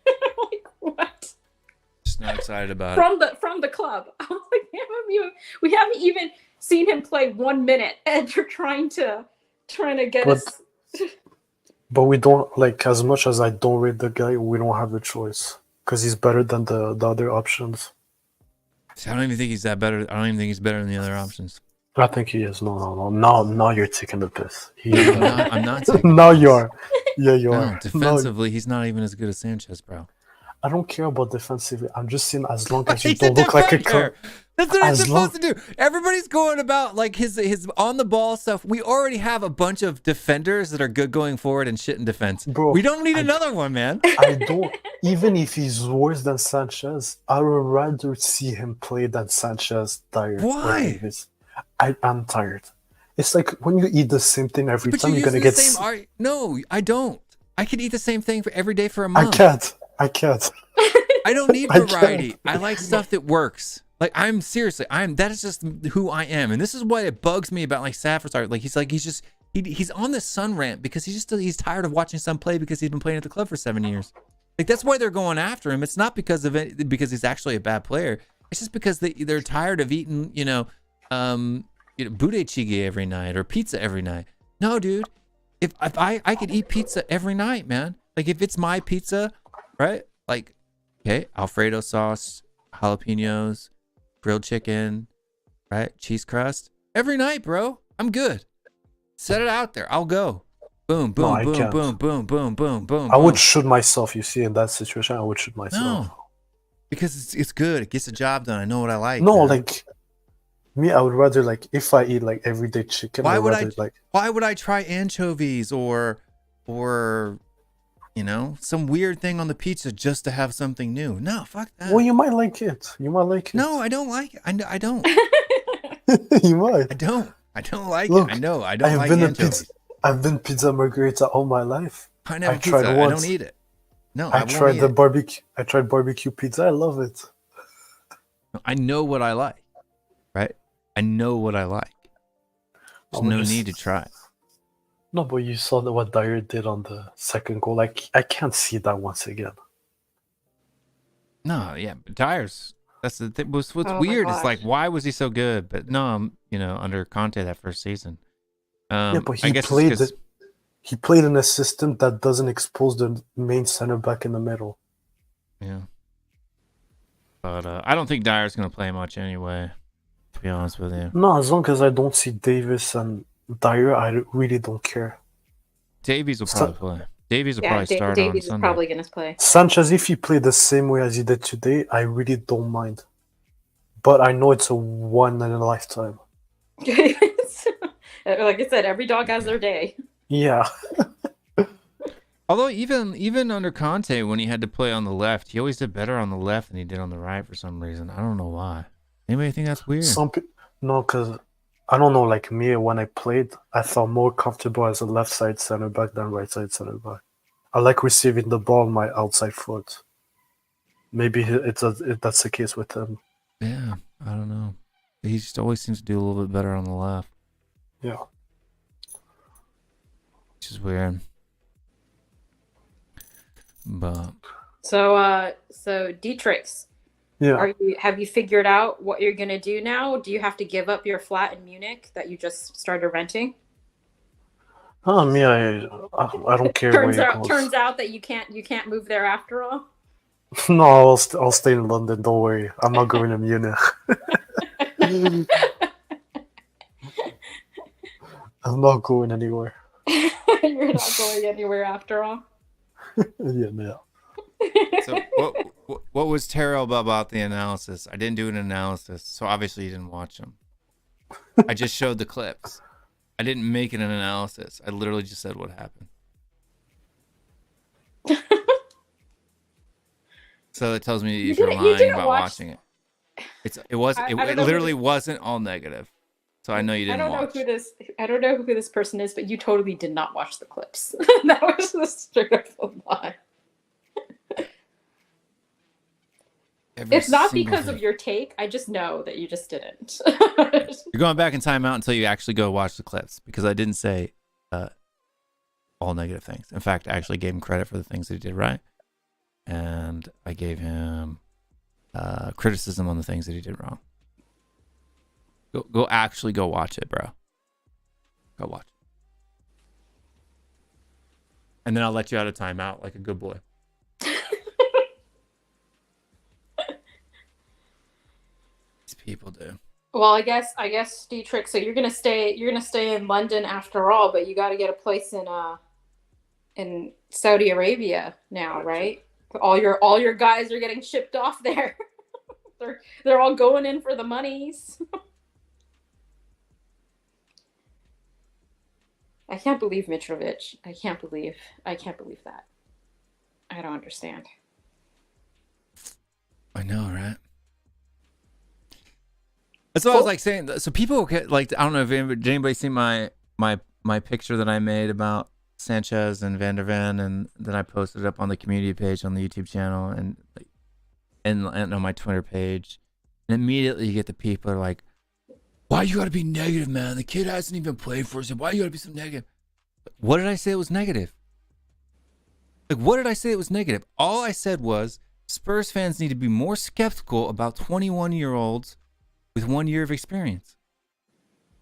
Like what? Just not excited about it. From the club. I was like, we haven't even seen him play 1 minute, and you're trying to get us. But we don't, like, as much as I don't rate the guy, we don't have a choice because he's better than the other options. See, I don't even think he's that better. I don't even think he's better than the other options. I think he is. No. Now you're taking the piss. I'm not taking Now the you piss. are. Yeah, you No, are. defensively, he's not even as good as Sanchez, bro. I don't care about defensively. I'm just saying as long as you He's a don't look like a defender. That's what he's as long- supposed to do. Everybody's going about like his on the ball stuff. We already have a bunch of defenders that are good going forward and shit in defense. Bro, we don't need another one, man. I don't. Even if he's worse than Sanchez, I would rather see him play than Sanchez tired. Why? I'm tired. It's like when you eat the same thing every But time, you you're gonna use get. the same. No, I don't. I could eat the same thing for every day for a month. I can't. I don't need I can't. variety. I like stuff that works. Like that is just who I am, and this is what it bugs me about like Safford. Like he's on this Sun rant because he's tired of watching Sun play because he's been playing at the club for 7 years. Like that's why they're going after him. It's not because of it because he's actually a bad player. It's just because they're tired of eating budae every night or pizza every night. No, dude. If I could eat pizza every night, man. Like if it's my pizza, right? Like, okay, Alfredo sauce, jalapenos, grilled chicken, right? Cheese crust. Every night, bro. I'm good. Set it out there. I'll go. Boom, boom, I boom, can't. boom, boom, boom, boom, boom. I would shoot myself. You see, in that situation, I would shoot myself. No, because it's good. It gets the job done. I know what I like. No, man. like me, I would rather like if I eat like everyday chicken. Why would I I try anchovies or some weird thing on the pizza just to have something new? No, fuck that. Well, you might like it. No, I don't like it. I don't. You might. I don't like Look, it. I know. I don't like anchovies. I've been pizza margherita all my life. Pineapple I pizza. tried I once. don't eat it. No, I won't tried eat the it. barbecue. I tried barbecue pizza. I love it. I know what I like, right? I know what I like. There's no need to try it. No, but you saw what Dyer did on the second goal. Like I can't see that once again. No, yeah, but Dyer's. That's the thing. What's Oh my weird is like, gosh. why was he so good? But no, under Conte that first season. Yeah, but I he guess it's played 'cause- he played in a system that doesn't expose the main center back in the middle. Yeah. But I don't think Dyer's going to play much anyway, to be honest with you. No, as long as I don't see Davis and Dyer, I really don't care. Davies will probably play. Davies will Yeah, probably start on Davies is Sunday. probably going to play. Sanchez, if he played the same way as he did today, I really don't mind. But I know it's a one in a lifetime. Like I said, every dog has their day. Yeah. Although even under Conte, when he had to play on the left, he always did better on the left than he did on the right for some reason. I don't know why. Anybody think that's weird? No, because I don't know, like me, when I played, I felt more comfortable as a left side center back than right side center back. I like receiving the ball on my outside foot. Maybe that's the case with him. Yeah, I don't know. He just always seems to do a little bit better on the left, Yeah. which is weird. But So Dietrichs, Yeah. have you figured out what you're gonna do now? Do you have to give up your flat in Munich that you just started renting? Oh, me, I don't care where you go. Turns out that you can't move there after all. No, I'll stay in London. Don't worry. I'm not going to Munich. I'm not going anywhere. You're not going anywhere after all. Yeah, no. so what was terrible about the analysis? I didn't do an analysis, so obviously you didn't watch them. I just showed the clips. I didn't make it an analysis. I literally just said what happened. So it tells me if you're lying about watching it. It literally wasn't all negative. So I know you didn't watch. I don't know who this person is, but you totally did not watch the clips. That was just straight up a lie. It's not because of your take. I just know that you just didn't. You're going back in timeout until you actually go watch the clips, because I didn't say all negative things. In fact, I actually gave him credit for the things that he did right, and I gave him criticism on the things that he did wrong. Go watch it, bro. Go watch it. And then I'll let you out of timeout like a good boy. These people do. Well, I guess Dietrich. So you're gonna stay in London after all, but you got to get a place in Saudi Arabia now, right? All your guys are getting shipped off there. they're all going in for the monies. I can't believe Mitrovic. I can't believe that. I don't understand. I know, right? That's what I was like saying. So people like, I don't know if anybody seen my picture that I made about Sanchez and Van der Ven, and then I posted it up on the community page on the YouTube channel and on my Twitter page. And immediately you get the people are like, "Why you gotta be negative, man? The kid hasn't even played for us. Why you gotta be so negative?" What did I say it was negative? Like, what did I say it was negative? All I said was Spurs fans need to be more skeptical about 21-year-olds with 1 year of experience.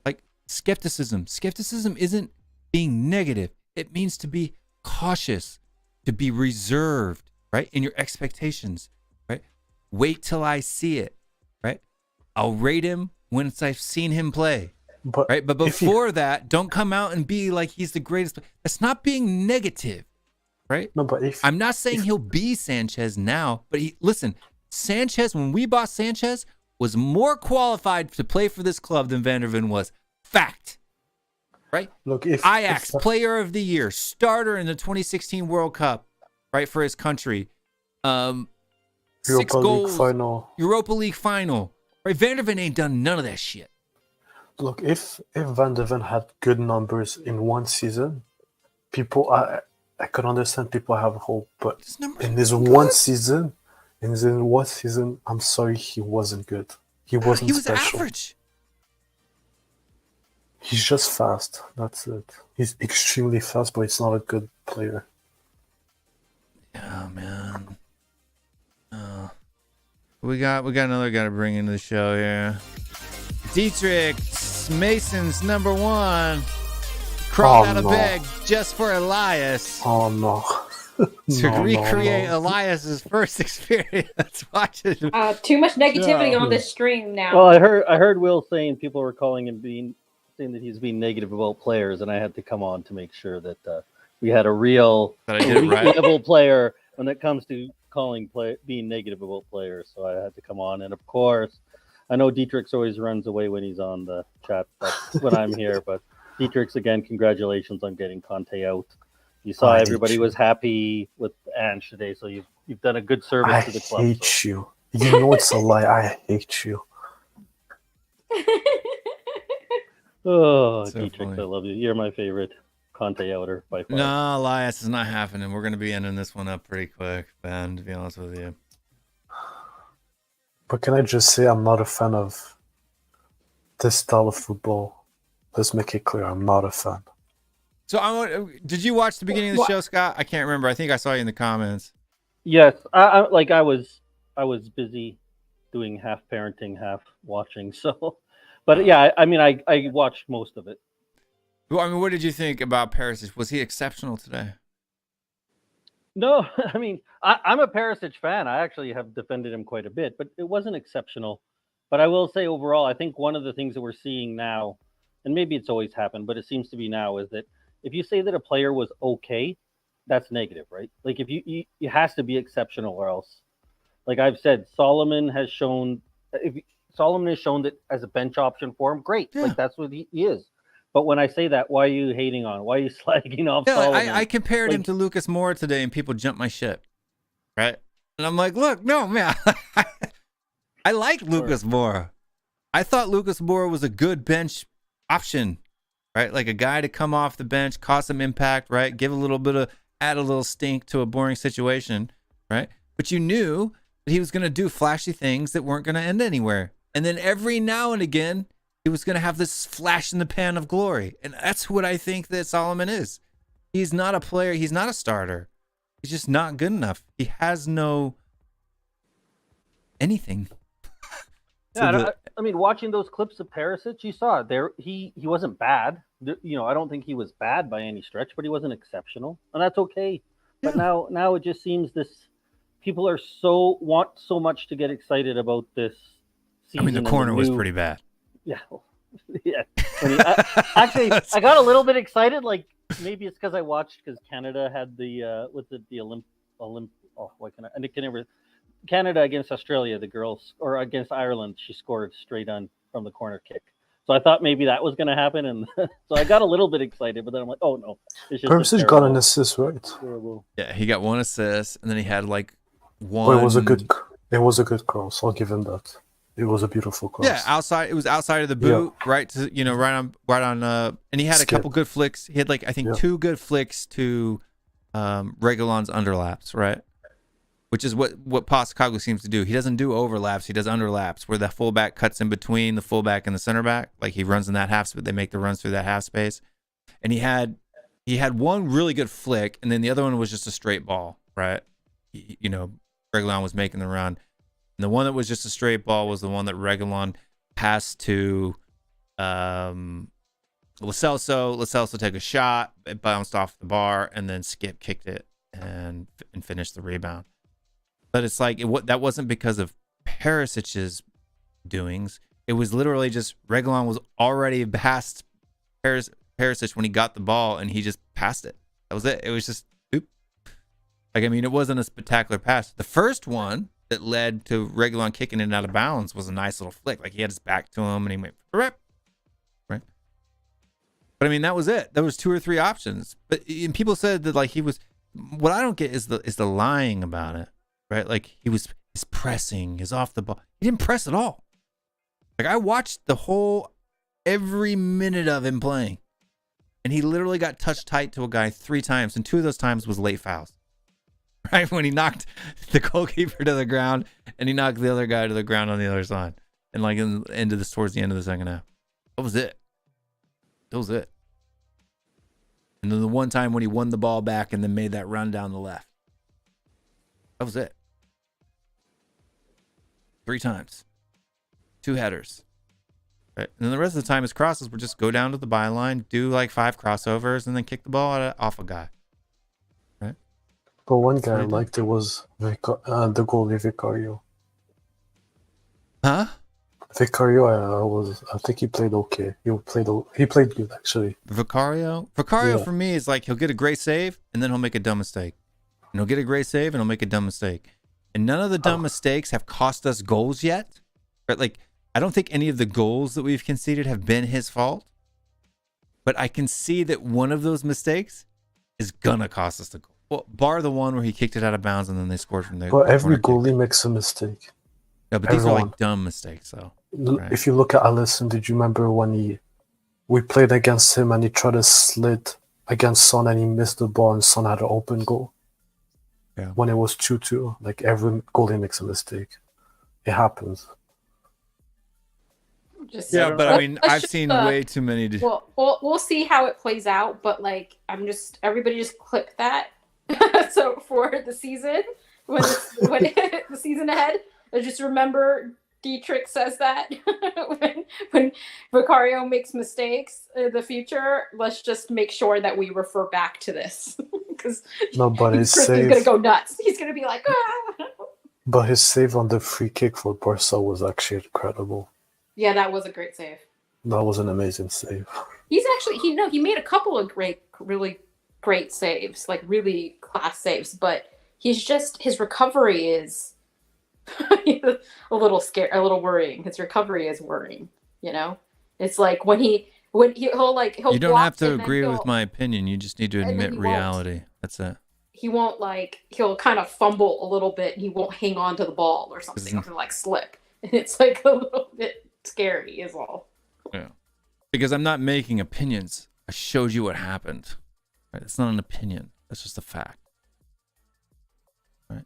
Like, skepticism. Skepticism isn't being negative. It means to be cautious, to be reserved, right? In your expectations, right? Wait till I see it, right? I'll rate him once I've seen him play, right? But before that, don't come out and be like he's the greatest. That's not being negative, right? No, but I'm not saying he'll be Sanchez now, but listen, Sanchez, when we bought Sanchez, was more qualified to play for this club than Van der Ven was. Fact. Right? Look, Ajax, player of the year, starter in the 2016 World Cup, right, for his country. 6 goals, Europa League final. Right? Van der Ven ain't done none of that shit. Look, if Van der Ven had good numbers in one season, I could understand people have hope, but in this one season, I'm sorry, he wasn't good. He wasn't special. Average. He's just fast. That's it. He's extremely fast, but he's not a good player. Yeah, man. We got another guy to bring into the show here. Dietrich Mason's number one crawled out of bed just for Elias. Oh no. To recreate Elias's first experience watching. Too much negativity on this stream now. Well, I heard Will saying people were calling him saying that he's being negative about players, and I had to come on to make sure that we had a real level player when it comes to being negative about players. So I had to come on, and of course, I know Dietrich always runs away when he's on the chat. That's when I'm here. But Dietrich, again, congratulations on getting Conte out. You saw everybody was happy with Ange today, so you've done a good service to the club. I hate you. You know it's a lie. I hate you. Oh, So Dietrich, funny. I love you. You're my favorite Conte outer by far. No, Elias is not happening. We're going to be ending this one up pretty quick, Ben, to be honest with you. But can I just say I'm not a fan of this style of football? Let's make it clear. I'm not a fan. So, did you watch the beginning of the show, Scott? I can't remember. I think I saw you in the comments. Yes, I was busy doing half parenting, half watching. So, but yeah, I mean, I watched most of it. Well, I mean, what did you think about Perisic? Was he exceptional today? No, I mean, I'm a Perisic fan. I actually have defended him quite a bit, but it wasn't exceptional. But I will say overall, I think one of the things that we're seeing now, and maybe it's always happened, but it seems to be now, is that if you say that a player was okay, that's negative, right? Like if you it has to be exceptional or else. Like I've said, Solomon has shown that as a bench option for him, great. Yeah. Like that's what he is. But when I say that, why are you hating on? Why are you slagging off Solomon? I compared him to Lucas Moura today, and people jumped my shit, right? And I'm like, look, no, man, I like Lucas Moura. I thought Lucas Moura was a good bench option, right? Like a guy to come off the bench, cause some impact, right? Add a little stink to a boring situation, right? But you knew that he was going to do flashy things that weren't going to end anywhere. And then every now and again, he was going to have this flash in the pan of glory. And that's what I think that Solomon is. He's not a player. He's not a starter. He's just not good enough. He has no anything. Yeah, I mean, watching those clips of Perisic, you saw it there. He wasn't bad. You know, I don't think he was bad by any stretch, but he wasn't exceptional, and that's okay. Yeah. But now it just seems people are want so much to get excited about this season. I mean, the corner was pretty bad. Yeah, yeah. Actually, I got a little bit excited. Like maybe it's because Canada had the Canada against Australia, the girls, or against Ireland, she scored straight on from the corner kick. So I thought maybe that was going to happen, and so I got a little bit excited. But then I'm like, oh no, Perisic got an assist, right? Terrible. Yeah, he got one assist, and then he had like one. But it was a good cross. I'll give him that. It was a beautiful cross. Yeah, it was outside of the boot, right to right on. And he had a couple good flicks. He had like I think 2 good flicks to Reguilon's underlaps, right? Which is what Postecoglou seems to do. He doesn't do overlaps. He does underlaps, where the fullback cuts in between the fullback and the center back. Like he runs in that half space. They make the runs through that half space. And he had one really good flick, and then the other one was just a straight ball, right? Reguilon was making the run. And the one that was just a straight ball was the one that Reguilon passed to Lo Celso. Lo Celso took a shot, it bounced off the bar, and then Skip kicked it and finished the rebound. But it's like that wasn't because of Perisic's doings. It was literally just Reguilon was already past Perisic when he got the ball, and he just passed it. That was it. It was just oop. Like, I mean, it wasn't a spectacular pass. The first one that led to Reguilon kicking it out of bounds was a nice little flick. Like he had his back to him, and he went right. But I mean, that was it. There was 2 or 3 options. And people said that like he was. What I don't get is the lying about it, right? Like he's pressing, he's off the ball. He didn't press at all. Like I watched every minute of him playing, and he literally got touched tight to a guy 3 times, and 2 of those times was late fouls. Right when he knocked the goalkeeper to the ground, and he knocked the other guy to the ground on the other side, and like towards the end of the second half. That was it. And then the one time when he won the ball back and then made that run down the left. That was it. 3 times. 2 headers. Right? And then the rest of the time, his crosses would just go down to the byline, do like 5 crossovers, and then kick the ball off a guy. Right? But one guy I liked it was the goalie Vicario. Huh? Vicario, I think he played okay. He played good actually. Vicario for me is like he'll get a great save and then he'll make a dumb mistake. And he'll get a great save and he'll make a dumb mistake. And none of the dumb mistakes have cost us goals yet. Right? Like I don't think any of the goals that we've conceded have been his fault. But I can see that one of those mistakes is gonna cost us the goal. Well, bar the one where he kicked it out of bounds and then they scored from there. But every goalie makes a mistake. Yeah, but these are like dumb mistakes, though. Right? If you look at Alisson, did you remember when we played against him and he tried to slid against Son and he missed the ball and Son had an open goal? Yeah. When it was 2-2, like every goalie makes a mistake. It happens. But I mean, I've seen way too many. We'll see how it plays out, but like, everybody just clip that. So for the season, when the season ahead, just remember Dietrich says that when Vicario makes mistakes in the future, let's just make sure that we refer back to this because he's gonna go nuts. He's gonna be like, ah. But his save on the free kick for Barca was actually incredible. Yeah, that was a great save. That was an amazing save. He's actually he made a couple of really great saves, like really class saves, but his recovery is a little scary, a little worrying. His recovery is worrying, you know? It's like he'll You don't have to agree with my opinion. You just need to admit reality. That's it. He'll kind of fumble a little bit and he won't hang on to the ball or something, or like slip. And it's like a little bit scary is all. Yeah. Because I'm not making opinions. I showed you what happened. Right? It's not an opinion. That's just a fact. Right?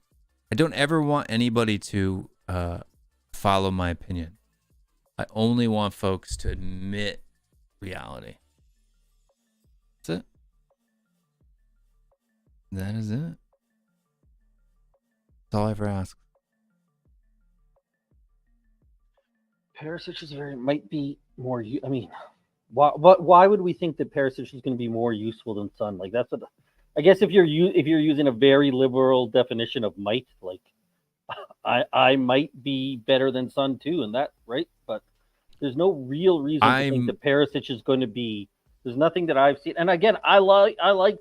I don't ever want anybody to follow my opinion. I only want folks to admit reality. That's it. That is it. That's all I ever ask. Perisic might be more. I mean, why would we think that Perisic is going to be more useful than Son? Like that's what I guess if you're using a very liberal definition of might, like I might be better than Son too, and that right. But there's no real reason to think that Perisic is going to be. There's nothing that I've seen, and again, I like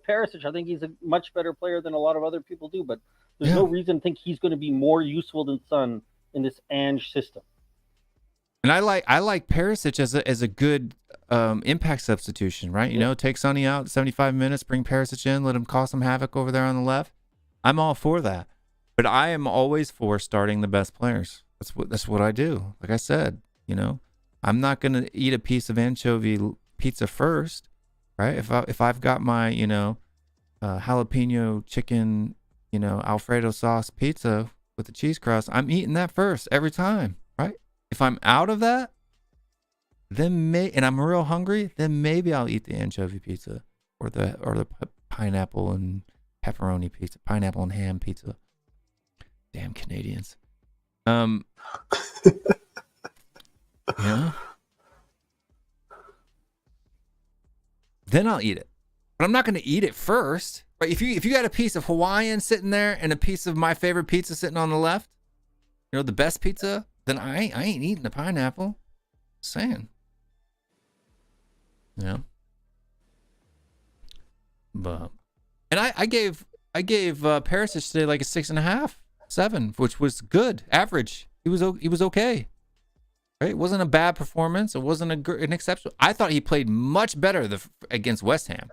Perisic. I think he's a much better player than a lot of other people do. But there's no reason to think he's going to be more useful than Son in this Ange system. And I like Perisic as a good impact substitution, right? You know, take Sonny out 75 minutes, bring Perisic in, let him cause some havoc over there on the left. I'm all for that, but I am always for starting the best players. That's what I do. Like I said, you know, I'm not gonna eat a piece of anchovy pizza first, right? If I've got my jalapeno chicken, Alfredo sauce pizza with the cheese crust, I'm eating that first every time, right? If I'm out of that, then and I'm real hungry, then maybe I'll eat the anchovy pizza or the pineapple and pepperoni pizza, pineapple and ham pizza. Damn Canadians. Yeah. Then I'll eat it. But I'm not going to eat it first. Right? If you got a piece of Hawaiian sitting there and a piece of my favorite pizza sitting on the left, the best pizza, then I ain't eating the pineapple. Just saying. Yeah. But I gave Perisic today like a 6.5, 7, which was good, average. He was okay. Right? It wasn't a bad performance. It wasn't an exceptional. I thought he played much better against West Ham.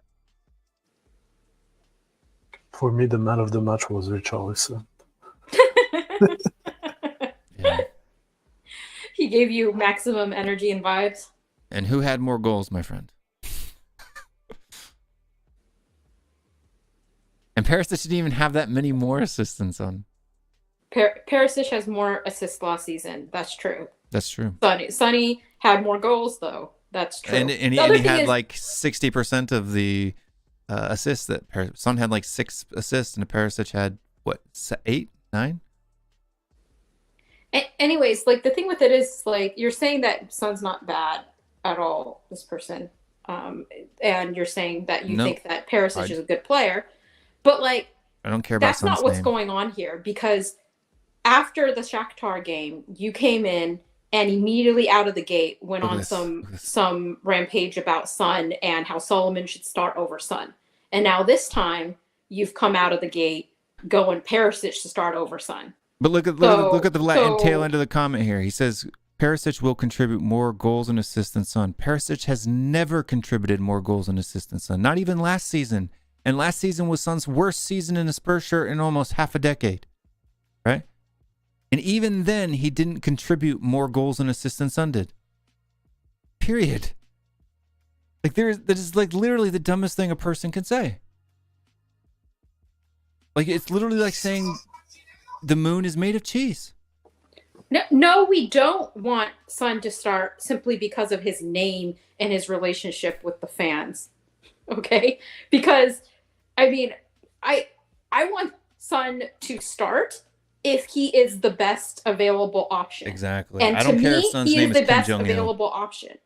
For me, the man of the match was Richarlison. Yeah. He gave you maximum energy and vibes. And who had more goals, my friend? And Perisic didn't even have that many more assists on. Perisic has more assists last season. That's true. That's true. Sonny had more goals, though. That's true. And he had like 60% of the assists. Son had like 6 assists, and Perisic had, what, 8, 9? Anyways, like the thing with it is like you're saying that Son's not bad at all, this person, and you're saying that you think that Perisic is a good player, but like I don't care about that's not Son's what's name. going on here, because after the Shakhtar game, you came in and immediately out of the gate went Look at on this. some rampage about Son and how Solomon should start over Son, and now this time you've come out of the gate going Perisic to start over Son. But look at the tail end of the comment here. He says Perisic will contribute more goals and assists than Son. Perisic has never contributed more goals and assists than Son, not even last season. And last season was Son's worst season in a Spurs shirt in almost half a decade, right? And even then, he didn't contribute more goals and assists than Son did. Period. Like that is like literally the dumbest thing a person can say. Like it's literally like saying the moon is made of cheese. No, we don't want Son to start simply because of his name and his relationship with the fans. Okay? Because I mean, I want Son to start if he is the best available option. Exactly. And I don't to care me, if Son's he name is the is Kim best Jong-il. available option.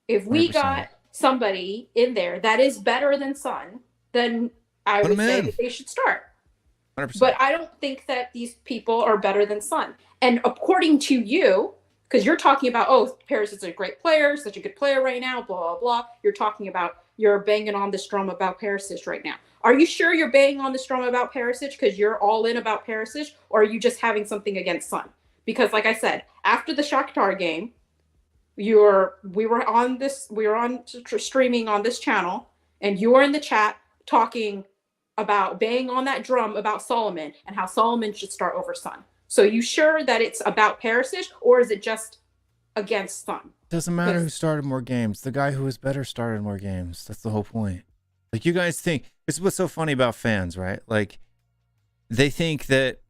If we 100%. got somebody in there that is better than Son, then I Put would him say in. that they should start. 100%. But I don't think that these people are better than Son. And according to you, because you're talking about, oh, Paris is a great player, such a good player right now, blah, blah, blah. You're banging on this drum about Perisic right now. Are you sure you're banging on this drum about Perisic because you're all in about Perisic, or are you just having something against Son? Because like I said, after the Shakhtar game, we were streaming on this channel, and you were in the chat talking about banging on that drum about Solomon and how Solomon should start over Son. So you sure that it's about Perisic, or is it just against Son? Doesn't matter who started more games. The guy who was better started more games. That's the whole point. Like you guys think, this is what's so funny about fans, right? Like they think that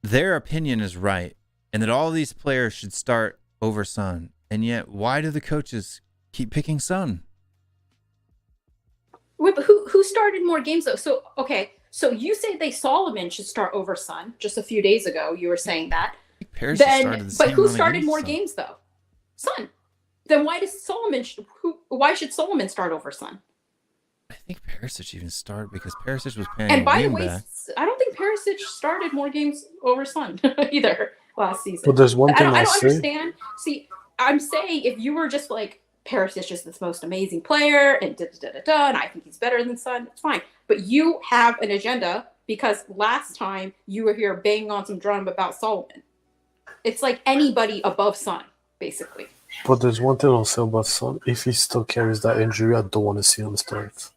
their opinion is right and that all these players should start over Son. And yet, why do the coaches keep picking Son? Wait, but who started more games though? So okay, so you say Solomon should start over Son just a few days ago. You were saying that. Perisic Then, started the but same who amount of started more Son. games though? Son. Then why does Solomon? Why should Solomon start over Son? I think Perisic even started because Perisic was playing And by the way, wingback. I don't think Perisic started more games over Son either last season. But there's one I thing don't I'll say. understand. See, I'm saying if you were just like Perisic is this most amazing player and and I think he's better than Son, it's fine. But you have an agenda because last time you were here banging on some drum about Solomon. It's like anybody above Son, basically. But there's one thing I'll say about Son. If he still carries that injury, I don't want to see him start.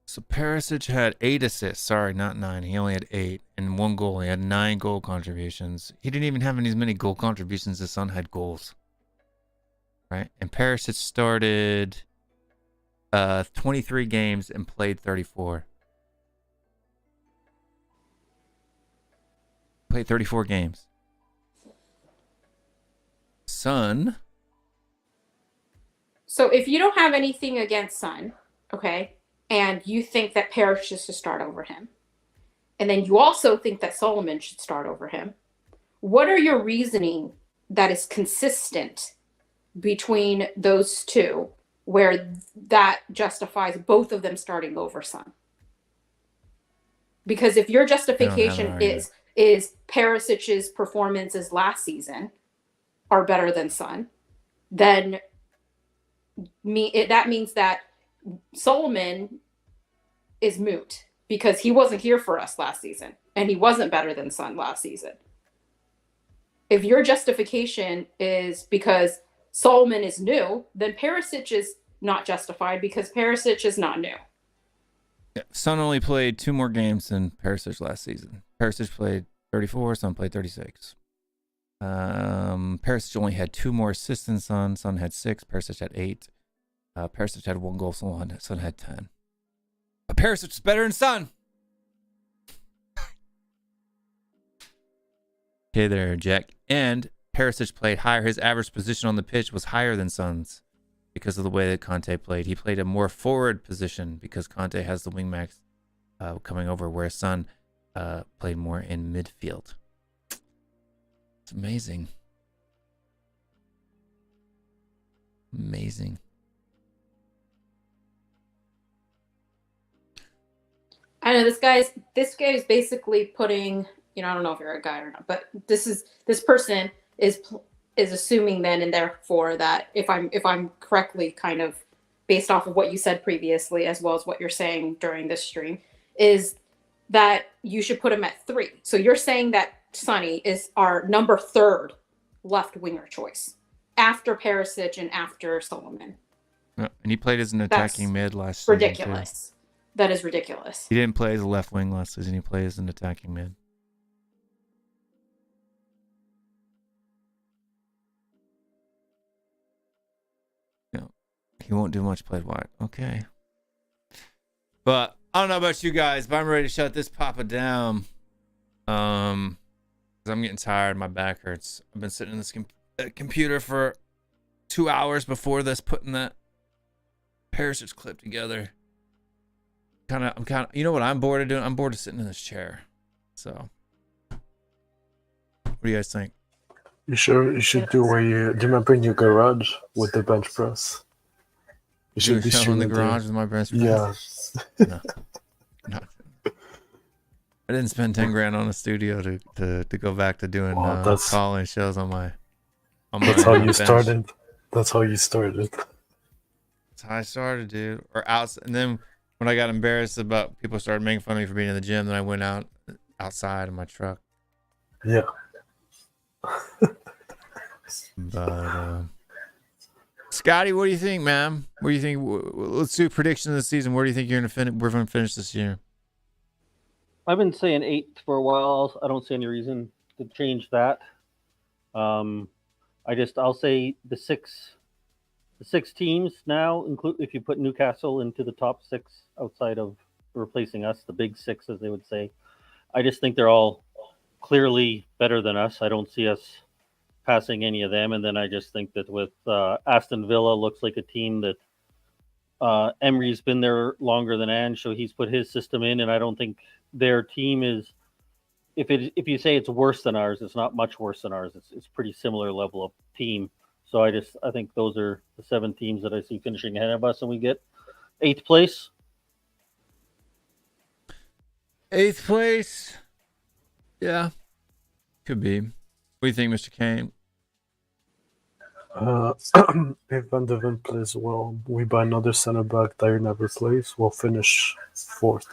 So Perisic had 8 assists. Sorry, not 9. He only had 8 and 1 goal. He had 9 goal contributions. He didn't even have as many goal contributions as Son had goals. Right? And Perisic started 23 games and played 34. Played 34 games. Son. So if you don't have anything against Son, okay, and you think that Perisic should start over him, and then you also think that Solomon should start over him, what are your reasoning that is consistent between those two where that justifies both of them starting over Son? Because if your justification is Perisic's performances last season are better than Son, then that means that Solomon is moot because he wasn't here for us last season and he wasn't better than Son last season. If your justification is because Solomon is new, then Perisic is not justified because Perisic is not new. Yeah, Son only played 2 more games than Perisic last season. Perisic played 34, Son played 36. Perisic only had 2 more assists than Son. Son had 6, Perisic had 8. Perisic had 1 goal, Son had 10. But Perisic is better than Son. Okay there, Jack. And Perisic played higher. His average position on the pitch was higher than Son's because of the way that Conte played. He played a more forward position because Conte has the wingbacks coming over, whereas Son played more in midfield. It's amazing. Amazing. I know this guy is basically putting, I don't know if you're a guy or not, but this person is assuming then and therefore that if I'm correctly kind of based off of what you said previously as well as what you're saying during this stream, is that you should put him at 3. So you're saying that Sonny is our number 3rd left winger choice after Perisic and after Solomon. And he played as an attacking mid last season. Ridiculous. That is ridiculous. He didn't play as a left wing last season. He played as an attacking mid. No, he won't do much played wide. Okay. But I don't know about you guys, but I'm ready to shut this papa down. Because I'm getting tired. My back hurts. I've been sitting in this computer for 2 hours before this, putting that Perisic clip together. I'm kind of, you know what I'm bored of doing? I'm bored of sitting in this chair. So, what do you guys think? You should do where do you remember in your garage with the bench press? You should be in the garage with my bench press. Yeah. No. I didn't spend 10 grand on a studio to go back to doing calling shows on my. That's how you started. That's how you started. That's how I started, dude. Or outside, and then when I got embarrassed about people started making fun of me for being in the gym, then I went outside in my truck. Yeah. But Scotty, what do you think, man? What do you think? Let's do predictions of the season. Where do you think we're going to finish this year? I've been saying 8th for a while. I don't see any reason to change that. I'll say the six teams now, include if you put Newcastle into the top 6 outside of replacing us, the big 6 as they would say. I just think they're all clearly better than us. I don't see us passing any of them. And then I just think that with Aston Villa looks like a team that Emery's been there longer than Ange, so he's put his system in, and I don't think their team is. If you say it's worse than ours, it's not much worse than ours. It's pretty similar level of team. So I think those are the 7 teams that I see finishing ahead of us, and we get 8th place. 8th place. Yeah, could be. What do you think, Mr. Kane? If Van de Ven plays well, we buy another center back. Dyer never plays. We'll finish 4th.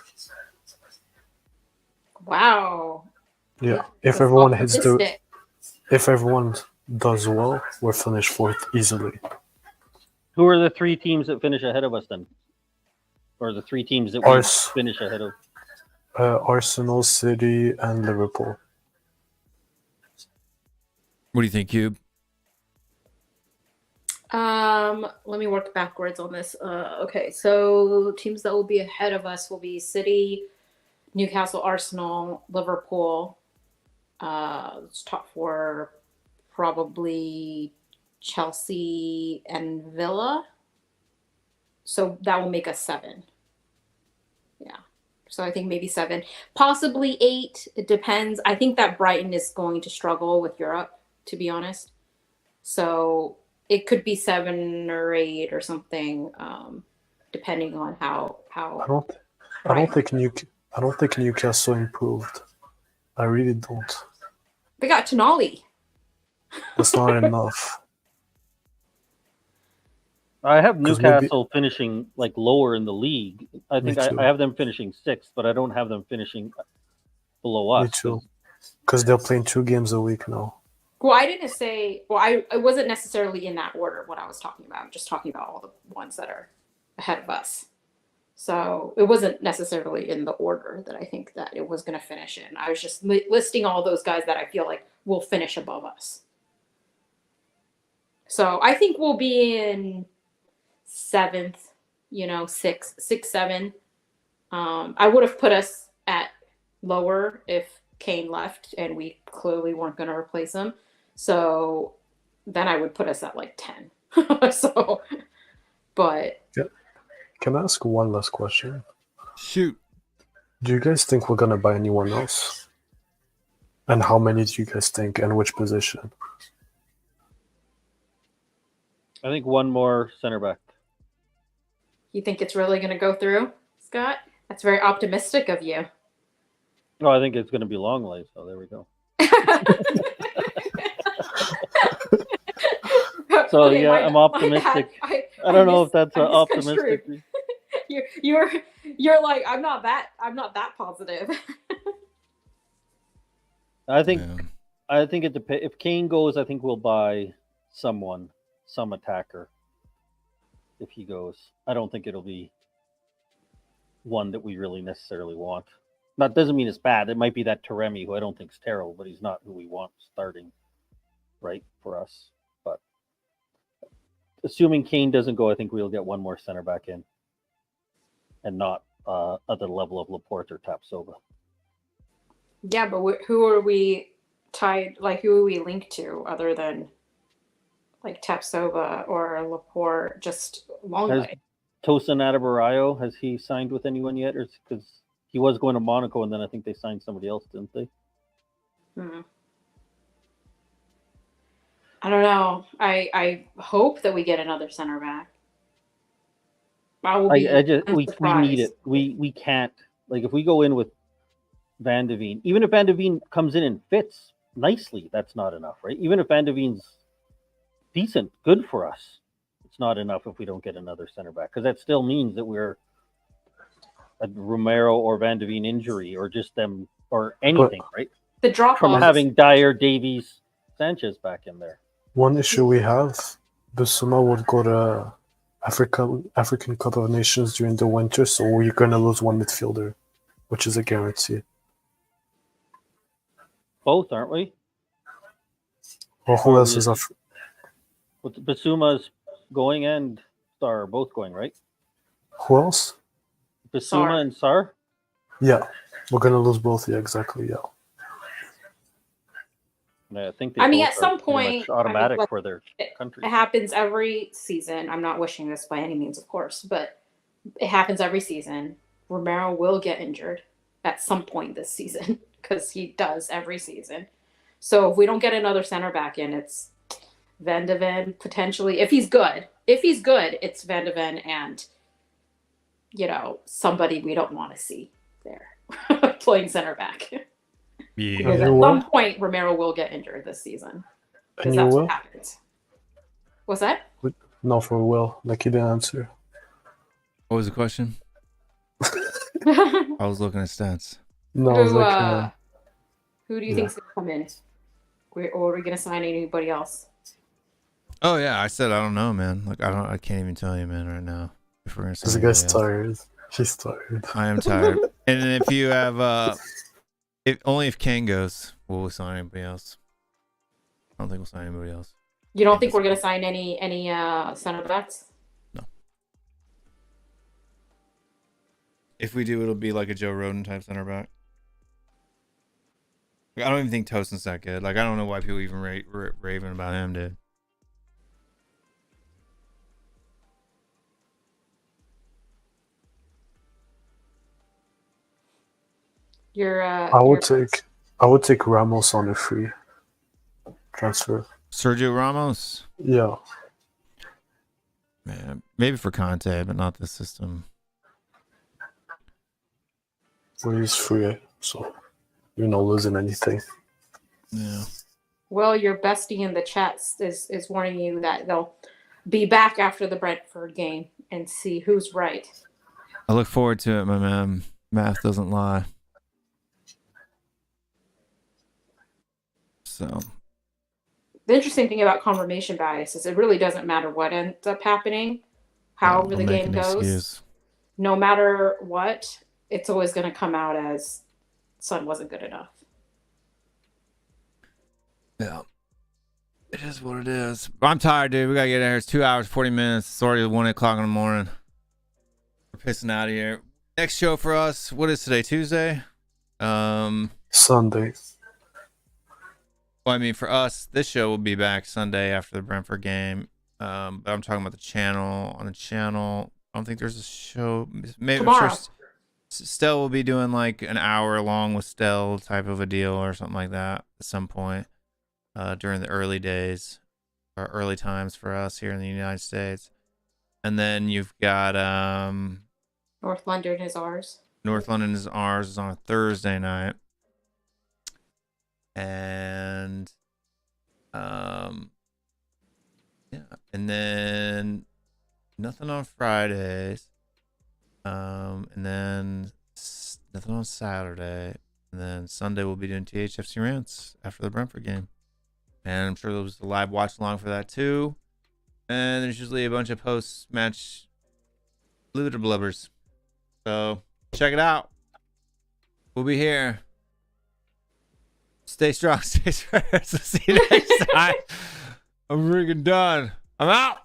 Wow. Yeah, if everyone does well, we'll finish 4th easily. Who are the 3 teams that finish ahead of us then? Or the 3 teams that we finish ahead of? Arsenal, City, and Liverpool. What do you think, Cube? Let me work backwards on this. Okay, so teams that will be ahead of us will be City, Newcastle, Arsenal, Liverpool. Top 4, probably Chelsea and Villa. So that will make us 7. Yeah. So I think maybe 7, possibly 8. It depends. I think that Brighton is going to struggle with Europe, to be honest. So it could be 7 or 8 or something, depending on how. I don't think Newcastle improved. I really don't. They got Tonali. That's not enough. I have Newcastle finishing like lower in the league. I think I have them finishing 6th, but I don't have them finishing below us. Me too. Because they're playing 2 games a week now. Well, I didn't say. Well, I wasn't necessarily in that order what I was talking about. I'm just talking about all the ones that are ahead of us. So it wasn't necessarily in the order that I think that it was going to finish in. I was just listing all those guys that I feel like will finish above us. So I think we'll be in 7th, 6, 7. I would have put us at lower if Kane left and we clearly weren't going to replace him. So then I would put us at like 10. But yeah. Can I ask one last question? Shoot. Do you guys think we're gonna buy anyone else? And how many do you guys think, and which position? I think one more center back. You think it's really going to go through, Scott? That's very optimistic of you. No, I think it's going to be Longley. So there we go. So Okay, yeah, I'm optimistic. I don't know if that's optimistic. You're like, I'm not that positive. I think it depends. If Kane goes, I think we'll buy some attacker. If he goes, I don't think it'll be one that we really necessarily want. That doesn't mean it's bad. It might be that Taremi, who I don't think is terrible, but he's not who we want starting, right, for us. But assuming Kane doesn't go, I think we'll get one more center back in, and not at the level of Laporte or Tapsoba. Yeah, but who are we tied? Like, who are we linked to other than like Tapsoba or Laporte? Just Longley. Tosin Adebayo, has he signed with anyone yet? Or because he was going to Monaco, and then I think they signed somebody else, didn't they? I don't know. I hope that we get another center back. We need it. We can't, like, if we go in with Van de Ven, even if Van de Ven comes in and fits nicely, that's not enough, right? Even if Van de Ven's decent, good for us, it's not enough if we don't get another center back, because that still means that we're a Romero or Van de Ven injury, or just them, or anything, right? The drop from having Dyer, Davies, Sanchez back in there. One issue we have, Bissouma would go to African Cup of Nations during the winter, so we're going to lose one midfielder, which is a guarantee. Both, aren't we? Well, who else is Bissouma's going and Sarr are both going, right? Who else? Bissouma and Sarr? Yeah, we're going to lose both. Yeah, exactly, yeah. I think at some point, automatic for their country. It happens every season. I'm not wishing this by any means, of course, but it happens every season. Romero will get injured at some point this season, because he does every season. So if we don't get another center back in, it's Van de Ven potentially. If he's good, it's Van de Ven and, somebody we don't want to see there playing center back. Yeah. Because at some point, Romero will get injured this season. Because that's what happens. What's that? No, for Will. Like, you didn't answer. What was the question? I was looking at stats. No, who do you think's going to come in? Or are we going to sign anybody else? Oh yeah, I said I don't know, man. Like I can't even tell you, man, right now. If we're gonna sign this guy's tired. She's tired. I am tired. And then if you have if Kane goes, will we sign anybody else? I don't think we'll sign anybody else. You don't think we're going to sign any center backs? No. If we do, it'll be like a Joe Rodon type center back. I don't even think Tosin's that good. Like, I don't know why people even raving about him, dude. I would take Ramos on a free transfer. Sergio Ramos? Yeah. Man, maybe for Conte, but not this system. Well, he's free, so you're not losing anything. Yeah. Well, your bestie in the chat is warning you that they'll be back after the Brentford game and see who's right. I look forward to it, my man. Math doesn't lie. So the interesting thing about confirmation bias is it really doesn't matter what ends up happening, however the game goes. No matter what, it's always going to come out as Son wasn't good enough. Yeah. It is what it is. I'm tired, dude. We got to get there. It's 2 hours, 40 minutes. It's already 1 o'clock in the morning. We're pissing out of here. Next show for us. What is today? Tuesday? Sunday. Well, I mean, for us, this show will be back Sunday after the Brentford game. But I'm talking about the channel. On the channel, I don't think there's a show. Maybe tomorrow. Stell will be doing like an hour long with Stell type of a deal or something like that at some point during the early days or early times for us here in the United States. And then you've got North London is ours. North London is ours is on a Thursday night. And yeah, and then nothing on Fridays. And then nothing on Saturday. And then Sunday we'll be doing THFC rants after the Brentford game. And I'm sure there was a live watch along for that too. And there's usually a bunch of post-match blubbers. So check it out. We'll be here. Stay strong, stay strong. See you next time. I'm freaking done. I'm out.